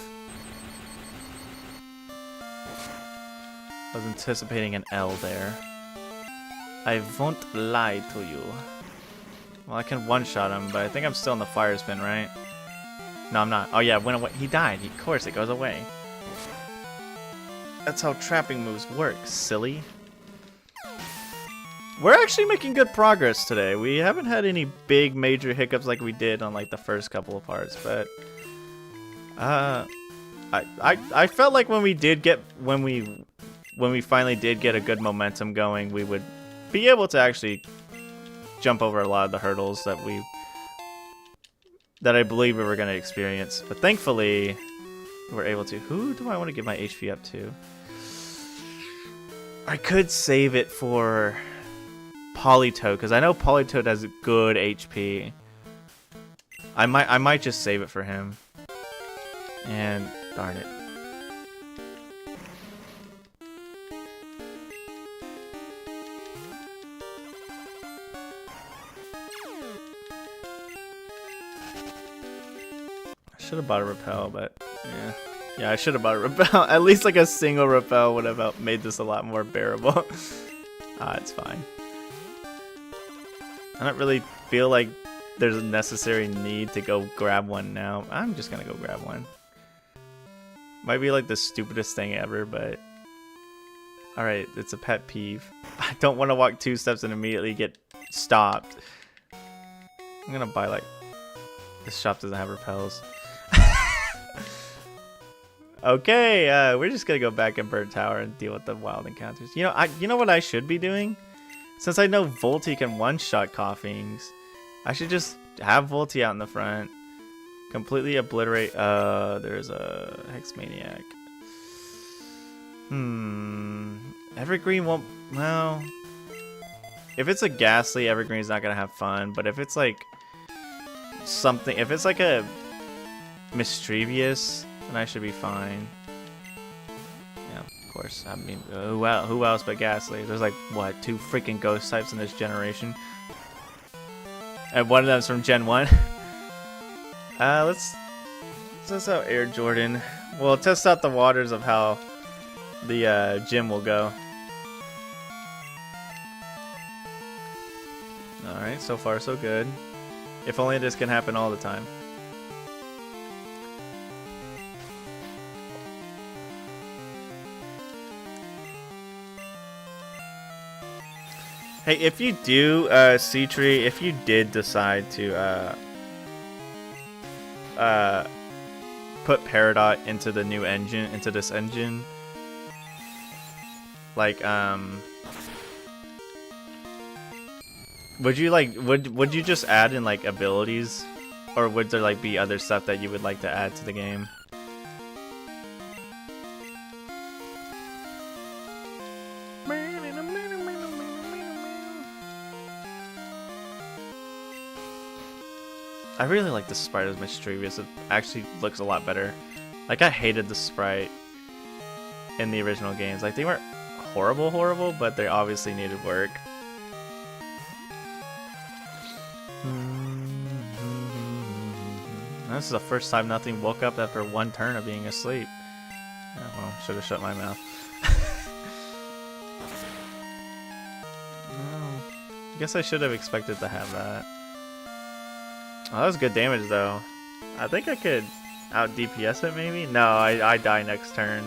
I was anticipating an L there. I won't lie to you. Well, I can one-shot him, but I think I'm still in the Fire Spin, right? No, I'm not. Oh yeah, it went away. He died. Of course, it goes away. That's how trapping moves work, silly. We're actually making good progress today. We haven't had any big major hiccups like we did on like the first couple of parts, but I felt like when we finally did get a good momentum going, we would be able to actually jump over a lot of the hurdles that I believe we were going to experience. But thankfully, we're able to. Who do I want to give my HP up to? I could save it for Politoed, because I know Politoed has good HP. I might just save it for him. And darn it. I should have bought a repel, but yeah. Yeah, I should have bought a repel. At least like a single repel would have made this a lot more bearable. It's fine. I don't really feel like there's a necessary need to go grab one now. I'm just gonna go grab one. Might be like the stupidest thing ever, but alright, it's a pet peeve. I don't want to walk 2 steps and immediately get stopped. I'm gonna buy like... This shop doesn't have repels. Okay, we're just gonna go back in Bird Tower and deal with the wild encounters. You know what I should be doing? Since I know Volty can one-shot Coughings, I should just have Volty out in the front. Completely obliterate... there's a Hexmaniac. Evergreen won't... Well... If it's a Ghastly, Evergreen's not gonna have fun. But if it's like... something... If it's like a... Mischievous, then I should be fine. Yeah, of course. I mean, who else but Ghastly? There's like, what, 2 freaking ghost types in this generation? And one of them's from Gen 1. Let's out Air Jordan. We'll test out the waters of how the gym will go. Alright, so far so good. If only this can happen all the time. Hey, if you do, C-Tree, if you did decide to, put Peridot into the new engine, into this engine, like, would you, like, would you just add in, like, abilities? Or would there, like, be other stuff that you would like to add to the game? I really like the sprite as Mischievous. It actually looks a lot better. Like, I hated the sprite in the original games. Like, they weren't horrible, but they obviously needed work. This is the first time nothing woke up after one turn of being asleep. Oh, well, should have shut my mouth. Well, I guess I should have expected to have that. Oh, that was good damage, though. I think I could out DPS it, maybe? No, I die next turn.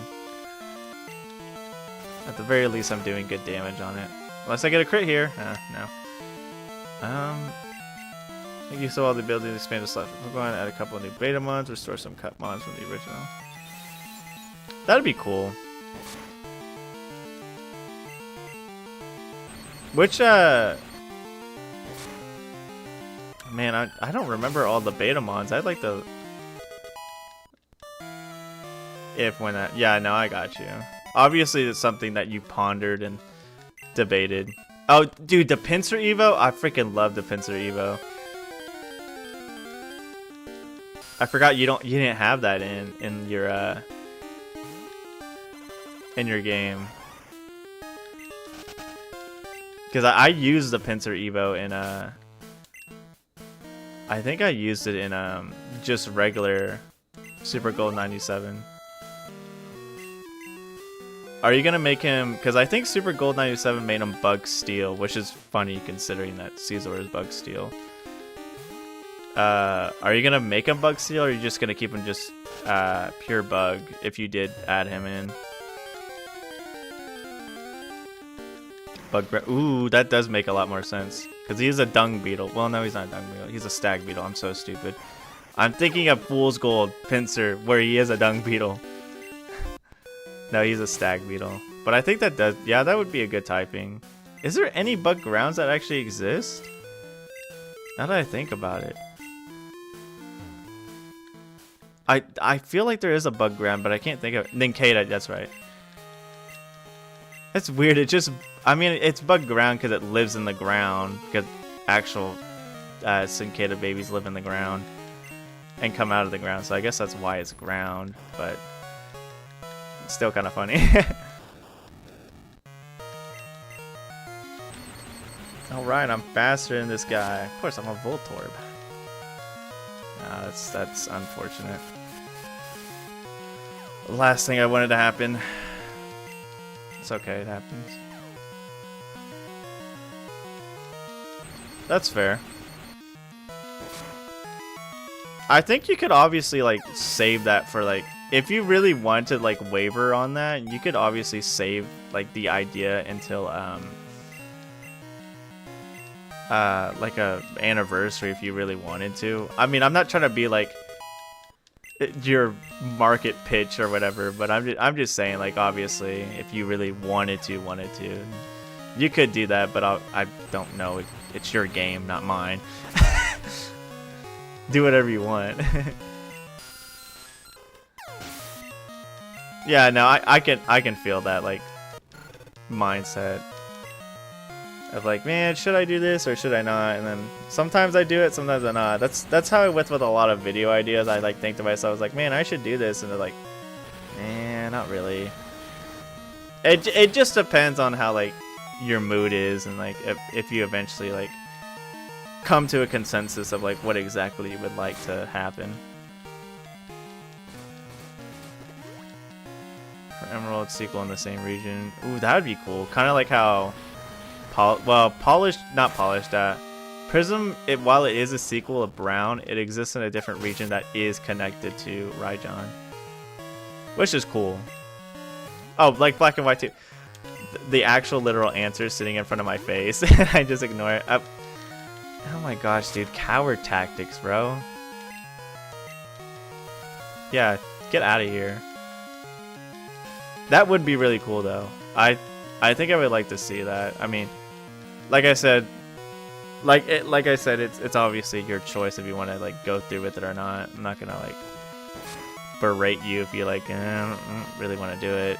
At the very least, I'm doing good damage on it. Unless I get a crit here. No. Thank you so all the ability to expand the slot. We're going to add a couple of new beta mods, restore some cut mods from the original. That'd be cool. Which, man, I don't remember all the beta mods. I'd like to... Yeah, no, I got you. Obviously, it's something that you pondered and debated. Oh, dude, the Pincer Evo? I freaking love the Pincer Evo. I forgot you didn't have that in your game. Because I used the Pincer Evo in I think I used it in just regular Super Gold 97. Are you gonna make him? Because I think Super Gold 97 made him Bug Steel, which is funny considering that Caesar is Bug Steel. Are you gonna make him Bug Steel, or are you just gonna keep him just pure Bug if you did add him in? Ooh, that does make a lot more sense. Because he is a dung beetle. Well, no, he's not a dung beetle. He's a stag beetle. I'm so stupid. I'm thinking of Fool's Gold Pincer, where he is a dung beetle. No, he's a stag beetle. But I think that does... Yeah, that would be a good typing. Is there any bug grounds that actually exist? Now that I think about it. I feel like there is a bug ground, but I can't think of it. Nincada, that's right. It's weird. It just... I mean, it's bug ground because it lives in the ground. Because actual cicada babies live in the ground. And come out of the ground. So I guess that's why it's ground. But... it's still kind of funny. Alright, I'm faster than this guy. Of course, I'm a Voltorb. That's unfortunate. The last thing I wanted to happen. It's okay, it happens. That's fair. I think you could obviously, like, save that for, like... If you really want to, like, waver on that, you could obviously save, like, the idea until, like a anniversary if you really wanted to. I mean, I'm not trying to be like your market pitch or whatever, but I'm just saying, like, obviously if you really wanted to, you could do that, but I don't know. It's your game, not mine. Do whatever you want. Yeah, no, I can feel that, like, mindset of like, man, should I do this or should I not? And then sometimes I do it, sometimes I not. That's how with a lot of video ideas. I like think to myself, I was like, man, I should do this, and they're like, not really. It just depends on how, like, your mood is, and like if you eventually, like, come to a consensus of like what exactly you would like to happen. Emerald sequel in the same region. Ooh, that would be cool. Kind of like how, polished, not polished. Prism, while it is a sequel of Brown, it exists in a different region that is connected to Raijan, which is cool. Oh, like Black and White too. The actual literal answer is sitting in front of my face. I just ignore it. Oh my gosh, dude. Coward tactics, bro. Yeah, get out of here. That would be really cool, though. I think I would like to see that. I mean, like I said, it's obviously your choice if you want to like go through with it or not. I'm not gonna like berate you if you like I don't really want to do it.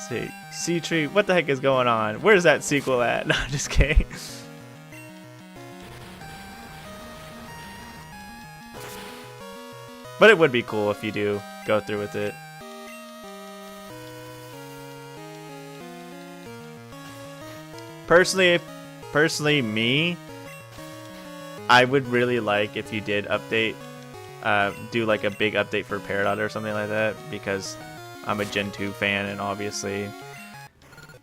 See, Sea Tree, what the heck is going on? Where's that sequel at? No, I'm just kidding. But it would be cool if you do go through with it. Personally, me, I would really like if you did update, do like a big update for Peridot or something like that, because I'm a Gen 2 fan, and obviously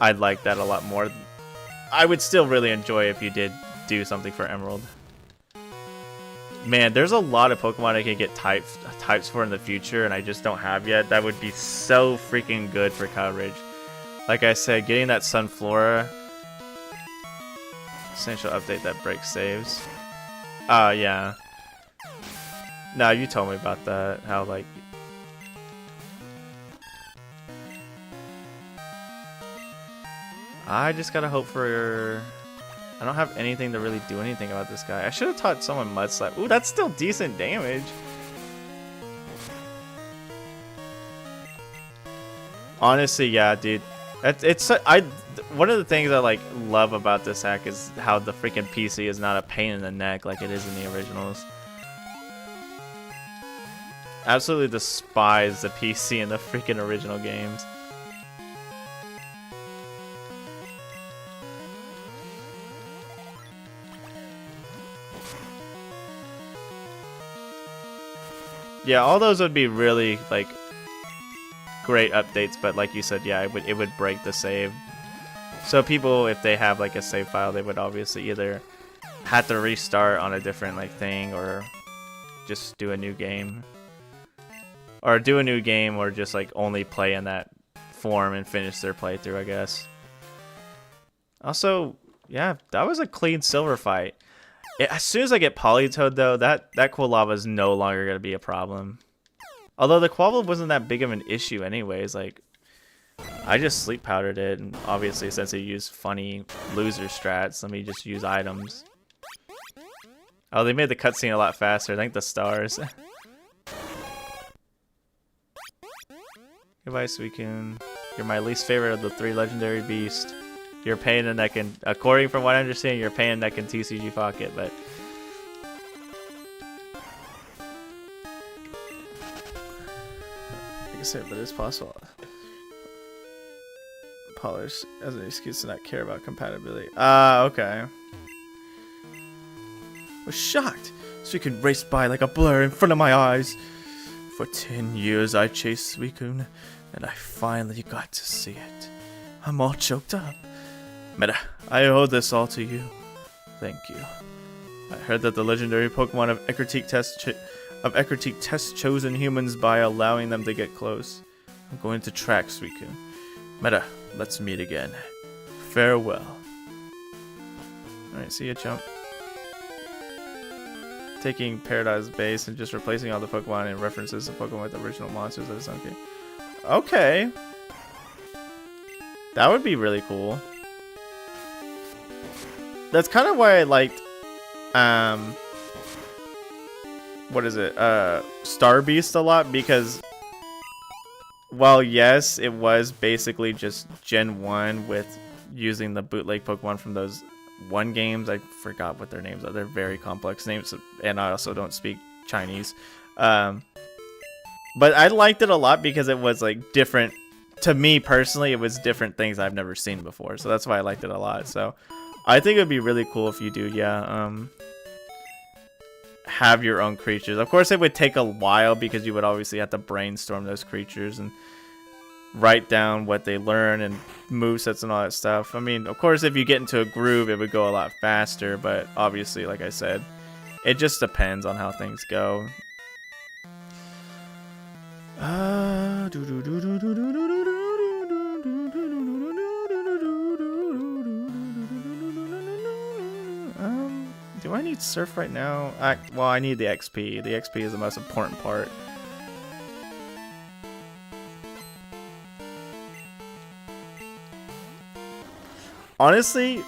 I'd like that a lot more. I would still really enjoy if you did do something for Emerald. Man, there's a lot of Pokemon I could get types for in the future, and I just don't have yet. That would be so freaking good for coverage. Like I said, getting that Sunflora essential update that breaks saves. Yeah. No, you told me about that. How like. I just gotta hope for. I don't have anything to really do anything about this guy. I should have taught someone Mudslap. Ooh, that's still decent damage. Honestly, yeah, dude. One of the things I like love about this hack is how the freaking PC is not a pain in the neck like it is in the originals. Absolutely despise the PC in the freaking original games. Yeah, all those would be really like great updates, but like you said, yeah, it would break the save. So people, if they have like a save file, they would obviously either have to restart on a different like thing, or just do a new game, or just like only play in that form and finish their playthrough, I guess. Also, yeah, that was a clean silver fight. As soon as I get Politoed, though, that Quilava is no longer going to be a problem. Although the Quilava wasn't that big of an issue anyways. Like, I just sleep powdered it, and obviously since I use funny loser strats, let me just use items. Oh, they made the cutscene a lot faster. Thank the stars. Goodbye, Suicune. You're my least favorite of the 3 legendary beasts. You're a pain in the neck, and according from what I understand, you're a pain in the neck in TCG Pocket, but like I said, but it's possible. Polish as an excuse to not care about compatibility. Okay. Was shocked. Suicune raced by like a blur in front of my eyes. For 10 years I chased Suicune, and I finally got to see it. I'm all choked up. Meta, I owe this all to you. Thank you. I heard that the legendary Pokemon of Ecruteak test chosen humans by allowing them to get close. I'm going to track Suicune. Meta, let's meet again. Farewell. Alright, see ya, chump. Taking Paradise base and just replacing all the Pokemon and references to Pokemon with original monsters of the Sun King. Okay. That would be really cool. That's kind of why I liked, what is it, Star Beast a lot, because, while yes, it was basically just Gen 1 with using the bootleg Pokemon from those 1 games. I forgot what their names are. They're very complex names, and I also don't speak Chinese. But I liked it a lot because it was, like, different. To me, personally, it was different things I've never seen before, so that's why I liked it a lot, so I think it would be really cool if you do, yeah, have your own creatures. Of course, it would take a while because you would obviously have to brainstorm those creatures and write down what they learn and movesets and all that stuff. I mean, of course, if you get into a groove, it would go a lot faster, but obviously, like I said, it just depends on how things go. Do I need surf right now? Well, I need the XP. The XP is the most important part. Honestly,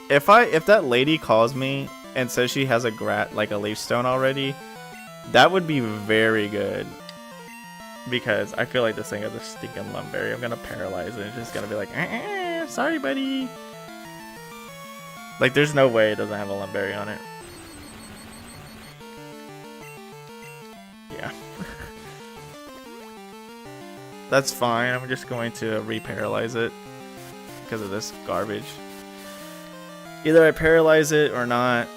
if that lady calls me and says she has a leaf stone already, that would be very good. Because I feel like this thing has a stinking lumberry. I'm gonna paralyze it. It's just gonna be like, sorry, buddy. Like, there's no way it doesn't have a lumberry on it. Yeah. That's fine. I'm just going to reparalyze it because of this garbage. Either I paralyze it or not.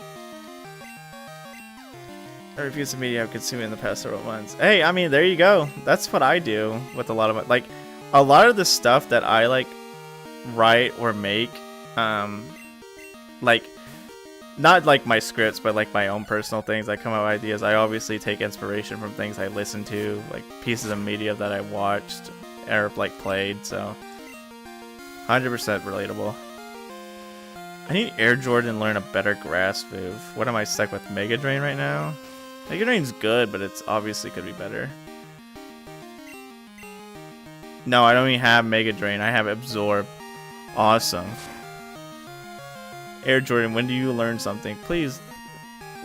I refuse the media I've consumed in the past several months. Hey, I mean, there you go. That's what I do with a lot of my, like, a lot of the stuff that I like write or make, like, not like my scripts, but like my own personal things. I come up with ideas. I obviously take inspiration from things I listen to, like pieces of media that I watched or like played. So 100% relatable. I need Air Jordan to learn a better grass move. What am I stuck with? Mega Drain right now? Mega Drain's good, but it's obviously could be better. No, I don't even have Mega Drain. I have Absorb. Awesome. Air Jordan, when do you learn something? Please,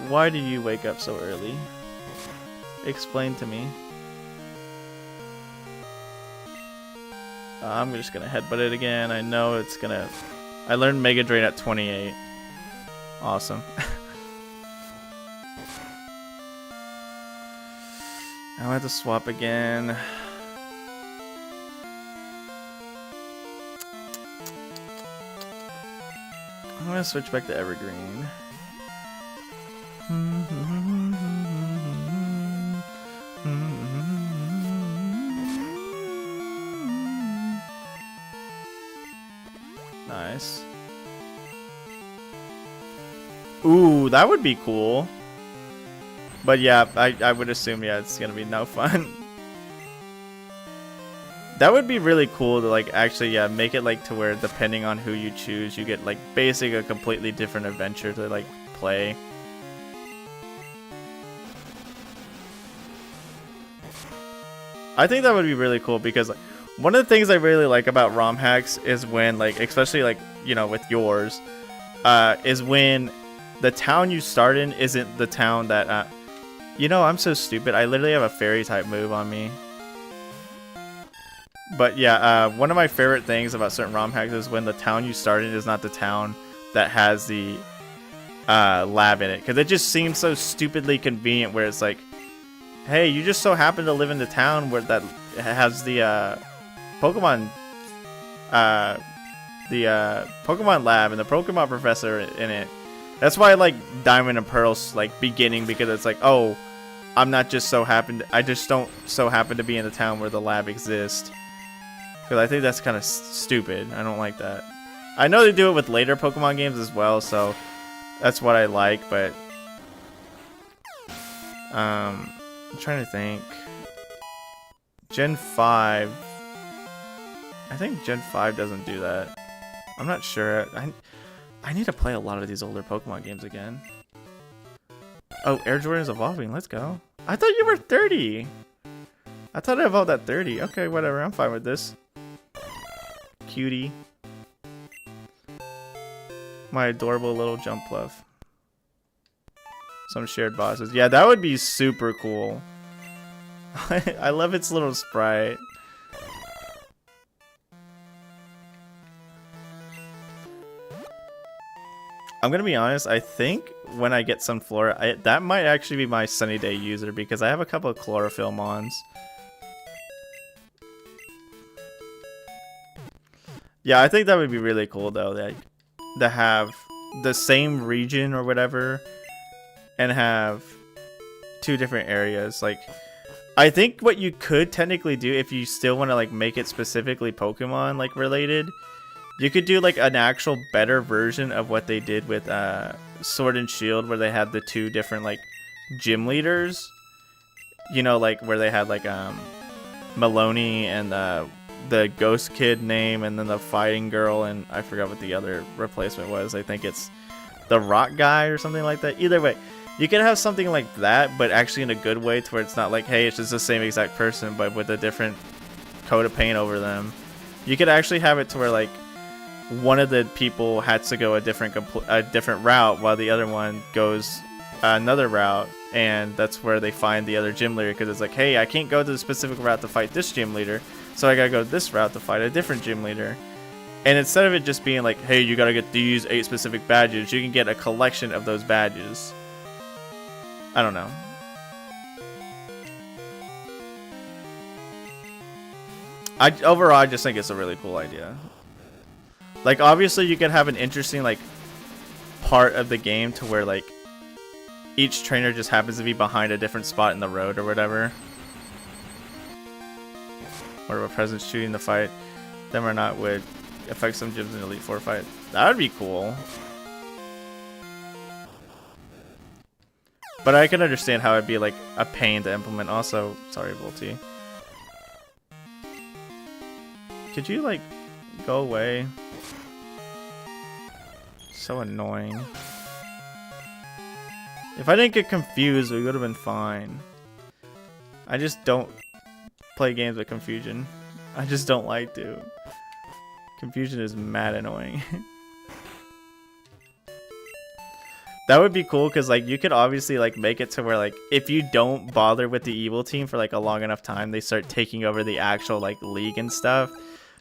why do you wake up so early? Explain to me. I'm just gonna headbutt it again. I know it's gonna... I learned Mega Drain at 28. Awesome. Now I have to swap again. I'm gonna switch back to Evergreen. Nice. Ooh, that would be cool. But yeah, I would assume, yeah, it's gonna be no fun. That would be really cool to like actually, yeah, make it like to where depending on who you choose, you get like basically a completely different adventure to like play. I think that would be really cool because like, one of the things I really like about ROM hacks is when like, especially like, you know, with yours, is when the town you start in isn't the town that, you know, I'm so stupid. I literally have a fairy type move on me. But yeah, one of my favorite things about certain ROM hacks is when the town you start in is not the town that has the lab in it. Because it just seems so stupidly convenient where it's like, hey, you just so happen to live in the town where that has the Pokemon Pokemon lab and the Pokemon professor in it. That's why I like Diamond and Pearl's like beginning, because it's like, oh, I'm not just so happened. I just don't so happen to be in the town where the lab exists. Because I think that's kind of stupid. I don't like that. I know they do it with later Pokemon games as well, so that's what I like. But I'm trying to think. Gen 5. I think Gen 5 doesn't do that. I'm not sure. I need to play a lot of these older Pokemon games again. Oh, Air Jordan is evolving. Let's go. I thought you were 30. I thought I evolved at 30. Okay, whatever. I'm fine with this. Cutie. My adorable little Jumpluff. Some shared bosses. Yeah, that would be super cool. I love its little sprite. I'm gonna be honest, I think when I get Sunflora, that might actually be my Sunny Day user, because I have a couple of Chlorophyll mons. Yeah, I think that would be really cool though, that to have the same region or whatever and have two different areas. Like, I think what you could technically do if you still want to like make it specifically Pokemon like related, you could do like an actual better version of what they did with Sword and Shield, where they had the 2 different like gym leaders. You know, like where they had like Maloney and the ghost kid name, and then the fighting girl, and I forgot what the other replacement was. I think it's the rock guy or something like that. Either way, you can have something like that, but actually in a good way, to where it's not like, hey, it's just the same exact person, but with a different coat of paint over them. You could actually have it to where like one of the people had to go a different route, while the other one goes another route, and that's where they find the other gym leader, because it's like, hey, I can't go to the specific route to fight this gym leader, so I gotta go this route to fight a different gym leader. And instead of it just being like, hey, you gotta get these 8 specific badges, you can get a collection of those badges. I don't know. Overall, I just think it's a really cool idea. Like, obviously, you could have an interesting, like, part of the game to where, like, each trainer just happens to be behind a different spot in the road or whatever. Or a presence shooting the fight. Them or not would affect some gyms in Elite Four fight. That would be cool. But I can understand how it'd be like a pain to implement. Also, sorry, Volty. Could you like go away? So annoying. If I didn't get confused, we would have been fine. I just don't play games with confusion. I just don't like to. Confusion is mad annoying. That would be cool, because like you could obviously like make it to where like if you don't bother with the evil team for like a long enough time, they start taking over the actual like league and stuff.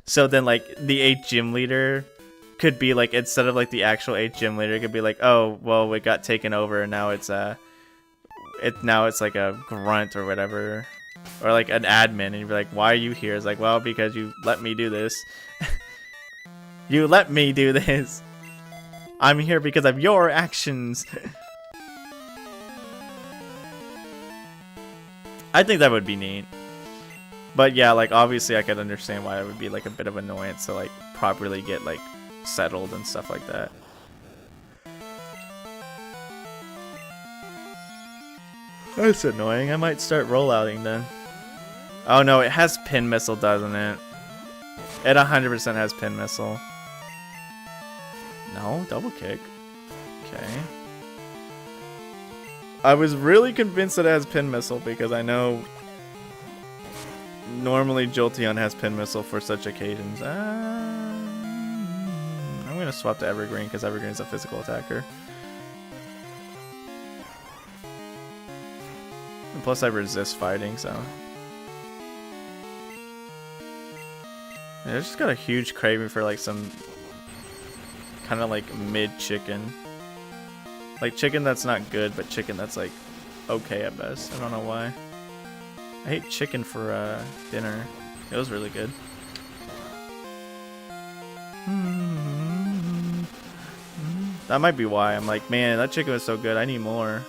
So then like the 8th gym leader could be like, instead of like the actual 8th gym leader, it could be like, oh well, it got taken over and now it's like a grunt or whatever, or like an admin, and you'd be like, why are you here? It's like, well, because you let me do this. You let me do this. I'm here because of your actions. I think that would be neat. But yeah, like obviously I could understand why it would be like a bit of annoyance to like properly get like settled and stuff like that. That's annoying. I might start rollouting then. Oh no, it has pin missile, doesn't it? It 100% has pin missile. No, double kick. Okay. I was really convinced that it has pin missile, because I know normally Jolteon has pin missile for such occasions. I'm gonna swap to Evergreen, because Evergreen is a physical attacker. And plus I resist fighting, so. Yeah, I just got a huge craving for like some kind of like mid chicken, like chicken that's not good, but chicken that's like okay at best. I don't know why. I hate chicken for dinner. It was really good. That might be why. I'm like, man, that chicken was so good, I need more.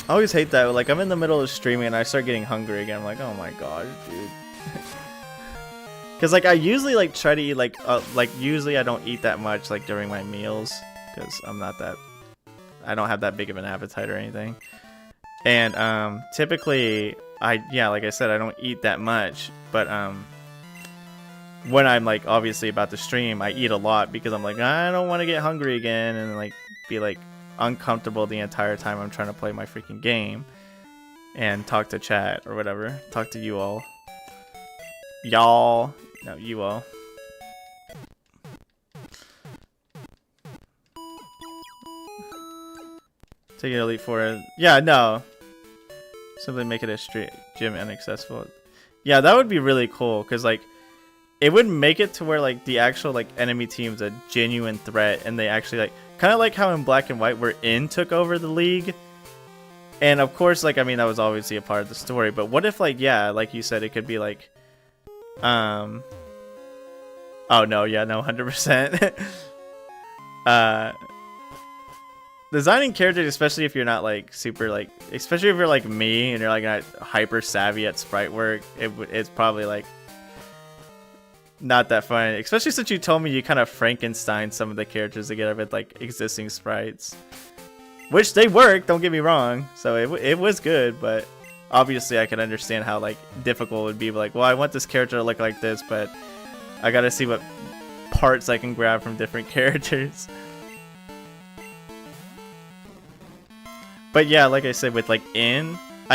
I always hate that. Like, I'm in the middle of streaming and I start getting hungry again. I'm like, oh my god, dude. Because like I usually like try to eat like usually I don't eat that much like during my meals, because I'm not that, I don't have that big of an appetite or anything. And typically like I said, I don't eat that much, but when I'm like obviously about to stream, I eat a lot, because I'm like, I don't want to get hungry again and like be like uncomfortable the entire time I'm trying to play my freaking game and talk to chat or whatever. Talk to you all. Y'all. No, you all. Take it Elite Four. Yeah, no. Simply make it a straight gym inaccessible. Yeah, that would be really cool, because like it would make it to where like the actual like enemy team's a genuine threat, and they actually like, kind of like how in Black and White where In took over the league. And of course, like, I mean, that was obviously a part of the story, but what if like, yeah, like you said, it could be like oh no, yeah, no, 100%. designing characters, especially if you're not like super like, especially if you're like me and you're like not hyper savvy at sprite work, it's probably like not that fun. Especially since you told me you kind of Frankenstein some of the characters together with like existing sprites, which they work. Don't get me wrong. So it was good, but obviously I could understand how like difficult it would be. Like, well, I want this character to look like this, but I gotta see what parts I can grab from different characters. But yeah, like I said, with like I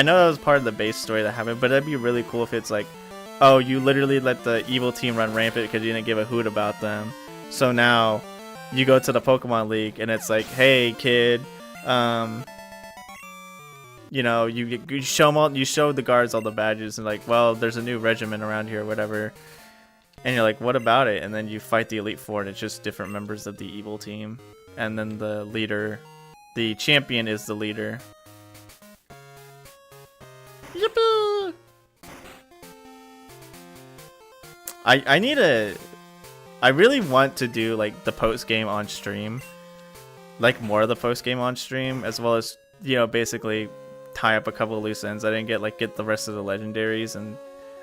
know that was part of the base story that happened, but that'd be really cool if it's like, oh, you literally let the evil team run rampant because you didn't give a hoot about them. So now you go to the Pokemon League and it's like, hey kid, you know, you show them all, you show the guards all the badges and like, well, there's a new regiment around here or whatever. And you're like, what about it? And then you fight the Elite Four and it's just different members of the evil team. And then the leader, the champion is the leader. Yippee! I really want to do like the post game on stream, like more of the post game on stream, as well as, you know, basically tie up a couple of loose ends. I didn't get the rest of the legendaries and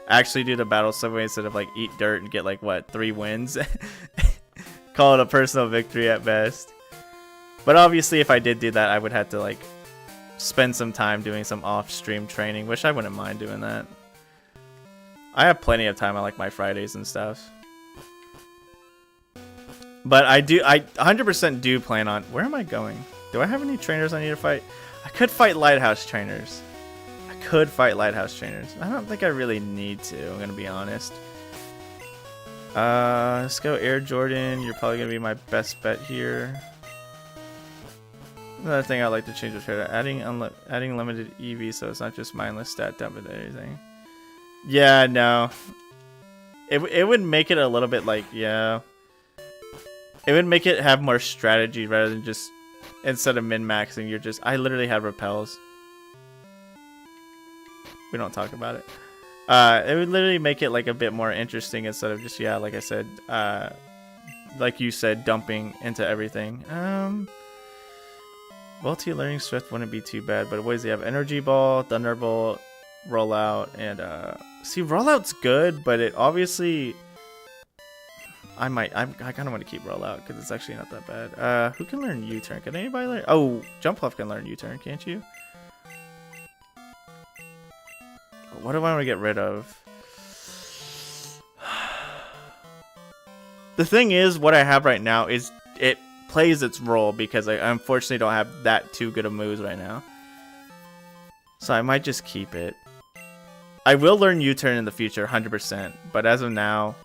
actually do the battle subway instead of like eat dirt and get like what 3 wins. Call it a personal victory at best. But obviously if I did do that, I would have to like spend some time doing some off-stream training, which I wouldn't mind doing that. I have plenty of time on like my Fridays and stuff. But I 100% do plan on, where am I going? Do I have any trainers I need to fight? I could fight Lighthouse trainers. I don't think I really need to, I'm gonna be honest. Let's go Air Jordan. You're probably gonna be my best bet here. Another thing I'd like to change is adding limited EV, so it's not just mindless stat dump and anything. Yeah, no. It would make it a little bit like, yeah. It would make it have more strategy rather than just, instead of min-maxing, you're just, I literally have repels. We don't talk about it. It would literally make it like a bit more interesting instead of just, yeah, like I said, like you said, dumping into everything. Multi-learning Swift wouldn't be too bad, but what does he have? Energy Ball, Thunderbolt, Rollout, and see, Rollout's good, but it obviously, I kind of want to keep Rollout because it's actually not that bad. Who can learn U-turn? Can anybody learn? Oh, Jumpluff can learn U-turn, can't you? What do I want to get rid of? The thing is, what I have right now is it plays its role because I unfortunately don't have that too good of moves right now. So I might just keep it. I will learn U-turn in the future, 100%. But as of now,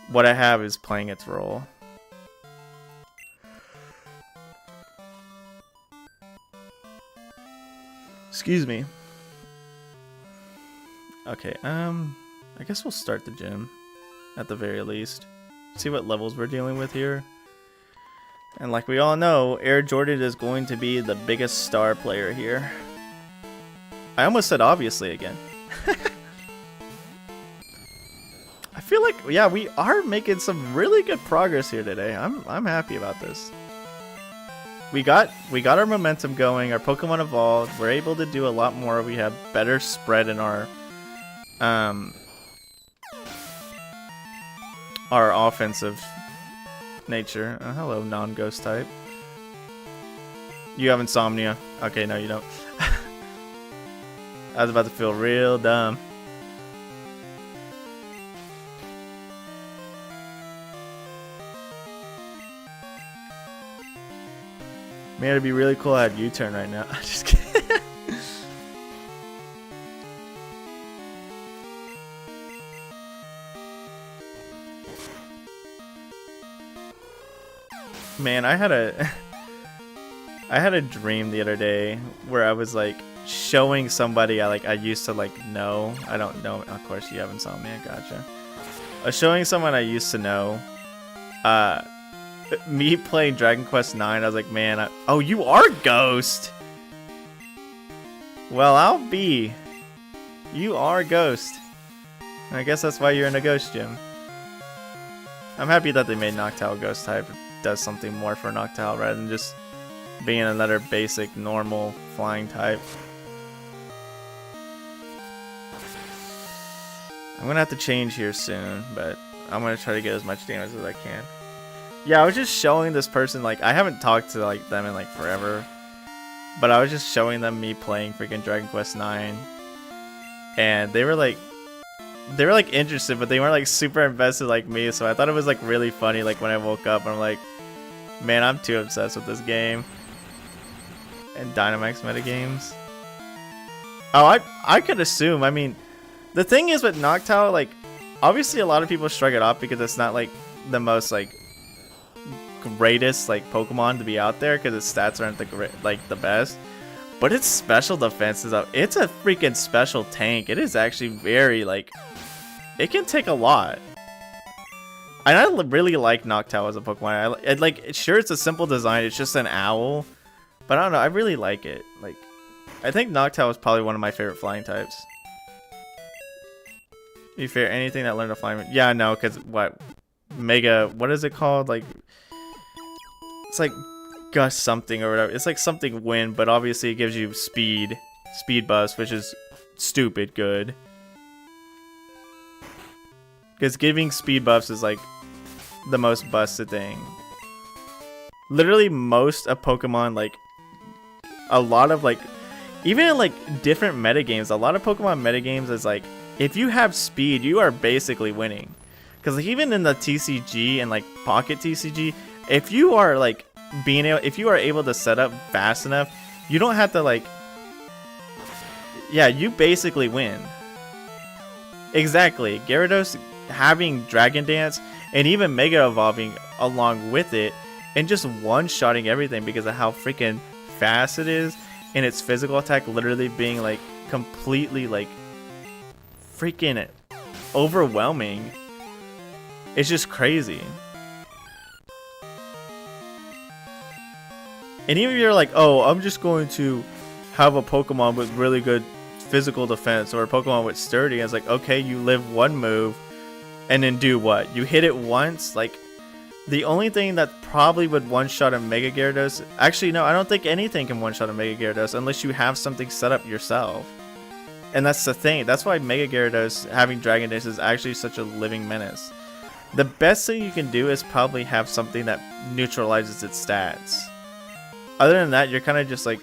what I have is playing its role. Excuse me. Okay, I guess we'll start the gym at the very least. See what levels we're dealing with here. And like we all know, Air Jordan is going to be the biggest star player here. I almost said obviously again. I feel like, yeah, we are making some really good progress here today. I'm happy about this. We got our momentum going. Our Pokemon evolved. We're able to do a lot more. We have better spread in our offensive nature. Hello, non-ghost type. You have insomnia. Okay, no, you don't. I was about to feel real dumb. Man, it'd be really cool to have U-turn right now. I'm just kidding. Man, I had a dream the other day where I was like showing somebody I used to like know. I don't know. Of course, you have insomnia. Gotcha. I was showing someone I used to know. Me playing Dragon Quest 9. I was like, man. Oh, you are Ghost. Well, I'll be. You are Ghost. I guess that's why you're in a Ghost gym. I'm happy that they made Noctowl Ghost type. It does something more for Noctowl rather than just being another basic, normal flying type. I'm gonna have to change here soon, but I'm gonna try to get as much damage as I can. Yeah, I was just showing this person, like, I haven't talked to like them in like forever, but I was just showing them me playing freaking Dragon Quest IX, and they were like interested, but they weren't like super invested like me. So I thought it was like really funny, like when I woke up and I'm like, man, I'm too obsessed with this game and Dynamax metagames. Oh, I could assume. I mean, the thing is with Noctowl, like, obviously a lot of people shrug it off because it's not like the most like greatest like Pokemon to be out there because its stats aren't the best. But its special defense is up. It's a freaking special tank. It is actually very like, it can take a lot. And I really like Noctowl as a Pokemon. Sure, it's a simple design. It's just an owl, but I don't know. I really like it. Like, I think Noctowl is probably one of my favorite flying types. You fear anything that learned to fly? Yeah, no, because what? Mega, what is it called? Like, it's like Gust something or whatever. It's like something wind, but obviously it gives you speed buffs, which is stupid good. Because giving speed buffs is like the most busted thing. Literally most of Pokemon, like a lot of like, even in like different metagames, a lot of Pokemon metagames is like, if you have speed, you are basically winning. Because like, even in the TCG and like Pocket TCG, if you are like if you are able to set up fast enough, you don't have to like, yeah, you basically win. Exactly. Gyarados having Dragon Dance and even Mega Evolving along with it and just one-shotting everything because of how freaking fast it is, and its physical attack literally being like completely like freaking overwhelming. It's just crazy. And even if you're like, oh, I'm just going to have a Pokemon with really good physical defense or a Pokemon with sturdy, it's like, okay, you live one move and then do what? You hit it once? Like, the only thing that probably would one-shot a Mega Gyarados, actually no, I don't think anything can one-shot a Mega Gyarados unless you have something set up yourself. And that's the thing. That's why Mega Gyarados having Dragon Dance is actually such a living menace. The best thing you can do is probably have something that neutralizes its stats. Other than that, you're kind of just like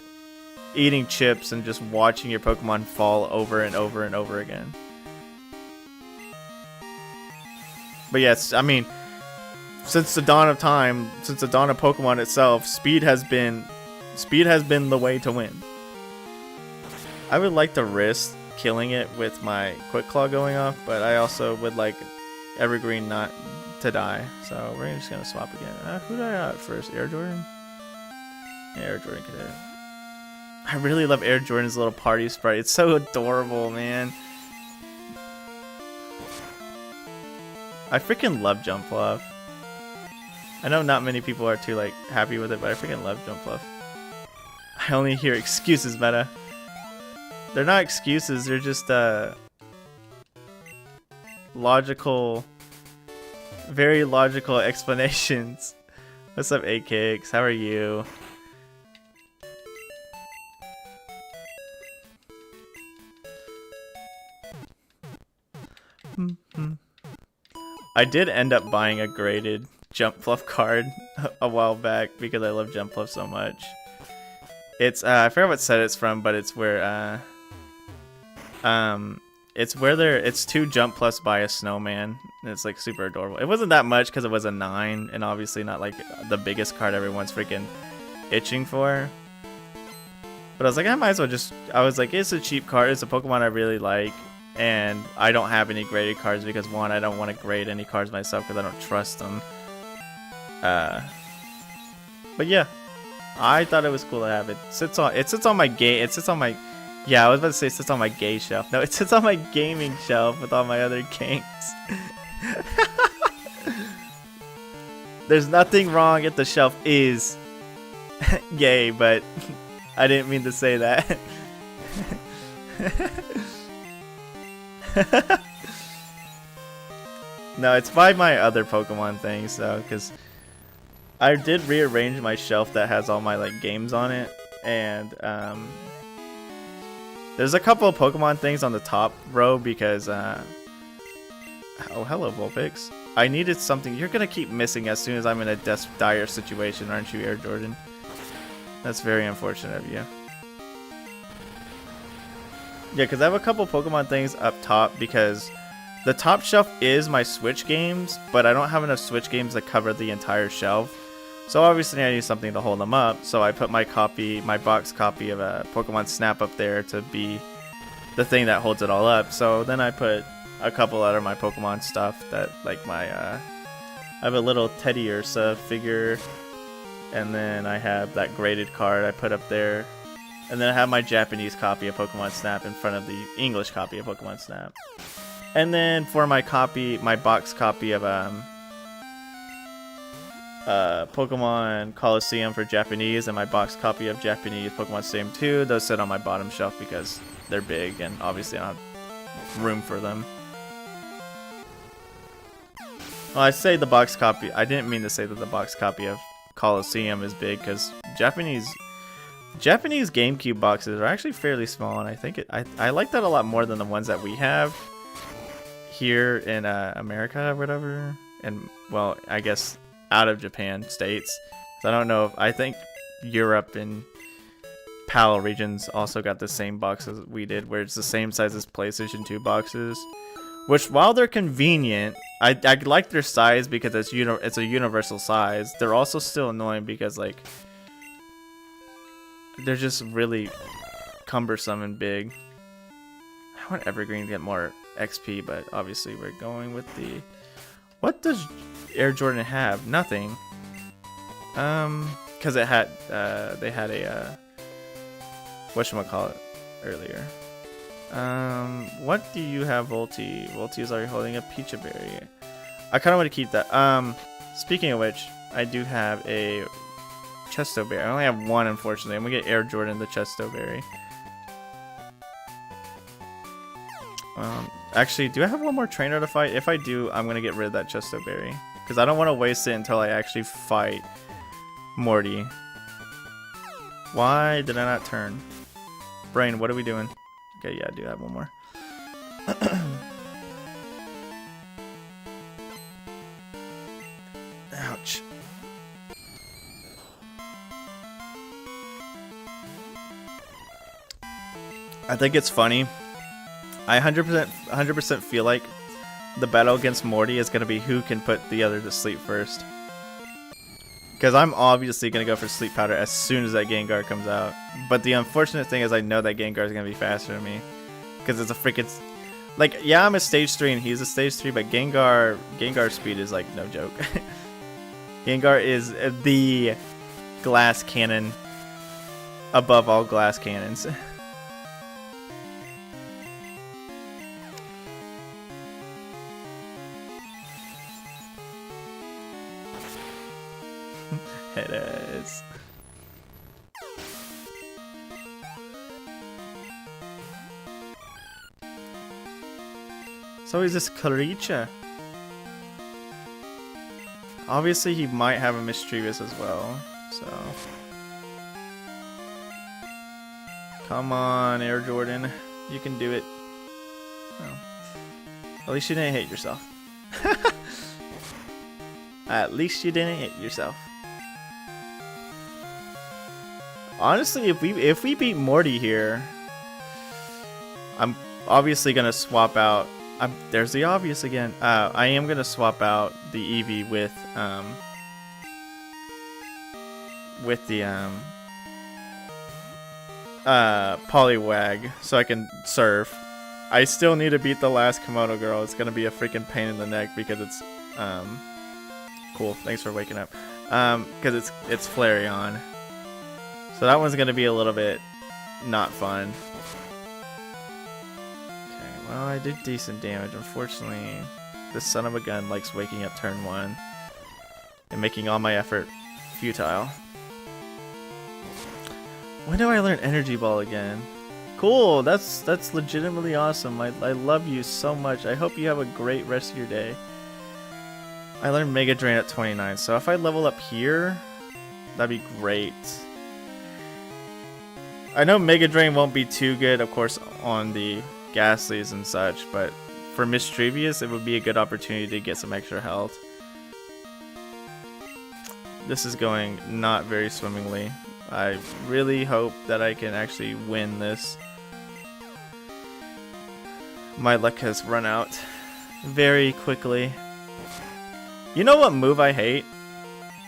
eating chips and just watching your Pokemon fall over and over and over again. But yes, I mean, since the dawn of time, since the dawn of Pokemon itself, speed has been the way to win. I would like to risk killing it with my Quick Claw going off, but I also would like Evergreen not to die. So we're just gonna swap again. Who did I got first? Air Jordan? Yeah, Air Jordan could hit. I really love Air Jordan's little party sprite. It's so adorable, man. I freaking love Jump Fluff. I know not many people are too like happy with it, but I freaking love Jump Fluff. I only hear excuses, meta. They're not excuses, they're just logical, very logical explanations. What's up, A-Cakes? How are you? I did end up buying a graded Jump Fluff card a while back because I love Jump Fluff so much. It's I forgot what set it's from, but it's where it's 2 Jump Plus by a snowman, and it's like super adorable. It wasn't that much because it was a 9, and obviously not like the biggest card everyone's freaking itching for. But I was like, I might as well just. I was like, it's a cheap card. It's a Pokemon I really like. And I don't have any graded cards because, one, I don't want to grade any cards myself because I don't trust them. But yeah, I thought it was cool to have it. It sits on my yeah, I was about to say it sits on my gay shelf. No, it sits on my gaming shelf with all my other games. There's nothing wrong if the shelf is gay, but I didn't mean to say that. No, it's by my other Pokemon things though, because I did rearrange my shelf that has all my like games on it, and there's a couple of Pokemon things on the top row because oh, hello Vulpix. I needed something. You're gonna keep missing as soon as I'm in a dire situation, aren't you, Air Jordan? That's very unfortunate of you. Yeah, because I have a couple Pokemon things up top because the top shelf is my Switch games, but I don't have enough Switch games to cover the entire shelf. So obviously I need something to hold them up. So I put my box copy of a Pokemon Snap up there to be the thing that holds it all up. So then I put a couple other my Pokemon stuff that like my I have a little Teddy Ursa figure, and then I have that graded card I put up there. And then I have my Japanese copy of Pokemon Snap in front of the English copy of Pokemon Snap. And then for my box copy of Pokemon Coliseum for Japanese and my box copy of Japanese Pokemon Stadium 2, those sit on my bottom shelf because they're big and obviously I don't have room for them. Well, I say the box copy. I didn't mean to say that the box copy of Coliseum is big because Japanese GameCube boxes are actually fairly small, and I think I like that a lot more than the ones that we have here in America or whatever. And well, I guess out of Japan states. So I don't know if I think Europe and PAL regions also got the same boxes we did, where it's the same size as PlayStation 2 boxes. Which, while they're convenient, I like their size because it's a universal size. They're also still annoying because like they're just really cumbersome and big. I want Evergreen to get more XP, but obviously we're going with the... What does Air Jordan have? Nothing. Because it had, they had a, whatchamacallit earlier. What do you have, Volty? Volty is already holding a Pecha Berry. I kind of want to keep that. Speaking of which, I do have a Chesto Berry. I only have one, unfortunately. I'm gonna get Air Jordan the Chesto Berry. Actually, do I have one more trainer to fight? If I do, I'm gonna get rid of that Chesto Berry because I don't want to waste it until I actually fight Morty. Why did I not turn? Brain, what are we doing? Okay, yeah, I do have one more. Ouch. I think it's funny. I 100% feel like the battle against Morty is going to be who can put the other to sleep first. Because I'm obviously going to go for Sleep Powder as soon as that Gengar comes out. But the unfortunate thing is I know that Gengar is going to be faster than me. Because it's a freaking... Like, yeah, I'm a stage 3 and he's a stage 3, but Gengar's speed is like no joke. Gengar is the glass cannon above all glass cannons. It is. So is this creature? Obviously he might have a Mischievous as well, so... Come on, Air Jordan. You can do it. Oh. At least you didn't hit yourself. At least you didn't hit yourself. Honestly, if we beat Morty here, I'm obviously gonna swap out. There's the obvious again. I am gonna swap out the Eevee with the Poliwag so I can surf. I still need to beat the last Komodo girl. It's gonna be a freaking pain in the neck because it's cool. Thanks for waking up. Because it's Flareon. So that one's gonna be a little bit not fun. Okay, well I did decent damage. Unfortunately, this son of a gun likes waking up turn 1 and making all my effort futile. When do I learn Energy Ball again? Cool, that's legitimately awesome. I love you so much. I hope you have a great rest of your day. I learned Mega Drain at 29, so if I level up here, that'd be great. I know Mega Drain won't be too good, of course, on the Ghastlies and such, but for Mischievous, it would be a good opportunity to get some extra health. This is going not very swimmingly. I really hope that I can actually win this. My luck has run out very quickly. You know what move I hate?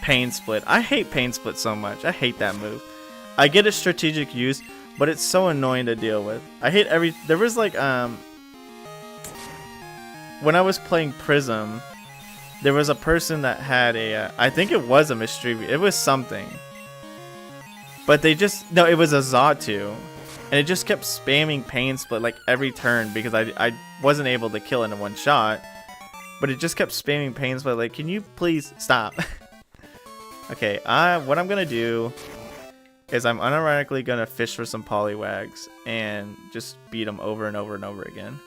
Pain Split. I hate Pain Split so much. I hate that move. I get its strategic use, but it's so annoying to deal with. I hate every... There was like, when I was playing Prism, there was a person that had a... I think it was a Mischievous. It was something. But they just... No, it was a Zatu. And it just kept spamming Pain Split like every turn because I wasn't able to kill it in one shot. But it just kept spamming Pain Split like, can you please stop? Okay, what I'm going to do is I'm unironically going to fish for some Poliwags and just beat them over and over and over again.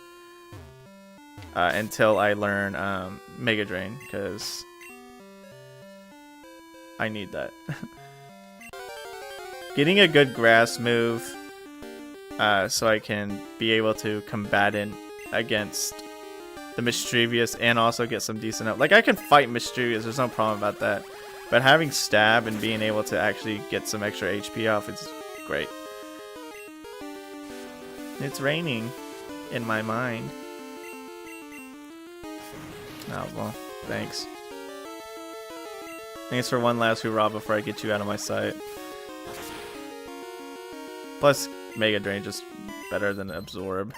Until I learn Mega Drain, because I need that. Getting a good grass move so I can be able to combat it against the Mischievous and also get some decent help. Like, I can fight Mischievous, there's no problem about that. But having Stab and being able to actually get some extra HP off is great. It's raining in my mind. Oh, well, thanks. Thanks for one last hurrah before I get you out of my sight. Plus, Mega Drain just better than Absorb.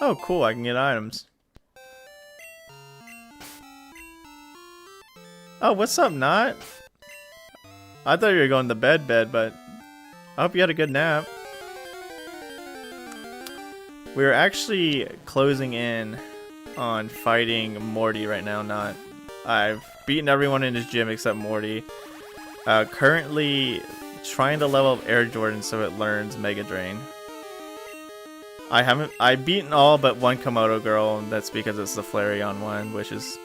Oh, cool, I can get items. Oh, what's up, Not? I thought you were going to bed, but I hope you had a good nap. We're actually closing in on fighting Morty right now, Not. I've beaten everyone in his gym except Morty. Currently trying to level up Air Jordan so it learns Mega Drain. I've beaten all but one Komodo girl, and that's because it's the Flareon one, which is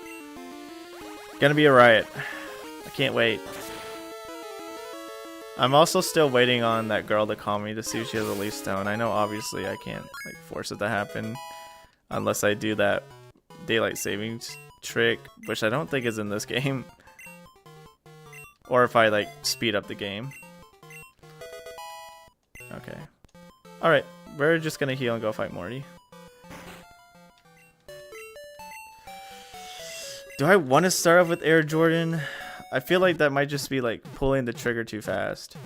gonna be a riot. I can't wait. I'm also still waiting on that girl to call me to see if she has a leaf stone. I know obviously I can't like force it to happen unless I do that daylight savings trick, which I don't think is in this game. Or if I like speed up the game. Okay. Alright, we're just gonna heal and go fight Morty. Do I want to start off with Air Jordan? I feel like that might just be like pulling the trigger too fast.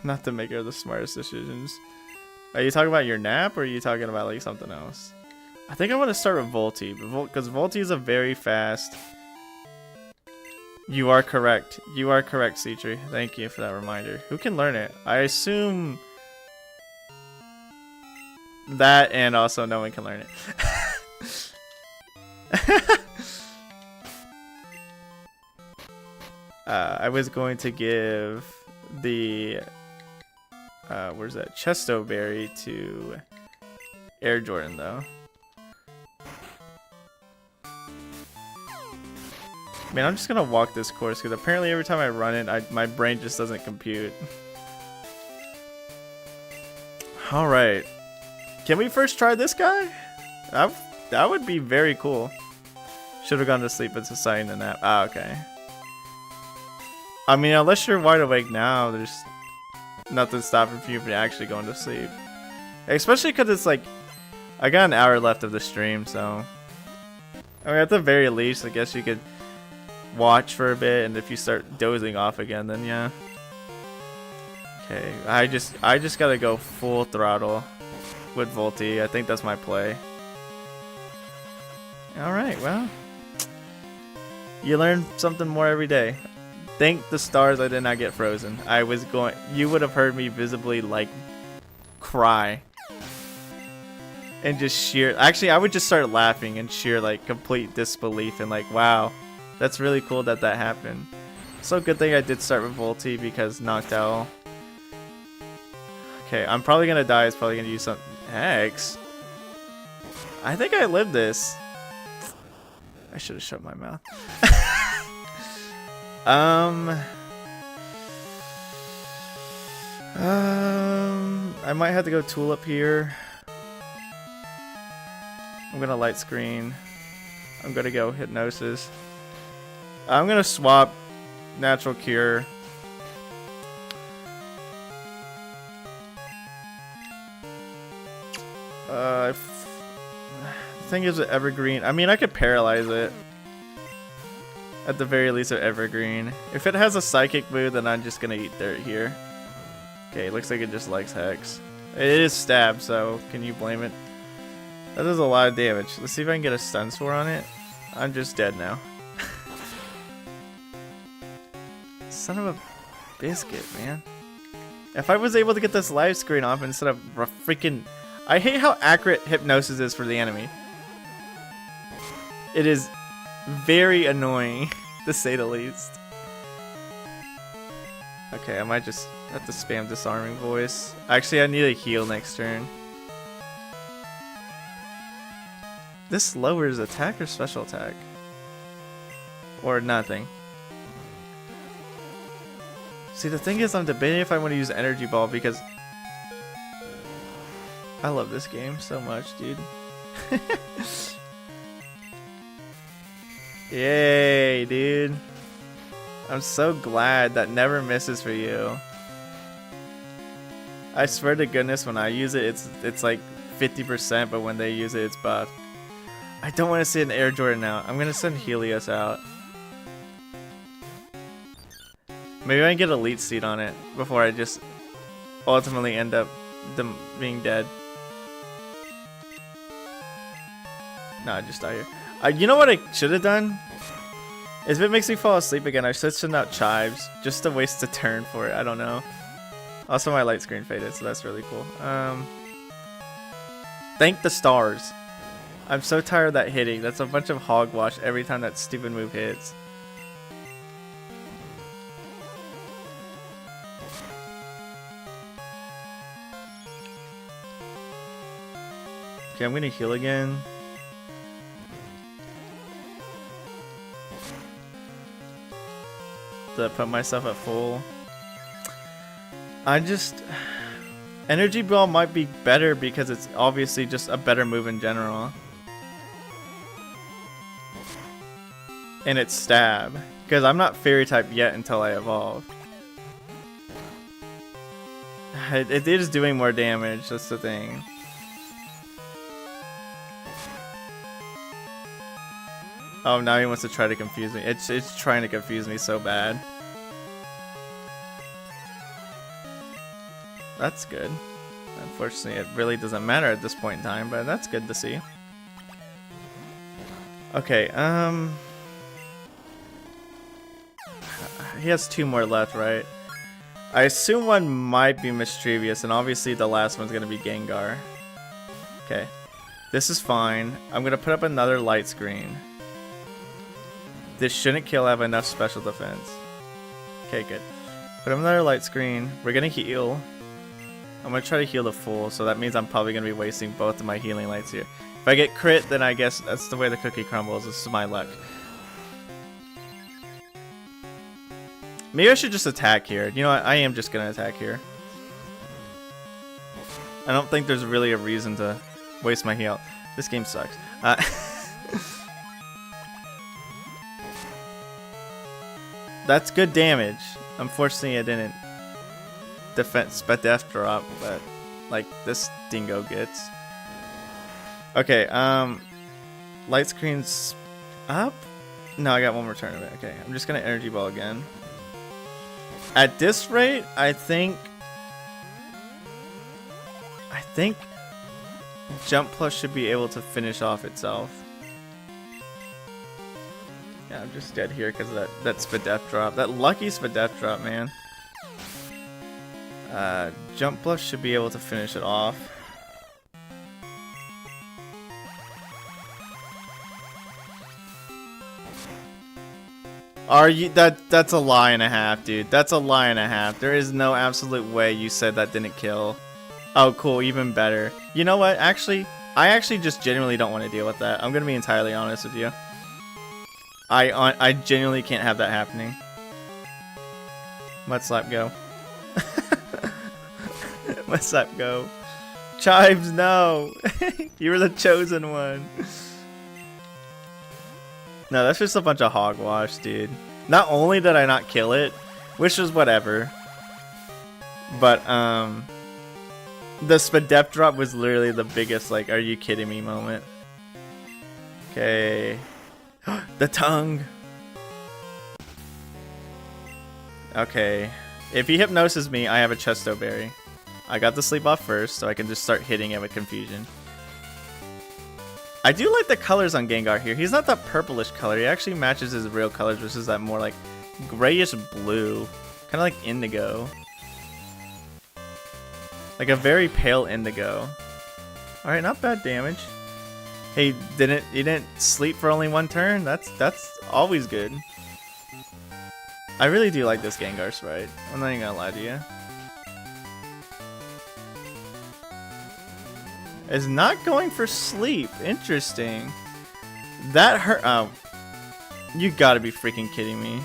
Not to make her the smartest decisions. Are you talking about your nap, or are you talking about like something else? I think I want to start with Volty, because Volty is a very fast... You are correct. You are correct, Citri. Thank you for that reminder. Who can learn it? I assume... that, and also no one can learn it. I was going to give the... where's that? Chesto Berry to Air Jordan, though. Man, I'm just gonna walk this course because apparently every time I run it, my brain just doesn't compute. Alright. Can we first try this guy? That would be very cool. Should have gone to sleep, but deciding to nap. Ah, okay. I mean, unless you're wide awake now, there's nothing stopping you from actually going to sleep. Especially because it's like, I got an hour left of the stream, so. I mean, at the very least, I guess you could watch for a bit, and if you start dozing off again, then yeah. Okay, I just gotta go full throttle with Volty. I think that's my play. Alright, well. You learn something more every day. Thank the stars I did not get frozen. You would have heard me visibly, like, cry and just sheer. Actually, I would just start laughing in sheer like complete disbelief and like, wow, that's really cool that that happened. So good thing I did start with Volty because knocked out. Okay, I'm probably gonna die. It's probably gonna use some Hex. I think I lived this. I should have shut my mouth. I might have to go Tulip here. I'm gonna Light Screen. I'm gonna go Hypnosis. I'm gonna swap Natural Cure. Thing is, Evergreen. I mean, I could paralyze it. At the very least, with Evergreen. If it has a Psychic move, then I'm just gonna eat dirt here. Okay, looks like it just likes Hex. It is Stab, so can you blame it? That does a lot of damage. Let's see if I can get a Stun Spore on it. I'm just dead now. Son of a biscuit, man. If I was able to get this live screen off instead of freaking... I hate how accurate Hypnosis is for the enemy. It is very annoying, to say the least. Okay, I might just have to spam Disarming Voice. Actually, I need a heal next turn. This lowers attack or special attack? Or nothing. See, the thing is, I'm debating if I want to use Energy Ball because... I love this game so much, dude. Yay, dude. I'm so glad that never misses for you. I swear to goodness, when I use it, it's like 50%, but when they use it, it's buffed. I don't want to see an Air Jordan out. I'm gonna send Helios out. Maybe I can get Elite Seed on it before I just ultimately end up them being dead. No, I just die here. You know what I should have done? Is if it makes me fall asleep again, I should send out Chives just to waste a turn for it. I don't know. Also, my light screen faded, so that's really cool. Thank the stars. I'm so tired of that hitting. That's a bunch of hogwash every time that stupid move hits. Okay, I'm gonna heal again. To put myself at full. I just... Energy Ball might be better because it's obviously just a better move in general. And it's Stab. Because I'm not Fairy type yet until I evolve. It is doing more damage, that's the thing. Oh, now he wants to try to confuse me. It's trying to confuse me so bad. That's good. Unfortunately, it really doesn't matter at this point in time, but that's good to see. Okay, he has 2 more left, right? I assume one might be Mischievous, and obviously the last one's gonna be Gengar. Okay, this is fine. I'm gonna put up another light screen. This shouldn't kill. I have enough special defense. Okay, good. Put up another light screen. We're gonna heal. I'm gonna try to heal the full, so that means I'm probably gonna be wasting both of my healing lights here. If I get crit, then I guess that's the way the cookie crumbles. This is my luck. Maybe I should just attack here. You know what? I am just gonna attack here. I don't think there's really a reason to waste my heal. This game sucks. That's good damage. Unfortunately, I didn't death drop, but like this dingo gets. Okay, light screen's up? No, I got one more turn of it. Okay, I'm just gonna Energy Ball again. At this rate, I think Jump Plus should be able to finish off itself. Yeah, I'm just dead here because of that Spadef drop. That lucky Spadef drop, man. Jump Plus should be able to finish it off. Are you that's a lie and a half, dude. That's a lie and a half. There is no absolute way you said that didn't kill. Oh, cool, even better. You know what? Actually, I actually just genuinely don't want to deal with that. I'm gonna be entirely honest with you. I genuinely can't have that happening. Mud slap go. Mud slap go. Chives, no. You were the chosen one. No, that's just a bunch of hogwash, dude. Not only did I not kill it, which was whatever, but the Spadef drop was literally the biggest, like, are you kidding me moment. Okay. The tongue. Okay. If he hypnoses me, I have a Chesto Berry. I got the sleep off first, so I can just start hitting it with confusion. I do like the colors on Gengar here. He's not that purplish color. He actually matches his real colors, which is that more like grayish blue. Kind of like indigo. Like a very pale indigo. Alright, not bad damage. Hey, he didn't sleep for only one turn? That's always good. I really do like this Gengar sprite. I'm not even gonna lie to you. Is not going for sleep. Interesting. That hurt. Oh. You gotta be freaking kidding me.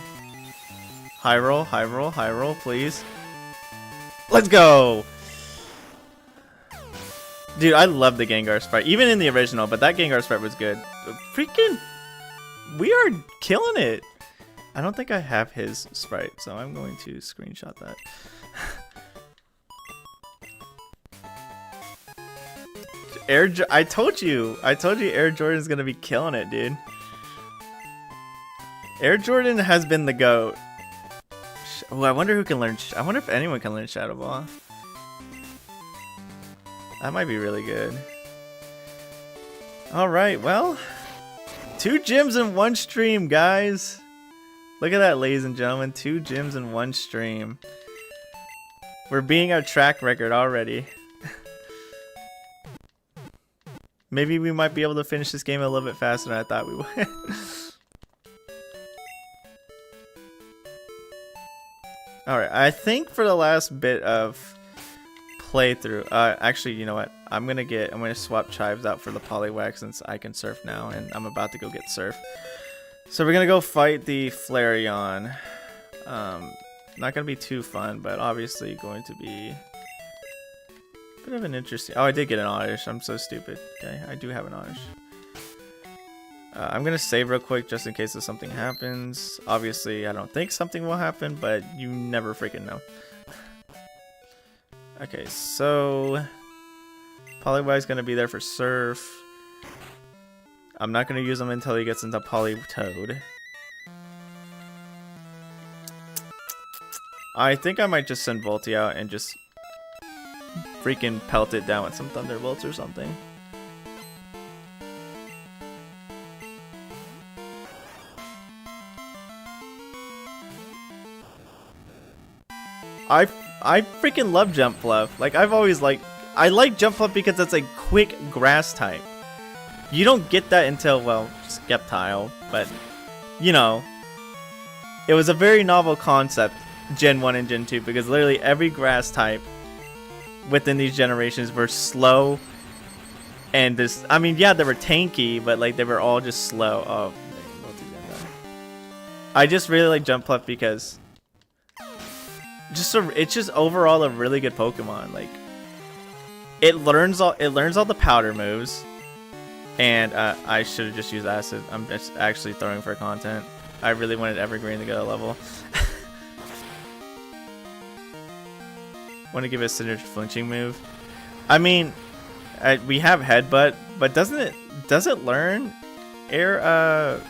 High roll, high roll, high roll, please. Let's go! Dude, I love the Gengar sprite. Even in the original, but that Gengar sprite was good. Freaking. We are killing it. I don't think I have his sprite, so I'm going to screenshot that. I told you Air Jordan's gonna be killing it, dude. Air Jordan has been the GOAT. Oh, I wonder who can learn. I wonder if anyone can learn Shadow Ball. That might be really good. All right, well, 2 gyms in one stream, guys. Look at that, ladies and gentlemen. 2 gyms in one stream. We're beating our track record already. Maybe we might be able to finish this game a little bit faster than I thought we would. Alright, I think for the last bit of playthrough, actually, you know what? I'm gonna swap Chives out for the Poliwag since I can surf now, and I'm about to go get surf. So we're gonna go fight the Flareon. Not gonna be too fun, but obviously going to be bit of an interesting. Oh, I did get an Oddish. I'm so stupid. Okay, I do have an Oddish. I'm gonna save real quick just in case if something happens. Obviously, I don't think something will happen, but you never freaking know. Okay, so Poliwag's gonna be there for Surf. I'm not gonna use him until he gets into Politoed. I think I might just send Volty out and just freaking pelt it down with some Thunderbolts or something. I freaking love Jump Fluff. Like, I've always liked. I like Jump Fluff because it's a quick grass type. You don't get that until, well, Skeptile, but you know, it was a very novel concept, Gen 1 and Gen 2, because literally every grass type within these generations were slow and this. I mean, yeah, they were tanky, but like they were all just slow. Oh, I just really like Jump Fluff because it's just overall a really good Pokemon. Like it learns all the powder moves, and I should have just used Acid. I'm just actually throwing for content. I really wanted Evergreen to get a level. Want to give it a signature flinching move? I mean, we have Headbutt, but does it learn Air?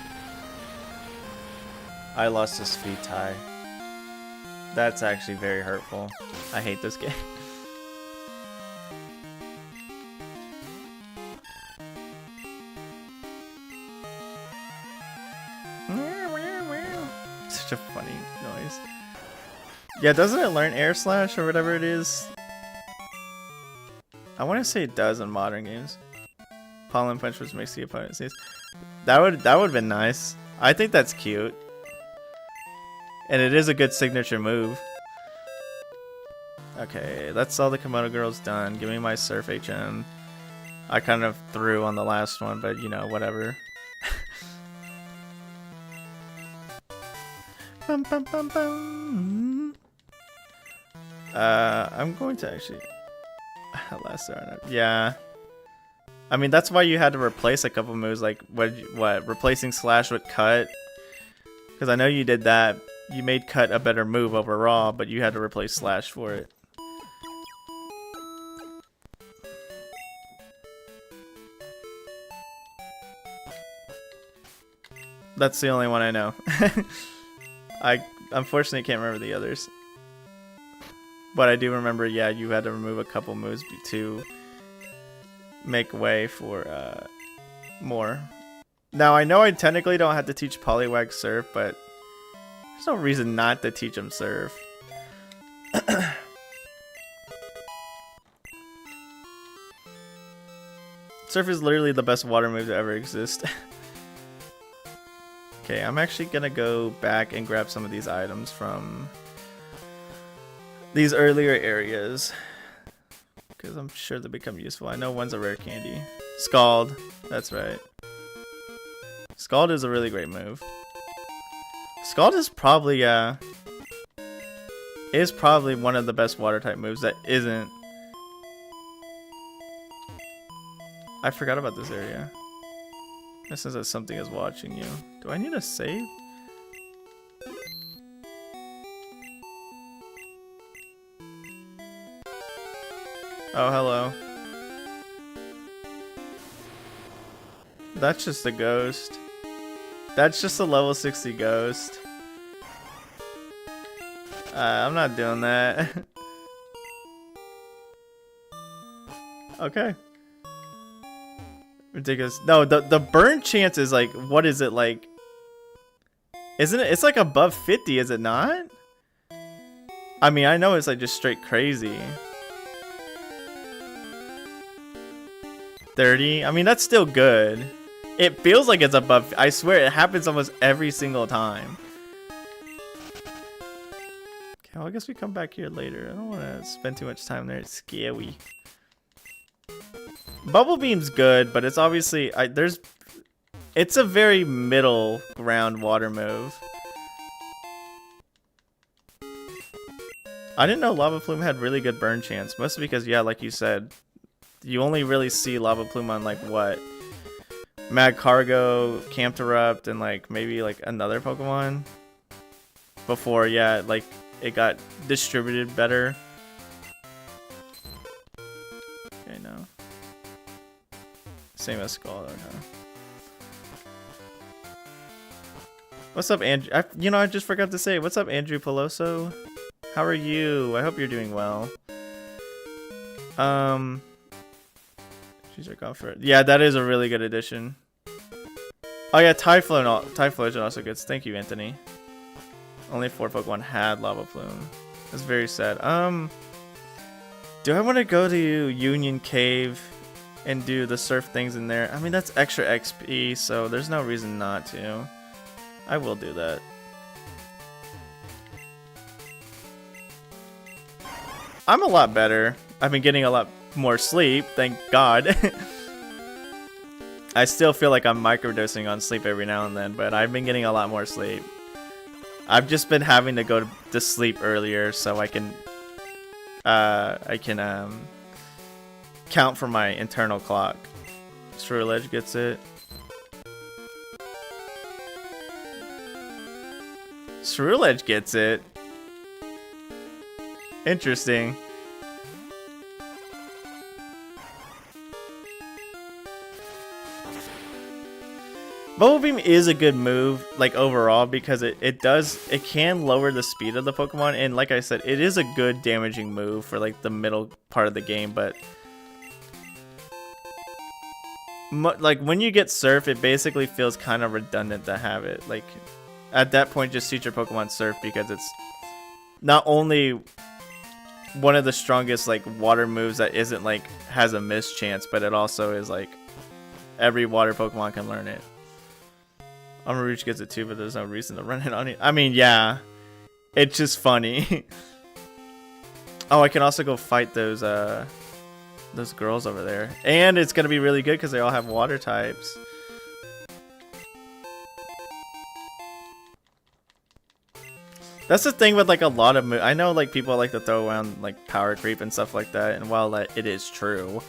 I lost this feet tie. That's actually very hurtful. I hate this game. Such a funny noise. Yeah, doesn't it learn Air Slash or whatever it is? I want to say it does in modern games. Pollen Punch, which makes the opponent sneeze. That would have been nice. I think that's cute. And it is a good signature move. Okay, that's all the Komodo girls done. Give me my Surf HM. I kind of threw on the last one, but you know, whatever. Bum, bum, bum, bum. I'm going to actually... Last round. Yeah. I mean, that's why you had to replace a couple moves, like, what replacing Slash with Cut. Because I know you did that. You made Cut a better move overall, but you had to replace Slash for it. That's the only one I know. I unfortunately can't remember the others. But I do remember, yeah, you had to remove a couple moves to make way for more. Now, I know I technically don't have to teach Poliwag Surf, but there's no reason not to teach him Surf. Surf is literally the best water move to ever exist. Okay, I'm actually gonna go back and grab some of these items from these earlier areas, because I'm sure they become useful. I know one's a rare candy. Scald, that's right. Scald is a really great move. Scald is probably, is probably one of the best water type moves that isn't. I forgot about this area. This says that something is watching you. Do I need a save? Oh, hello. That's just a ghost. That's just a level 60 ghost. I'm not doing that. Okay. Ridiculous. No, the burn chance is like, what is it like? Isn't it? It's like above 50, is it not? I mean, I know it's like just straight crazy. 30? I mean, that's still good. It feels like it's above. I swear, it happens almost every single time. Okay, well, I guess we come back here later. I don't want to spend too much time there. It's scary. Bubble Beam's good, but it's obviously it's a very middle ground water move. I didn't know Lava Plume had really good burn chance, mostly because, yeah, like you said, you only really see Lava Plume on like what? Mad Cargo, Campterupt, and like maybe like another Pokemon before, yeah, like it got distributed better. Okay, no. Same as Skull. Okay. What's up, Andrew? I just forgot to say, what's up, Andrew Peloso? How are you? I hope you're doing well. She's our comfort. Yeah, that is a really good addition. Oh yeah, Typhlosion also gets. Thank you, Anthony. Only 4 Pokemon had Lava Plume. That's very sad. Do I want to go to Union Cave and do the surf things in there? I mean, that's extra XP, so there's no reason not to. I will do that. I'm a lot better. I've been getting a lot more sleep, thank God. I still feel like I'm microdosing on sleep every now and then, but I've been getting a lot more sleep. I've just been having to go to sleep earlier so I can count for my internal clock. Sruledge gets it. Sruledge gets it. Interesting. Bubble Beam is a good move, like overall, because it can lower the speed of the Pokemon, and like I said, it is a good damaging move for like the middle part of the game, but like when you get Surf, it basically feels kind of redundant to have it. Like at that point, just teach your Pokemon Surf, because it's not only one of the strongest like water moves that isn't like has a miss chance, but it also is like every water Pokemon can learn it. Amarouche gets it too, but there's no reason to run it on it. I mean, yeah, It's just funny. Oh, I can also go fight those girls over there. And it's gonna be really good because they all have water types. That's the thing with like a lot of moves. I know like people like to throw around like power creep and stuff like that, and while it is true,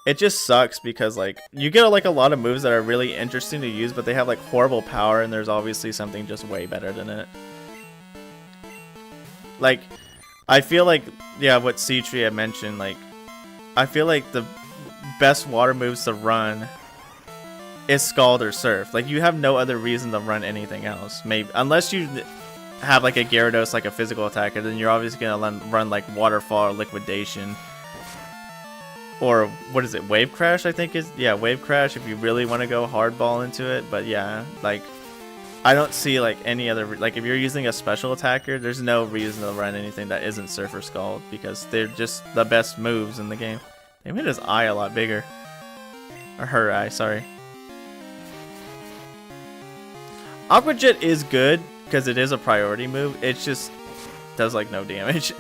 it just sucks because like you get like a lot of moves that are really interesting to use, but they have like horrible power, and there's obviously something just way better than it. Like, I feel like, yeah, what C-Tree had mentioned, like, I feel like the best water moves to run is Scald or Surf. Like, you have no other reason to run anything else. Maybe unless you have like a Gyarados, like a physical attacker, then you're obviously gonna run like Waterfall or Liquidation. Or what is it? Wave Crash, I think is, yeah, Wave Crash if you really want to go hardball into it. But yeah, like, I don't see like any other, like if you're using a special attacker, there's no reason to run anything that isn't Surf or Scald because they're just the best moves in the game. They made his eye a lot bigger. Or her eye, sorry. Aqua Jet is good because it is a priority move. It just does like no damage.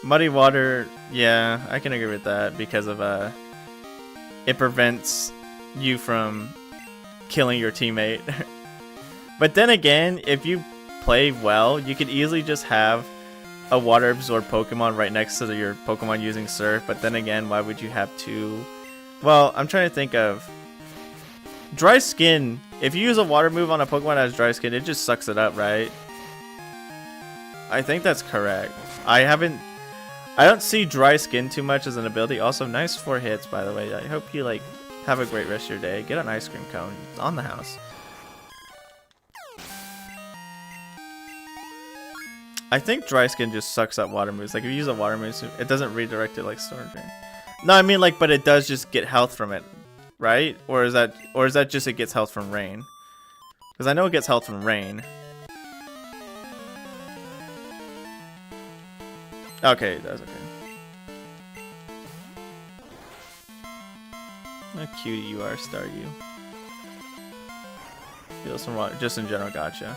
Muddy Water, yeah, I can agree with that because of it prevents you from killing your teammate. But then again, if you play well, you could easily just have a water absorb Pokemon right next to your Pokemon using Surf. But then again, why would you have two? Well, I'm trying to think of Dry Skin. If you use a water move on a Pokemon that has Dry Skin, it just sucks it up, right? I think that's correct. I don't see Dry Skin too much as an ability. Also, nice 4 hits, by the way. I hope you like have a great rest of your day. Get an ice cream cone. It's on the house. I think Dry Skin just sucks up water moves. Like if you use a water move, it doesn't redirect it like Storm Drain. No, I mean like, but it does just get health from it, right? Or is that just it gets health from rain? Because I know it gets health from rain. Okay, that's okay. How cute you are, Staryu. Feel some water, just in general, gotcha.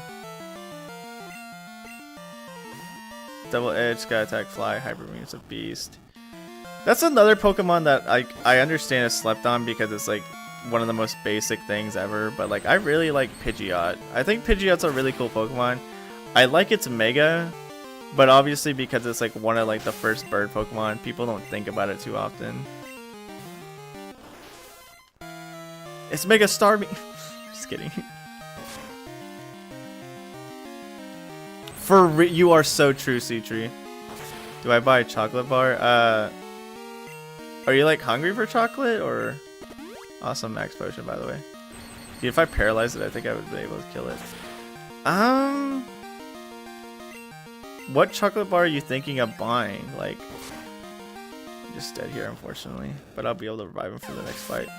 Double Edge, Sky Attack, Fly, Hyper Beam is a beast. That's another Pokemon that I understand is slept on because it's like one of the most basic things ever. But like I really like Pidgeot. I think Pidgeot's a really cool Pokemon. I like its Mega, but obviously because it's like one of like the first bird Pokemon, people don't think about it too often. It's Mega Starmie. Just kidding. You are so true, C-Tree. Do I buy a chocolate bar? Are you like hungry for chocolate or? Awesome max potion, by the way. Dude, if I paralyzed it, I think I would be able to kill it. What chocolate bar are you thinking of buying? Like, I'm just dead here, unfortunately. But I'll be able to revive him for the next fight.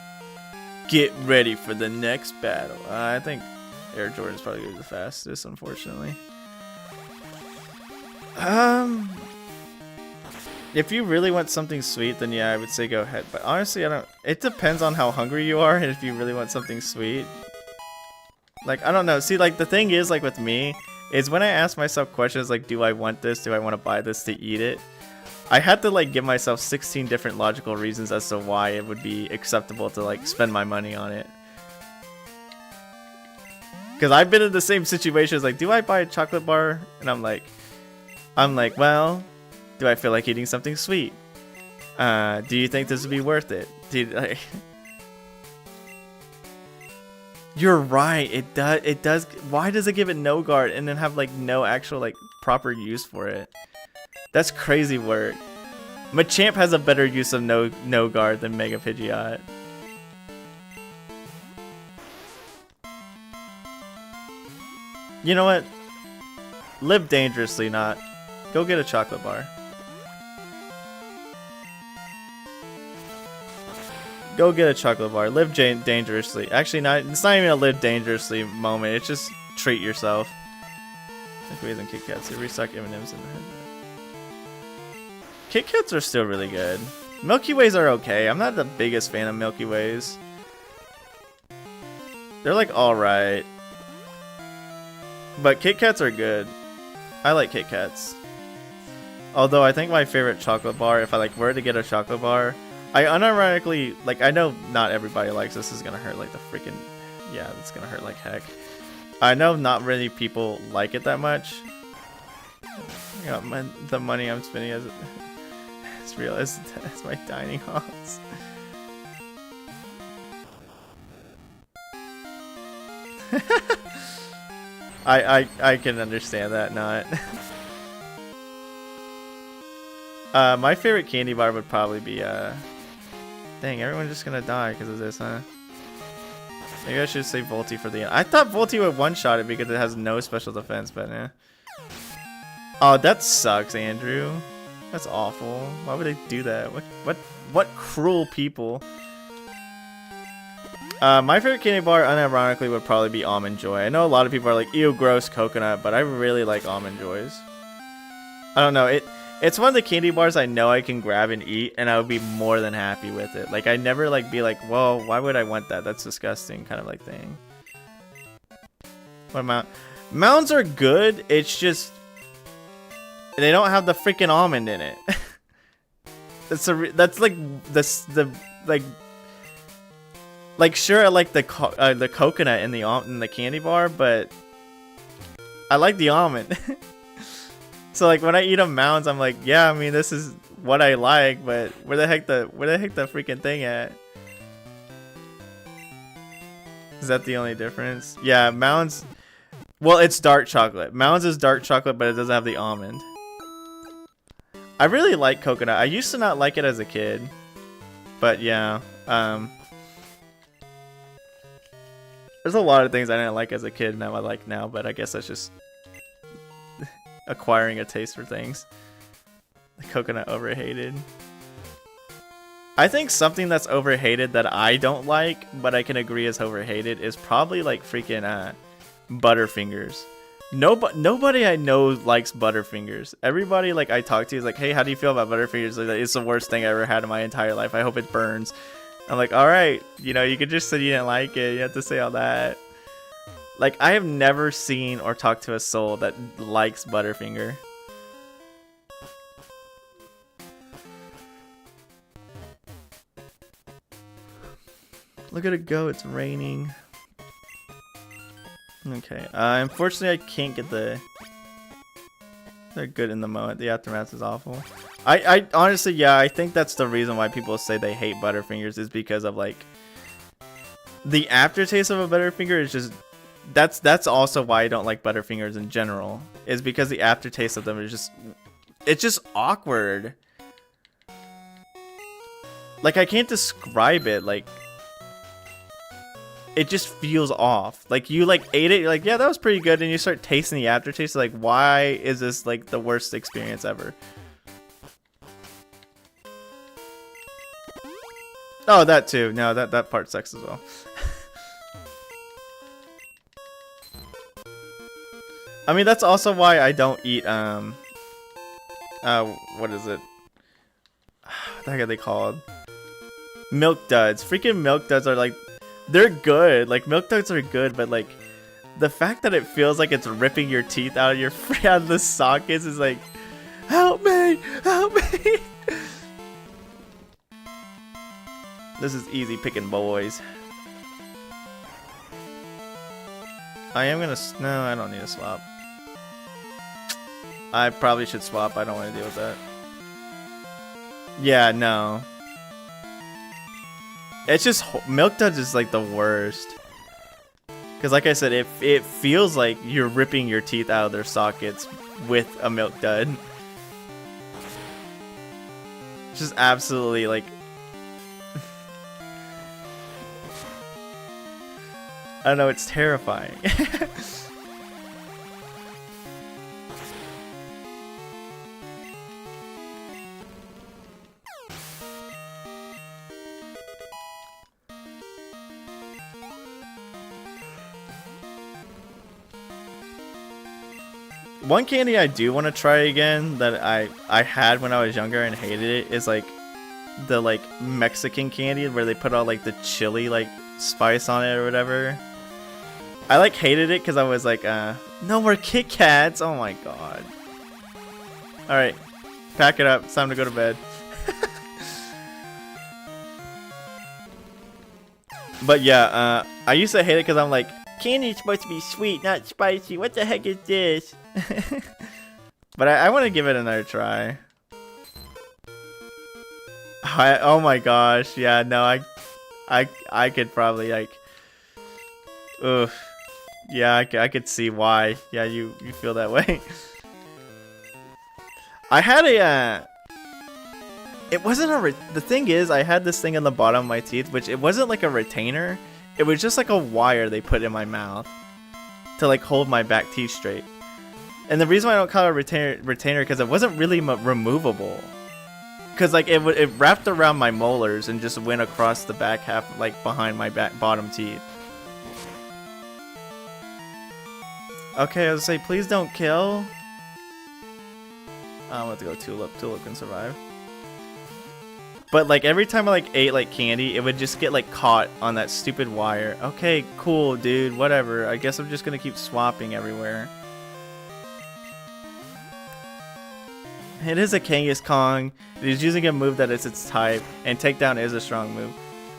Get ready for the next battle. I think Air Jordan's probably going to be the fastest, unfortunately. If you really want something sweet, then yeah, I would say go ahead. But honestly, I don't. It depends on how hungry you are, and if you really want something sweet. Like, I don't know. See, like the thing is, like with me, is when I ask myself questions like, do I want this? Do I want to buy this to eat it? I had to like give myself 16 different logical reasons as to why it would be acceptable to like spend my money on it. Because I've been in the same situations. Like, do I buy a chocolate bar? And I'm like, well, do I feel like eating something sweet? Do you think this would be worth it? Dude, you're right. It does. It does. Why does it give it no guard and then have like no actual like proper use for it? That's crazy work. Machamp has a better use of no guard than Mega Pidgeot. You know what? Live dangerously, not. Go get a chocolate bar. Go get a chocolate bar. Live dangerously. Actually, it's not even a live dangerously moment. It's just treat yourself. Liquids and Kit Kats. Restock M&Ms in the head. Kit Kats are still really good. Milky Ways are okay. I'm not the biggest fan of Milky Ways. They're like alright. But Kit Kats are good. I like Kit Kats. Although I think my favorite chocolate bar, if I like were to get a chocolate bar, I unironically, like, I know not everybody likes this. Is gonna hurt like the freaking, yeah, it's gonna hurt like heck. I know not really people like it that much. You know, the money I'm spending as it's real as my dining halls. I can understand that not. My favorite candy bar would probably be dang, everyone's just gonna die because of this, huh? Maybe I should save Volty for the end. I thought Volty would one-shot it because it has no special defense, but yeah. Oh, that sucks, Andrew. That's awful. Why would they do that? What cruel people? My favorite candy bar, unironically, would probably be Almond Joy. I know a lot of people are like, ew, gross, coconut, but I really like Almond Joys. I don't know, it's one of the candy bars I know I can grab and eat, and I would be more than happy with it. Like, I never like be like, well, why would I want that? That's disgusting, kind of like thing. What amount? Mounds are good. It's just they don't have the freaking almond in it. that's like like sure I like the coconut in the candy bar, but I like the almond. So like when I eat a Mounds, I'm like, yeah, I mean this is what I like, but where the heck the freaking thing at? Is that the only difference? Yeah, Mounds. Well, it's dark chocolate. Mounds is dark chocolate, but it doesn't have the almond. I really like coconut. I used to not like it as a kid, but yeah. There's a lot of things I didn't like as a kid now I like now, but I guess that's just acquiring a taste for things. The coconut overhated. I think something that's overhated that I don't like, but I can agree is overhated, is probably like freaking Butterfingers. Nobody I know likes Butterfingers. Everybody like I talk to is like, hey, how do you feel about Butterfingers? Like, it's the worst thing I ever had in my entire life. I hope it burns. I'm like, all right, you know, you could just say you didn't like it. You have to say all that. Like, I have never seen or talked to a soul that likes Butterfinger. Look at it go, it's raining. Okay, unfortunately I can't get the... They're good in the moment, the aftermath is awful. I honestly, yeah, I think that's the reason why people say they hate Butterfingers, is because of like... The aftertaste of a Butterfinger is just... That's also why I don't like Butterfingers in general, is because the aftertaste of them is just... It's just awkward. Like, I can't describe it, like... It just feels off. Like, you like ate it, you're like, yeah, that was pretty good, and you start tasting the aftertaste, like, why is this like the worst experience ever? Oh, that too. No, that part sucks as well. I mean, that's also why I don't eat what is it? What the heck are they called? Milk Duds. Freaking Milk Duds are like, they're good. Like, Milk Duds are good, but like the fact that it feels like it's ripping your teeth out of your out of the sockets is like, help me, help me. This is easy picking, boys. I am gonna, no, I don't need to swap. I probably should swap. I don't want to deal with that. Yeah, no. It's just, Milk Duds is like the worst. Because like I said, it feels like you're ripping your teeth out of their sockets with a Milk Dud. It's just absolutely like... I don't know, it's terrifying. One candy I do want to try again that I had when I was younger and hated it is like the like Mexican candy where they put all like the chili like spice on it or whatever. I like hated it because I was like, no more Kit Kats. Oh my god. All right, pack it up. It's time to go to bed. But yeah, I used to hate it because I'm like, candy's supposed to be sweet, not spicy. What the heck is this? But I want to give it another try. Oh my gosh, yeah, no, I could probably like, ugh, yeah, I could see why. Yeah, you feel that way. I had a, it wasn't a, the thing is, I had this thing on the bottom of my teeth, which it wasn't like a retainer. It was just like a wire they put in my mouth to like hold my back teeth straight. And the reason why I don't call it a retainer because it wasn't really removable. Because like it wrapped around my molars and just went across the back half, like behind my bottom teeth. Okay, I was say, please don't kill. I'm about to go Tulip. Tulip can survive. But like every time I like ate like candy, it would just get like caught on that stupid wire. Okay, cool, dude. Whatever. I guess I'm just gonna keep swapping everywhere. It is a Kangaskong. It is using a move that is its type, and takedown is a strong move.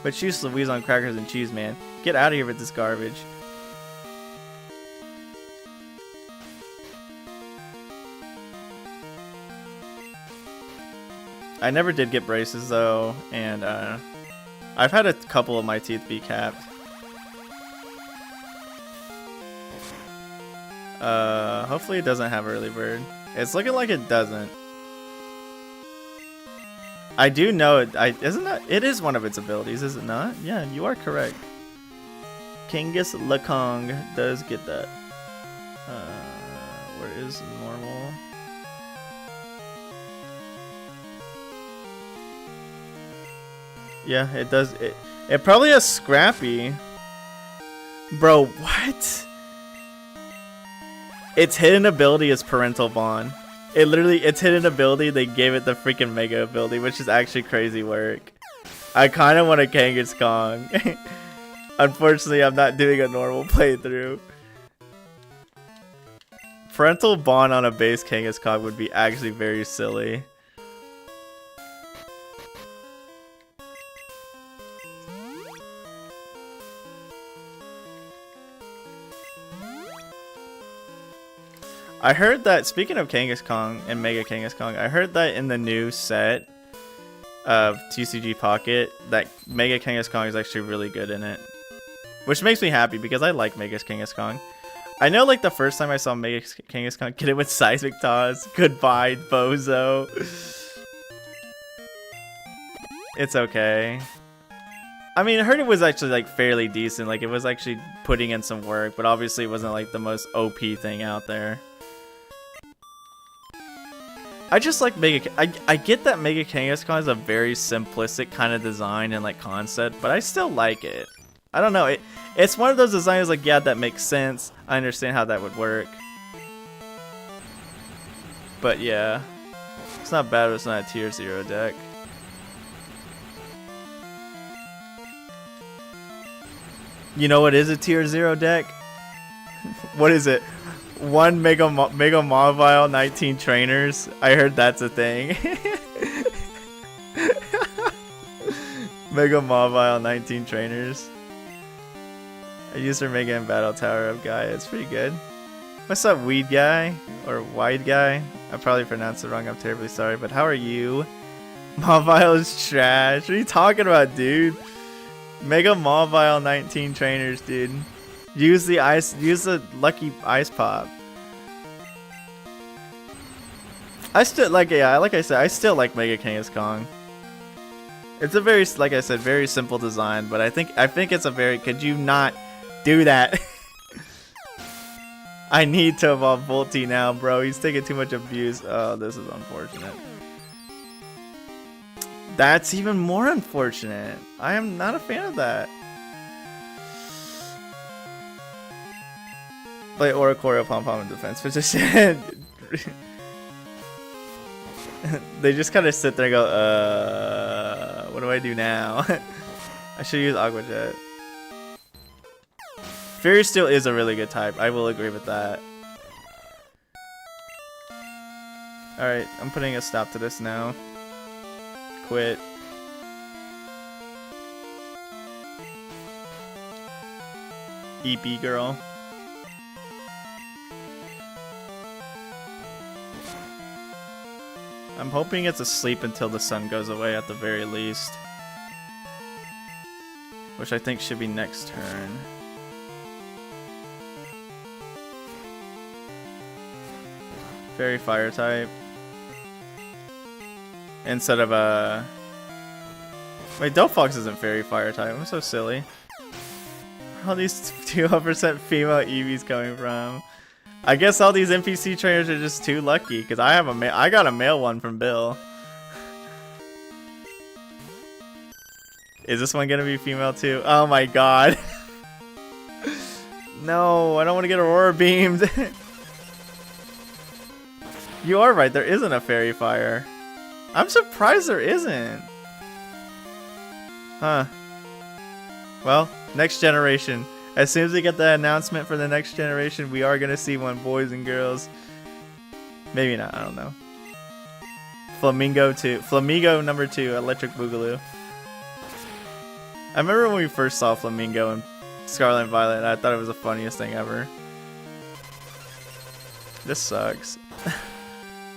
But choose Louise on crackers and cheese, man. Get out of here with this garbage. I never did get braces though, and I've had a couple of my teeth be capped. Hopefully it doesn't have early bird. It's looking like it doesn't. I do know it. Isn't that? It is one of its abilities, is it not? Yeah, you are correct. Kangaskong does get that. Where is normal? Yeah, it does. It probably has Scrappy. Bro, what? Its hidden ability is Parental Bond. It literally, its hidden ability, they gave it the freaking Mega ability, which is actually crazy work. I kind of want a Kangaskong. Unfortunately, I'm not doing a normal playthrough. Parental Bond on a base Kangaskong would be actually very silly. I heard that, speaking of Kangaskong and Mega Kangaskong, I heard that in the new set of TCG Pocket, that Mega Kangaskong is actually really good in it. Which makes me happy because I like Mega Kangaskong. I know like the first time I saw Mega Kangaskong, get it with Seismic Toss. Goodbye, Bozo. It's okay. I mean, I heard it was actually like fairly decent. Like it was actually putting in some work, but obviously it wasn't like the most OP thing out there. I just like Mega. I get that Mega Kangaskong is a very simplistic kind of design and like concept, but I still like it. I don't know. It's one of those designs like, yeah, that makes sense. I understand how that would work. But yeah, it's not bad, but it's not a tier 0 deck. You know what is a tier 0 deck? What is it? 1 Mega Mavile, 19 trainers. I heard that's a thing. Mega Mavile, 19 trainers. I used her Mega in Battle Tower Up guy. It's pretty good. What's up, Weed Guy? Or Wide Guy? I probably pronounced it wrong. I'm terribly sorry. But how are you? Mavile is trash. What are you talking about, dude? Mega Mavile, 19 trainers, dude. Use the lucky ice pop. I still like, yeah, like I said, I still like Mega Kangaskong. It's a very, like I said, very simple design, but I think it's a very, could you not do that? I need to evolve Volty now, bro. He's taking too much abuse. Oh, this is unfortunate. That's even more unfortunate. I am not a fan of that. Play Oricorio Pom Pom in defense position. They just kind of sit there and go, what do I do now? I should use Aqua Jet. Fairy Steel is a really good type. I will agree with that. Alright, I'm putting a stop to this now. Quit. EP girl. I'm hoping it's asleep until the sun goes away at the very least. Which I think should be next turn. Fairy Fire type. Instead of a... Wait, Delphox isn't Fairy Fire type. I'm so silly. Where are all these 2% female Eevees coming from? I guess all these NPC trainers are just too lucky, because I got a male one from Bill. Is this one gonna be female too? Oh my god. No, I don't want to get Aurora beamed. You are right, there isn't a Fairy Fire. I'm surprised there isn't. Huh. Well, next generation. As soon as we get the announcement for the next generation, we are gonna see one, boys and girls. Maybe not, I don't know. Flamingo number 2, Electric Boogaloo. I remember when we first saw Flamingo in Scarlet and Violet, and I thought it was the funniest thing ever. This sucks.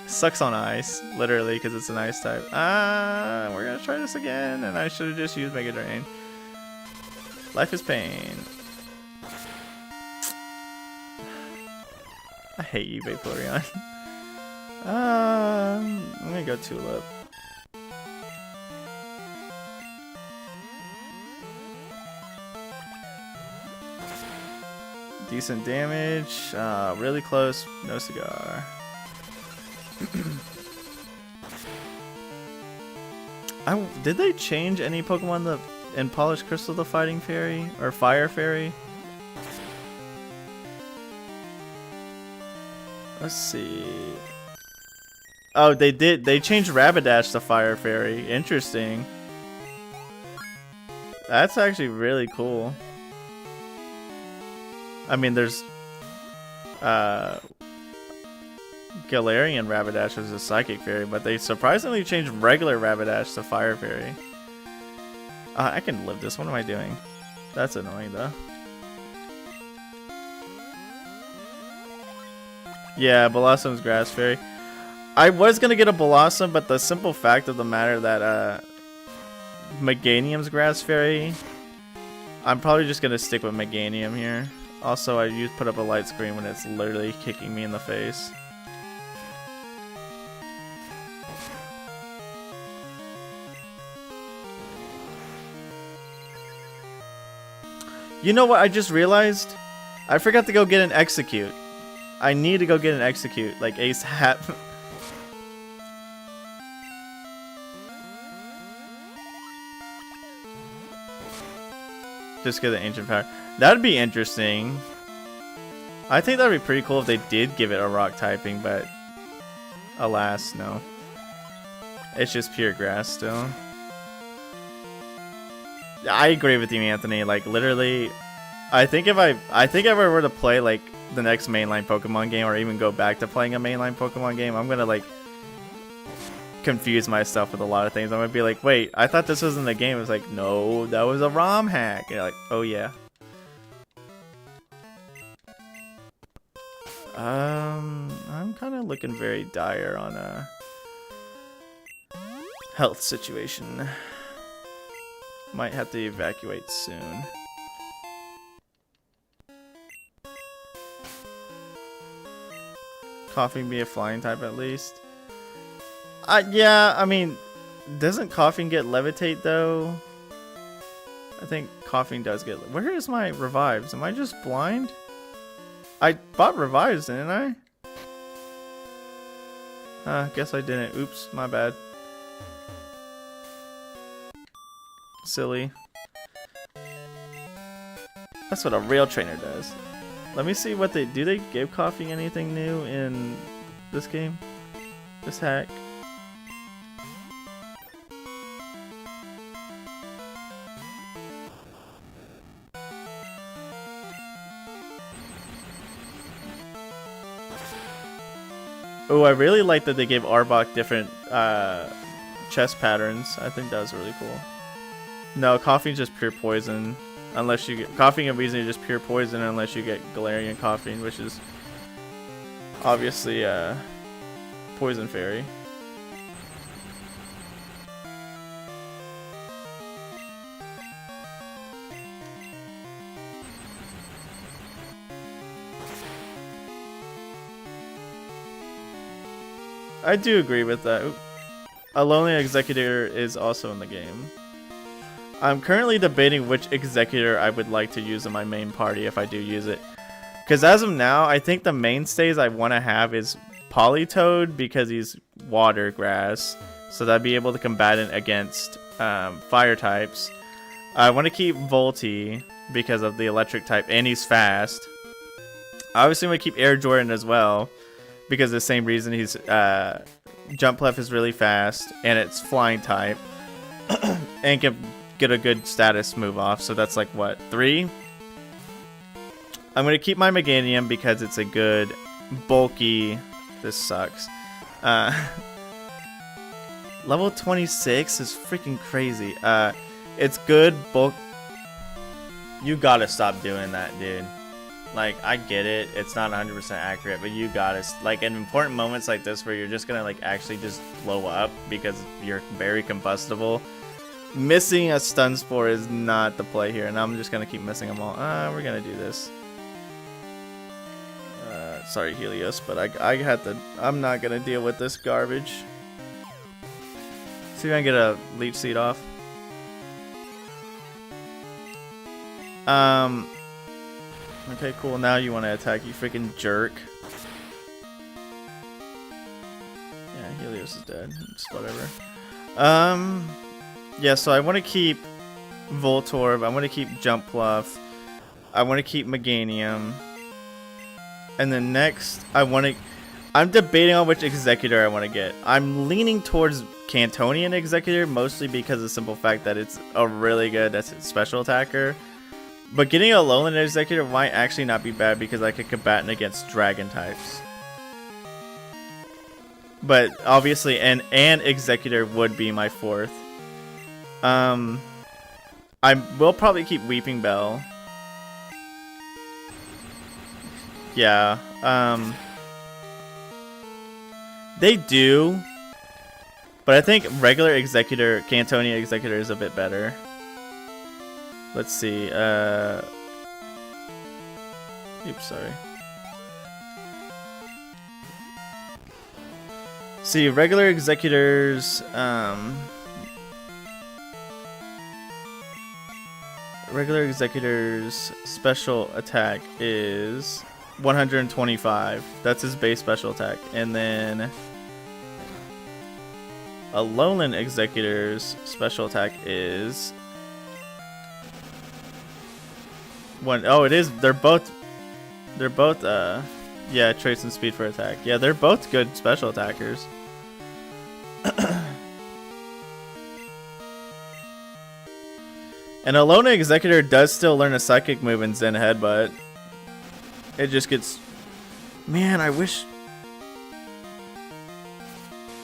Sucks on ice, literally, because it's an ice type. We're gonna try this again, and I should have just used Mega Drain. Life is pain. I hate you, Vaporeon. I'm gonna go Tulip. Decent damage. Really close. No cigar. Did they change any Pokemon in Polished Crystal the Fighting Fairy? Or Fire Fairy? Let's see. Oh, they did. They changed Rapidash to Fire Fairy. Interesting. That's actually really cool. I mean, there's Galarian Rapidash was a Psychic Fairy, but they surprisingly changed regular Rapidash to Fire Fairy. I can live this. What am I doing? That's annoying, though. Yeah, Blossom's Grass Fairy. I was gonna get a Blossom, but the simple fact of the matter that Meganium's Grass Fairy, I'm probably just gonna stick with Meganium here. Also, I put up a light screen when it's literally kicking me in the face. You know what I just realized? I forgot to go get an Execute. I need to go get an Execute, like ASAP. Just get the Ancient Power. That'd be interesting. I think that'd be pretty cool if they did give it a rock typing, but alas, no. It's just pure grass still. I agree with you, Anthony. Like literally, I think if I were to play like the next mainline Pokemon game, or even go back to playing a mainline Pokemon game, I'm gonna like confuse myself with a lot of things. I'm gonna be like, wait, I thought this was in the game. It's like, no, that was a ROM hack. And you're like, oh yeah. I'm kind of looking very dire on a health situation. Might have to evacuate soon. Coughing be a flying type at least? Yeah, I mean, doesn't Coughing get Levitate though? I think Coughing does get... Where is my Revives? Am I just blind? I bought Revives, didn't I? Guess I didn't. Oops, my bad. Silly. That's what a real trainer does. Let me see what they... Do they give Coughing anything new in this game? This hack? Oh, I really like that they gave Arbok different chest patterns. I think that was really cool. No, coughing's just pure poison. Unless you get coughing and wheezing are just pure poison unless you get Galarian coughing, which is obviously poison fairy. I do agree with that. A lonely executor is also in the game. I'm currently debating which executor I would like to use in my main party if I do use it. Because as of now, I think the mainstays I want to have is Politoed because he's water grass. So that'd be able to combat it against fire types. I want to keep Volty because of the electric type and he's fast. Obviously, I'm going to keep Air Jordan as well. Because of the same reason he's Jumpluff is really fast and it's flying type and can get a good status move off. So that's like what, 3? I'm gonna keep my Meganium because it's a good bulky. This sucks. Level 26 is freaking crazy. It's good bulk. You gotta stop doing that, dude. Like, I get it, it's not 100% accurate, but you gotta, like, in important moments like this where you're just gonna, like, actually just blow up because you're very combustible, missing a stun spore is not the play here, and I'm just gonna keep missing them all. We're gonna do this. Sorry, Helios, but I had to, I'm not gonna deal with this garbage. See if I can get a Leech Seed off. Okay, cool. Now you want to attack, you freaking jerk. Yeah, Helios is dead. It's whatever. Yeah, so I want to keep Voltorb. I want to keep Jumpluff. I want to keep Meganium. And then next, I'm debating on which Executor I want to get. I'm leaning towards Cantonian Executor, mostly because of the simple fact that it's a really good special attacker. But getting a Lowland Executor might actually not be bad because I could combat it against Dragon types. But obviously, an Executor would be my 4th. I will probably keep Weeping Bell. Yeah. They do. But I think regular Executor, Cantonian Executor is a bit better. Let's see, oops, sorry. See, regular executors, special attack is 125. That's his base special attack. And then a Lowland executor's special attack is oh, it is. They're both. Yeah, traits and speed for attack. Yeah, they're both good special attackers. And Alona Executor does still learn a psychic move in Zen Headbutt. It just gets. Man, I wish.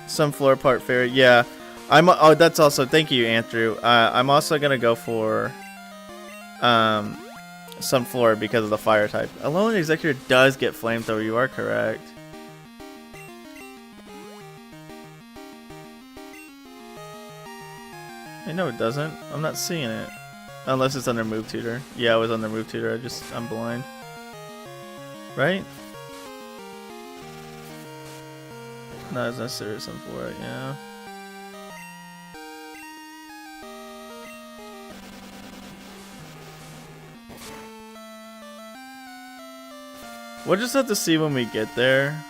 Some floor part fairy. Yeah, oh, that's also. Thank you, Andrew. I'm also gonna go for. Sunflower because of the fire type. Alolan Executor does get flamethrower, you are correct. Hey, no it doesn't. I'm not seeing it. Unless it's under Move Tutor. Yeah, it was under Move Tutor. I'm blind. Right? No, it's not serious Sunflower, yeah. We'll just have to see when we get there.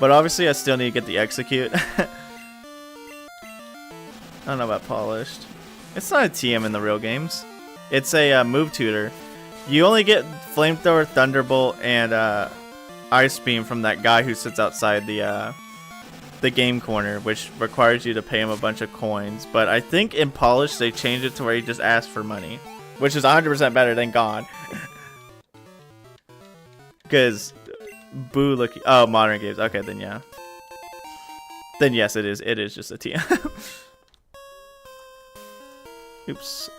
But obviously I still need to get the Execute. I don't know about Polished. It's not a TM in the real games. It's a Move Tutor. You only get Flamethrower, Thunderbolt, and Ice Beam from that guy who sits outside the game corner, which requires you to pay him a bunch of coins. But I think in Polished they changed it to where he just asks for money, which is 100% better than God. Because Boo looking. Oh, modern games. Okay, then yeah. Then yes, it is. It is just a TM. Oops.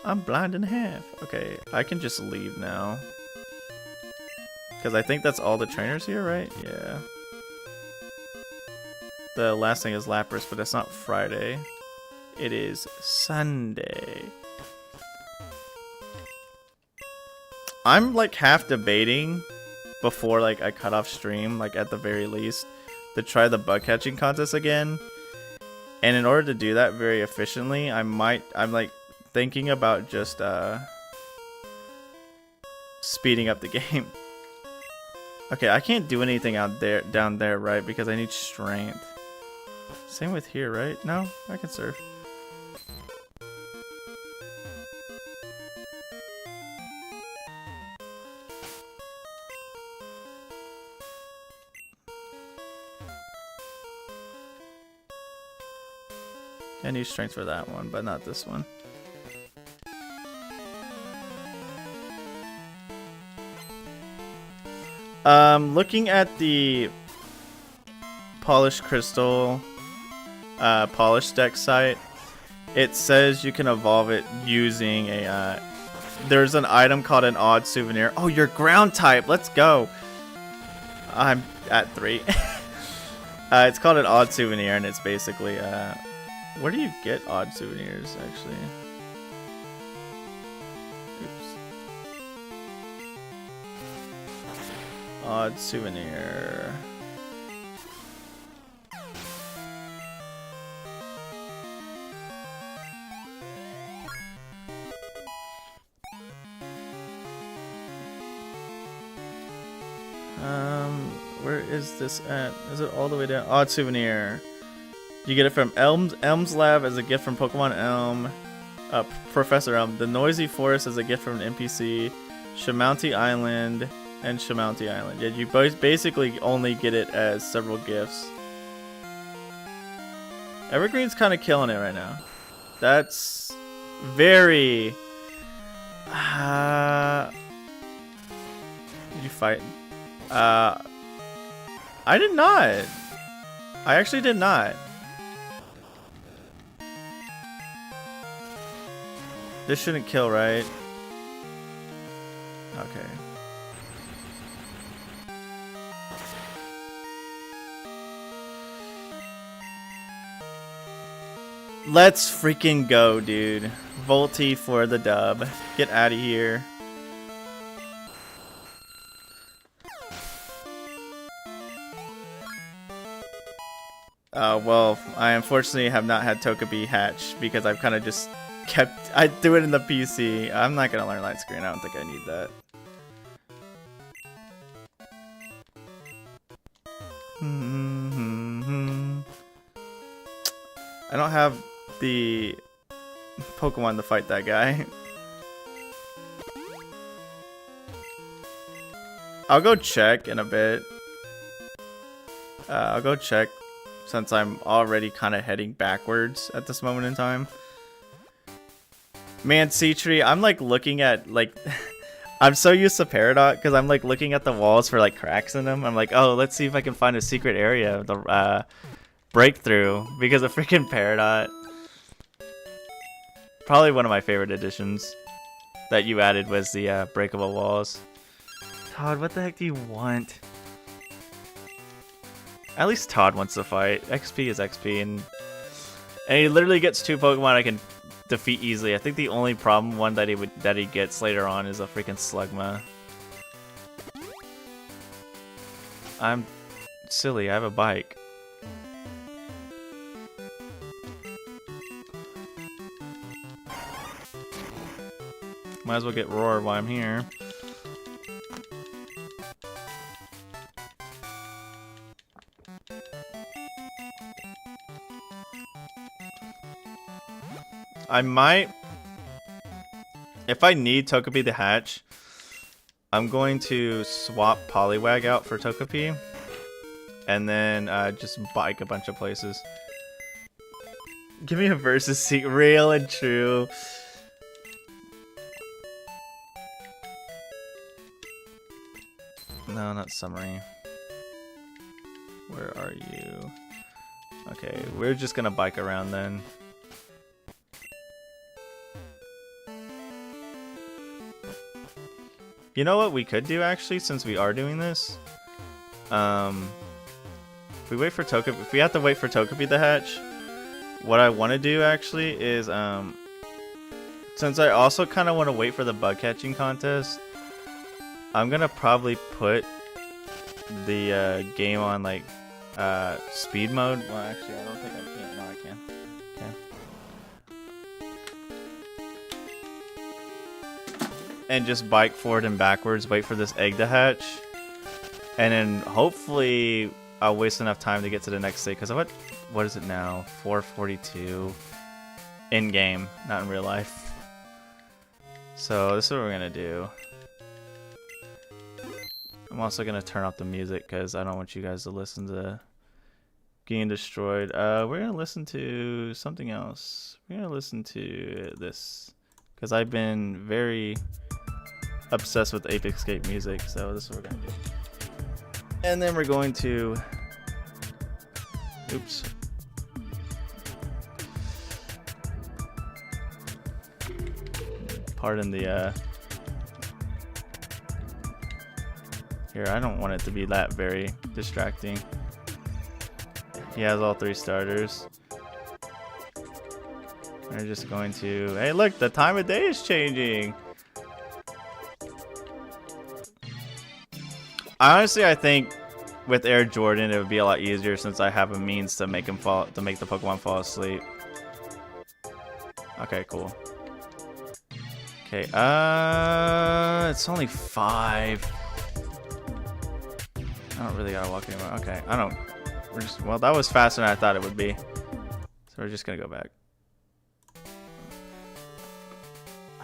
I'm blind in half. Okay, I can just leave now. Because I think that's all the trainers here, right? Yeah. The last thing is Lapras, but it's not Friday. It is Sunday. I'm like half debating before like I cut off stream, like at the very least, to try the bug catching contest again. And in order to do that very efficiently, I'm like thinking about just speeding up the game. Okay, I can't do anything out there down there, right? Because I need strength. Same with here, right? No, I can surf. I need strength for that one, but not this one. Looking at the polished crystal polish deck site, it says you can evolve it using a there's an item called an odd souvenir. Oh, you're ground type. Let's go. I'm at 3. It's called an odd souvenir, and it's basically where do you get odd souvenirs actually? Odd souvenir. Where is this at? Is it all the way down? Odd souvenir. You get it from Elm's Lab as a gift from Pokemon Elm. Professor Elm. The Noisy Forest as a gift from an NPC. Shamounty Island. And Shamounty Island. Yeah, you both basically only get it as several gifts. Evergreen's kind of killing it right now. That's very... Did you fight? I did not. I actually did not. This shouldn't kill, right? Okay. Let's freaking go, dude. Volty for the dub. Get out of here. Well, I unfortunately have not had Togepi hatch because I've kind of just I threw it in the PC. I'm not gonna learn light screen. I don't think I need that. I don't have the Pokemon to fight that guy. I'll go check in a bit. I'll go check since I'm already kind of heading backwards at this moment in time. Man, Sea-Tree, I'm like looking at like... I'm so used to Peridot because I'm like looking at the walls for like cracks in them. I'm like, oh, let's see if I can find a secret area. The breakthrough because of freaking Peridot. Probably one of my favorite additions that you added was the breakable walls. Todd, what the heck do you want? At least Todd wants to fight. XP is XP, and he literally gets 2 Pokemon I can defeat easily. I think the only problem one that he gets later on is a freaking Slugma. I'm silly. I have a bike. Might as well get Roar while I'm here. I might, if I need Togepi to hatch, I'm going to swap Poliwag out for Togepi, and then just bike a bunch of places. Give me a versus seat, real and true. not summary. Where are you? Okay, we're just gonna bike around then. You know what we could do actually, since we are doing this? If we wait for Togepi, if we have to wait for Togepi to hatch, what I want to do actually is, since I also kind of want to wait for the bug catching contest, I'm gonna probably put the game on like speed mode. Well, actually, I don't think I can. No, I can. Okay. And just bike forward and backwards, wait for this egg to hatch, and then hopefully I'll waste enough time to get to the next state. Cause what is it now? 4:42 in game, not in real life. So this is what we're gonna do. I'm also gonna turn off the music because I don't want you guys to listen to getting destroyed. We're gonna listen to something else. We're gonna listen to this because I've been very obsessed with Ape Escape music. So this is what we're gonna do. And then we're going to. Oops. Pardon the. Here, I don't want it to be that very distracting. He has all 3 starters. We're just going to... Hey, look, the time of day is changing. Honestly, I think with Air Jordan, it would be a lot easier since I have a means to make the Pokemon fall asleep. Okay, cool. Okay, it's only 5. I don't really gotta walk anymore. Okay, I don't. Well, that was faster than I thought it would be. So we're just gonna go back.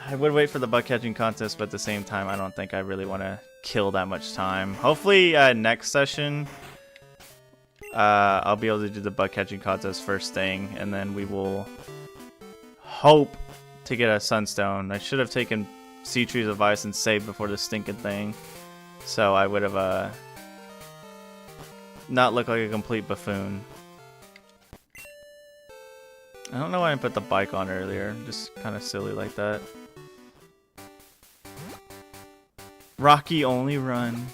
I would wait for the bug catching contest, but at the same time, I don't think I really want to kill that much time. Hopefully, next session, I'll be able to do the bug catching contest first thing, and then we will hope to get a Sunstone. I should have taken Seatree's advice and saved before the stinking thing, so I would have not look like a complete buffoon. I don't know why I put the bike on earlier. Just kind of silly like that. Rocky only run.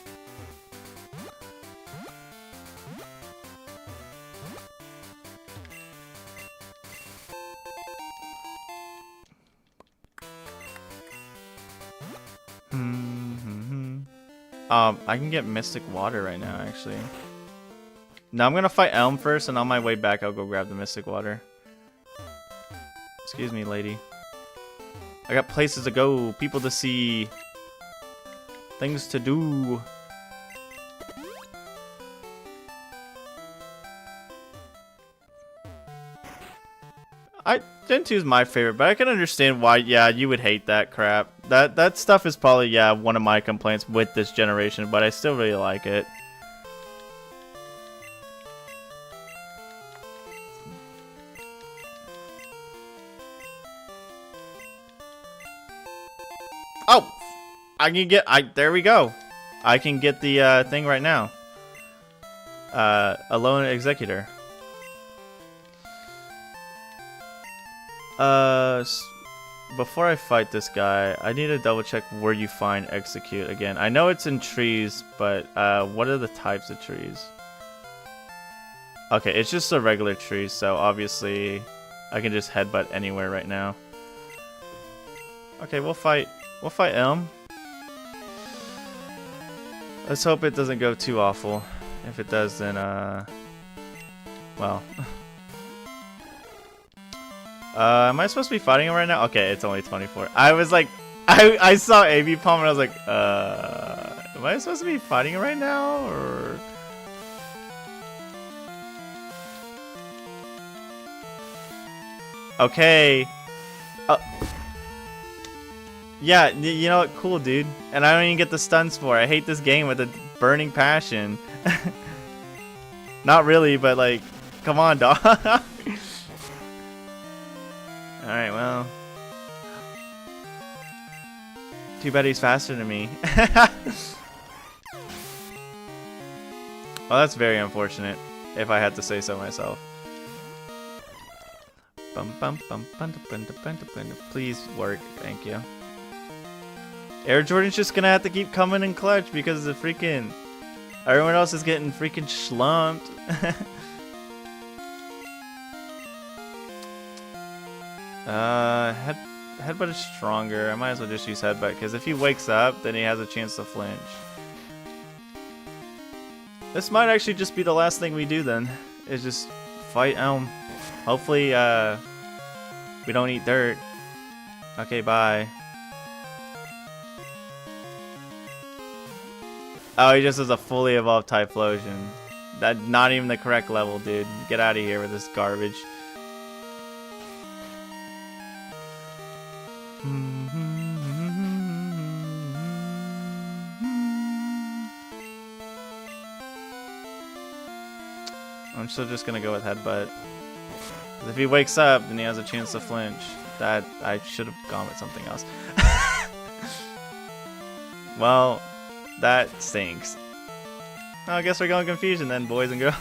I can get Mystic Water right now, actually. Now I'm gonna fight Elm first, and on my way back, I'll go grab the Mystic Water. Excuse me, lady. I got places to go, people to see, things to do. Gen 2 is my favorite, but I can understand why, yeah, you would hate that crap. That stuff is probably, yeah, one of my complaints with this generation, but I still really like it. Oh! I can get, there we go. I can get the thing right now. Alone Executor. Before I fight this guy, I need to double check where you find Execute again. I know it's in trees, but what are the types of trees? Okay, it's just a regular tree, so obviously I can just headbutt anywhere right now. Okay, we'll fight Elm. Let's hope it doesn't go too awful. If it does, then well. Am I supposed to be fighting him right now? Okay, it's only 24. I was like, I saw AB Palm and I was like, am I supposed to be fighting him right now, or? Okay. Yeah, you know what? Cool, dude. And I don't even get the stuns for it. I hate this game with a burning passion. Not really, but like, come on, dog. Alright, well. Too bad he's faster than me. Well, that's very unfortunate, if I had to say so myself. Please work, thank you. Air Jordan's just gonna have to keep coming in clutch because the freaking... Everyone else is getting freaking slumped. Headbutt is stronger. I might as well just use Headbutt, because if he wakes up, then he has a chance to flinch. This might actually just be the last thing we do then, is just fight Elm. Hopefully, we don't eat dirt. Okay, bye. Oh, he just has a fully evolved Typhlosion. That's not even the correct level, dude. Get out of here with this garbage. I'm still just gonna go with Headbutt. If he wakes up, then he has a chance to flinch. That I should have gone with something else. Well, that stinks. Oh, I guess we're going Confusion then, boys and girls.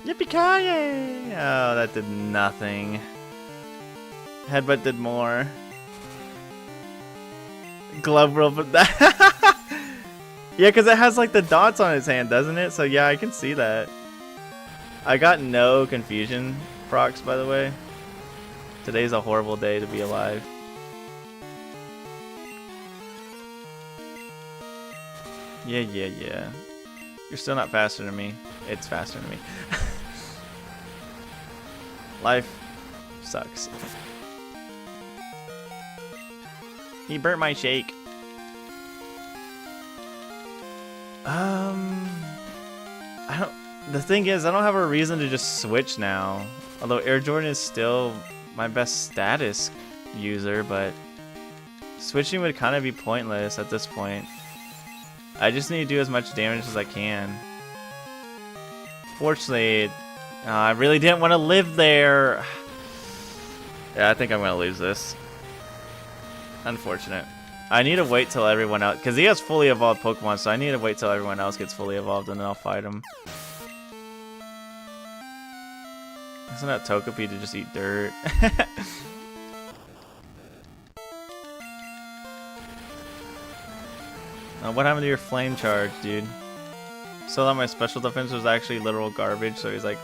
Yippee-ki-yay! Oh, that did nothing. Headbutt did more. Glove roll, but that... Yeah, because it has like the dots on his hand, doesn't it? So yeah, I can see that. I got no Confusion procs, by the way. Today's a horrible day to be alive. Yeah. You're still not faster than me. It's faster than me. Life sucks. He burnt my shake. I don't... The thing is, I don't have a reason to just switch now. Although Air Jordan is still my best status user, but switching would kind of be pointless at this point. I just need to do as much damage as I can. Fortunately, I really didn't want to live there. Yeah, I think I'm going to lose this. Unfortunate. I need to wait till everyone else, because he has fully evolved Pokemon, so I need to wait till everyone else gets fully evolved and then I'll fight him. Isn't that Togepi to just eat dirt? What happened to your flame charge, dude? So that my special defense was actually literal garbage, so he's like...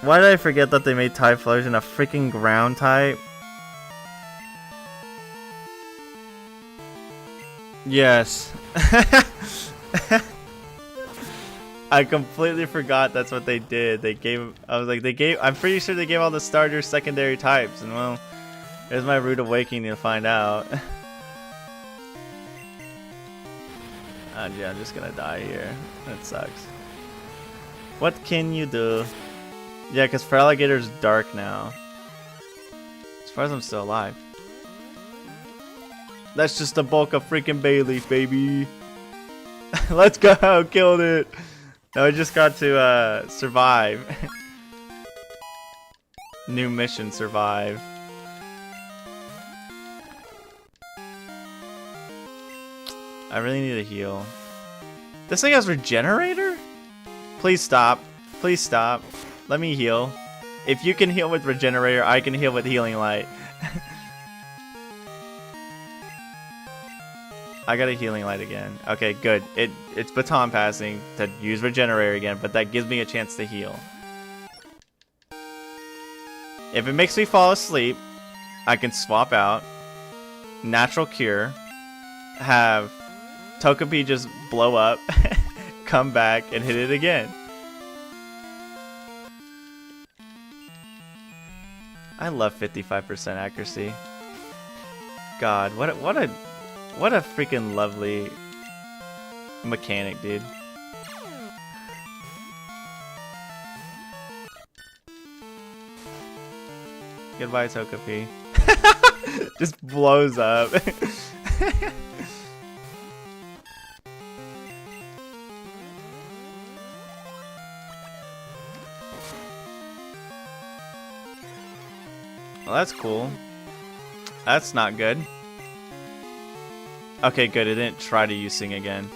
Why did I forget that they made Typhlosion a freaking ground type? Yes. I completely forgot that's what they did. They gave... I'm pretty sure they gave all the starters secondary types, and well... There's my rude awakening to find out. Yeah, I'm just gonna die here. That sucks. What can you do? Yeah, because Feraligator's dark now. As far as I'm still alive. That's just the bulk of freaking Bayleaf, baby. Let's go! Killed it! Now I just got to survive. New mission, survive. I really need a heal. This thing has Regenerator? Please stop. Please stop. Let me heal. If you can heal with Regenerator, I can heal with Healing Light. I got a Healing Light again. Okay, good. It's baton passing to use Regenerator again, but that gives me a chance to heal. If it makes me fall asleep, I can swap out. Natural Cure. Have Togepi just blow up, come back, and hit it again. I love 55% accuracy. God, what a freaking lovely mechanic, dude. Goodbye, Togepi. Just blows up. Well, that's cool. That's not good. Okay, good. It didn't try to use Sing again.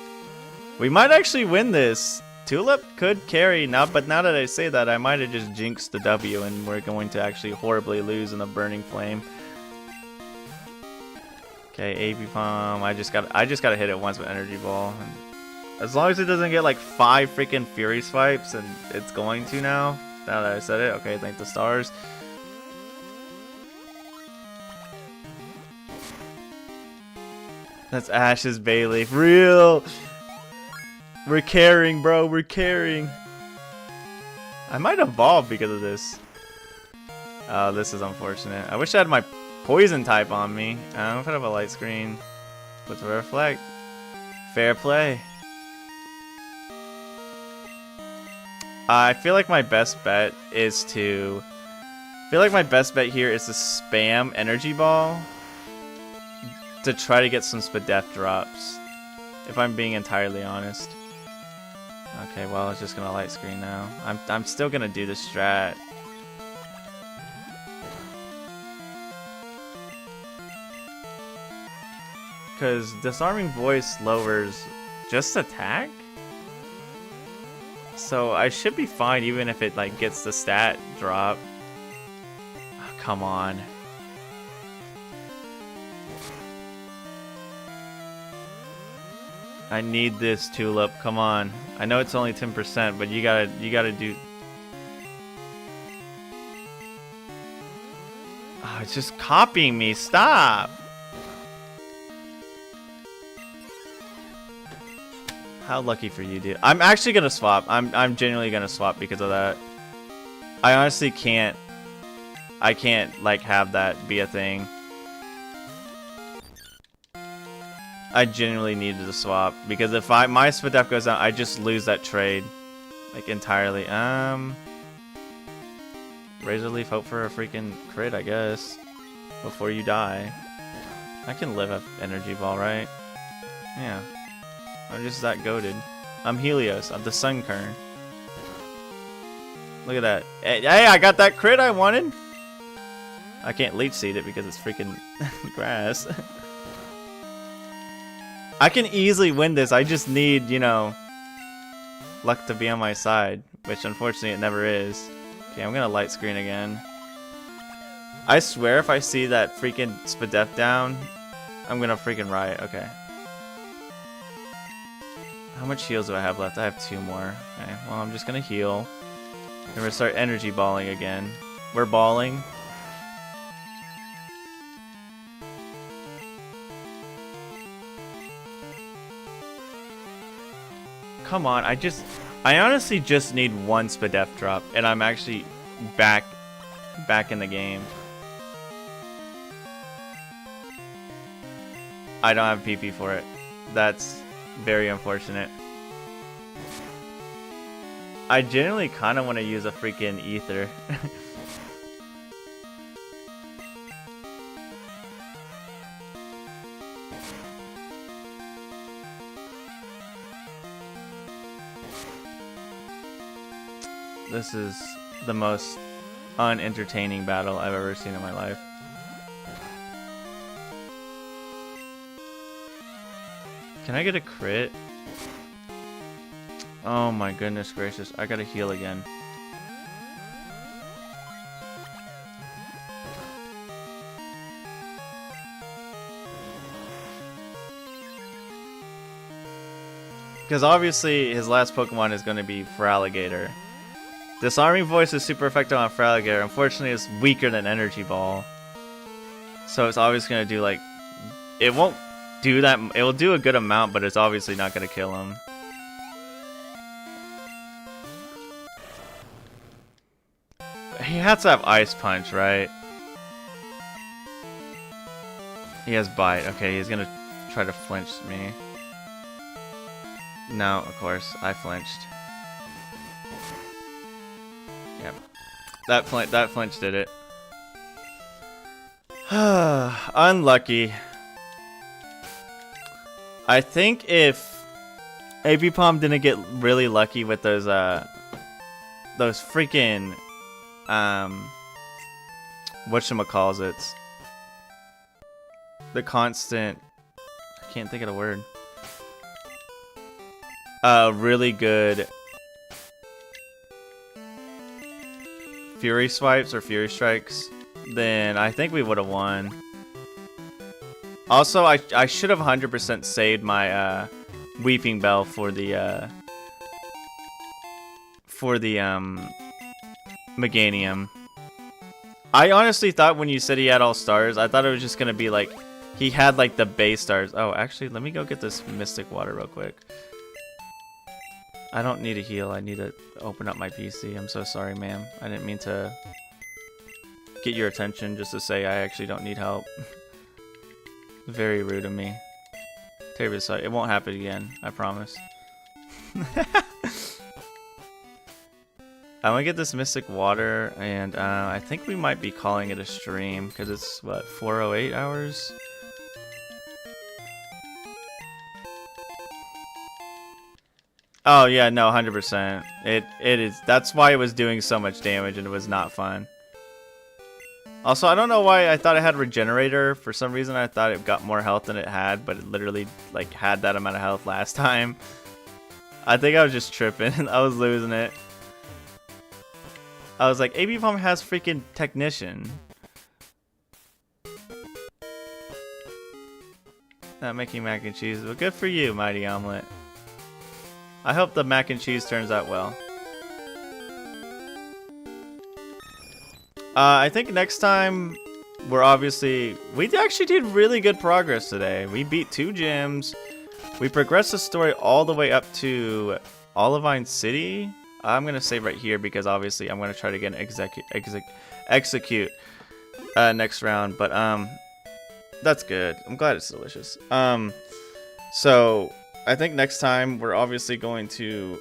We might actually win this. Tulip could carry now, but now that I say that, I might have just jinxed the W, and we're going to actually horribly lose in a Burning Flame. Okay, AP Palm. I just gotta hit it once with Energy Ball. And as long as it doesn't get like 5 freaking Fury Swipes, and it's going to now. Now that I said it, okay. Thank the stars. That's Ash's Bayleaf. Real. We're carrying, bro. We're carrying. I might evolve because of this. Oh, this is unfortunate. I wish I had my poison type on me. I don't know if I have a light screen. With reflect. Fair play. I feel like my best bet is to... I feel like my best bet here is to spam Energy Ball to try to get some Spadef drops. If I'm being entirely honest. Okay, well, it's just gonna light screen now. I'm still gonna do the strat. Because Disarming Voice lowers just attack? So I should be fine even if it like gets the stat drop. Oh, come on. I need this Tulip. Come on. I know it's only 10%, but you gotta do. Oh, it's just copying me. Stop. How lucky for you, dude. I'm actually gonna swap. I'm genuinely gonna swap because of that. I honestly can't. I can't like have that be a thing. I genuinely needed to swap because if my Spadef goes down, I just lose that trade, like entirely. Razor Leaf, hope for a freaking crit, I guess, before you die. I can live an Energy Ball, right? Yeah. I'm just that goated. I'm Helios. I'm the Sun Kern. Look at that. Hey, I got that crit I wanted. I can't Leech Seed it because it's freaking grass. I can easily win this. I just need, you know, luck to be on my side, which unfortunately it never is. Okay, I'm gonna light screen again. I swear if I see that freaking Spadef down, I'm gonna freaking riot. Okay. How much heals do I have left? I have 2 more. Okay, well, I'm just gonna heal. And we're gonna start energy balling again. We're balling. Come on, I honestly just need 1 Spadef drop, and I'm actually back in the game. I don't have PP for it. That's very unfortunate. I genuinely kind of want to use a freaking ether. This is the most unentertaining battle I've ever seen in my life. Can I get a crit? Oh my goodness gracious, I gotta heal again. Because obviously his last Pokemon is going to be Feraligatr. Disarming Voice is super effective on Feraligatr. Unfortunately, it's weaker than Energy Ball. So it's obviously going to do like... It won't do that... It will do a good amount, but it's obviously not going to kill him. He has to have Ice Punch, right? He has Bite. Okay, he's going to try to flinch me. No, of course. I flinched. Yep. That flinch did it. Unlucky. I think if AP Palm didn't get really lucky with those freaking whatchamacallits, the constant, I can't think of the word. Really good Fury Swipes or Fury Strikes, then I think we would have won. Also, I should have 100% saved my Weeping Bell for the Meganium. I honestly thought when you said he had all stars, I thought it was just gonna be like he had like the base stars. Oh, actually, let me go get this Mystic Water real quick. I don't need a heal. I need to open up my PC. I'm so sorry, ma'am. I didn't mean to get your attention just to say I actually don't need help. Very rude of me. Terribly sorry. It won't happen again. I promise. I'm gonna get this Mystic Water, and I think we might be calling it a stream because it's what, 4:08 hours. Oh yeah, no, 100%. It is. That's why it was doing so much damage, and it was not fun. Also, I don't know why I thought it had Regenerator. For some reason, I thought it got more health than it had, but it literally like had that amount of health last time. I think I was just tripping. I was losing it. I was like, AB Palm has freaking Technician. Not making mac and cheese, but good for you, Mighty Omelet. I hope the mac and cheese turns out well. I think next time we actually did really good progress today. We beat 2 gyms. We progressed the story all the way up to Olivine City. I'm gonna save right here because obviously I'm gonna try to get an execute next round. But that's good. I'm glad it's delicious. So I think next time we're obviously going to.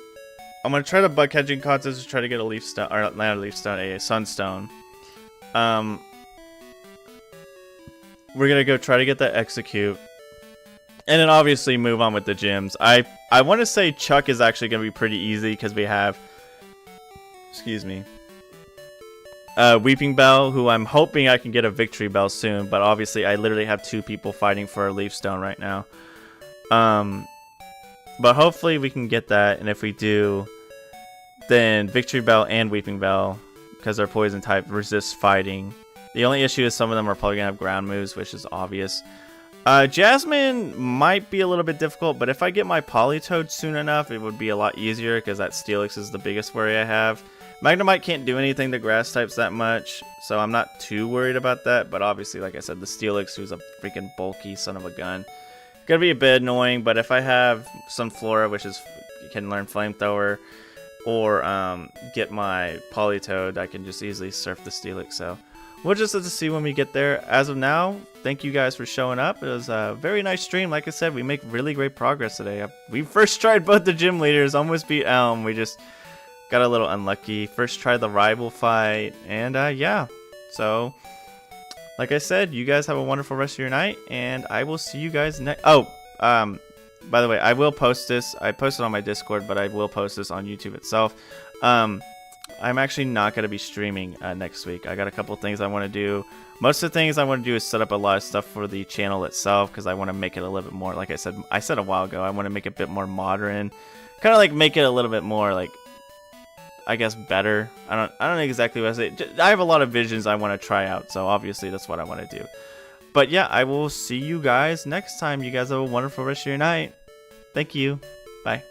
I'm gonna try the bug catching contest to try to get a leaf stone, or not a leaf stone, a sunstone. We're gonna go try to get that execute, and then obviously move on with the gyms. I want to say Chuck is actually gonna be pretty easy because we have, excuse me, Weeping Bell, who I'm hoping I can get a Victory Bell soon. But obviously I literally have 2 people fighting for a leaf stone right now. But hopefully we can get that, and if we do, then Victory Bell and Weeping Bell, because they're poison type, resist fighting. The only issue is some of them are probably gonna have ground moves, which is obvious. Jasmine might be a little bit difficult, but if I get my Politoed soon enough, it would be a lot easier because that Steelix is the biggest worry I have. Magnemite can't do anything to grass types that much, so I'm not too worried about that. But obviously, like I said, the Steelix, who's a freaking bulky son of a gun, gonna be a bit annoying. But if I have Sunflora, which is can learn Flamethrower, or get my Politoed, I can just easily surf the Steelix. So we'll just have to see when we get there. As of now, thank you guys for showing up. It was a very nice stream. Like I said, we make really great progress today. We first tried both the gym leaders, almost beat Elm. We just got a little unlucky. First tried the rival fight, and yeah. So, like I said, you guys have a wonderful rest of your night, and I will see you guys next. Oh, by the way, I will post this. I posted on my Discord, but I will post this on YouTube itself. I'm actually not going to be streaming next week. I got a couple things I want to do. Most of the things I want to do is set up a lot of stuff for the channel itself, because I want to make it a little bit more, like I said a while ago, I want to make it a bit more modern. Kind of like make it a little bit more, like, I guess, better. I don't know exactly what I say. I have a lot of visions I want to try out, so obviously that's what I want to do. But yeah, I will see you guys next time. You guys have a wonderful rest of your night. Thank you. Bye.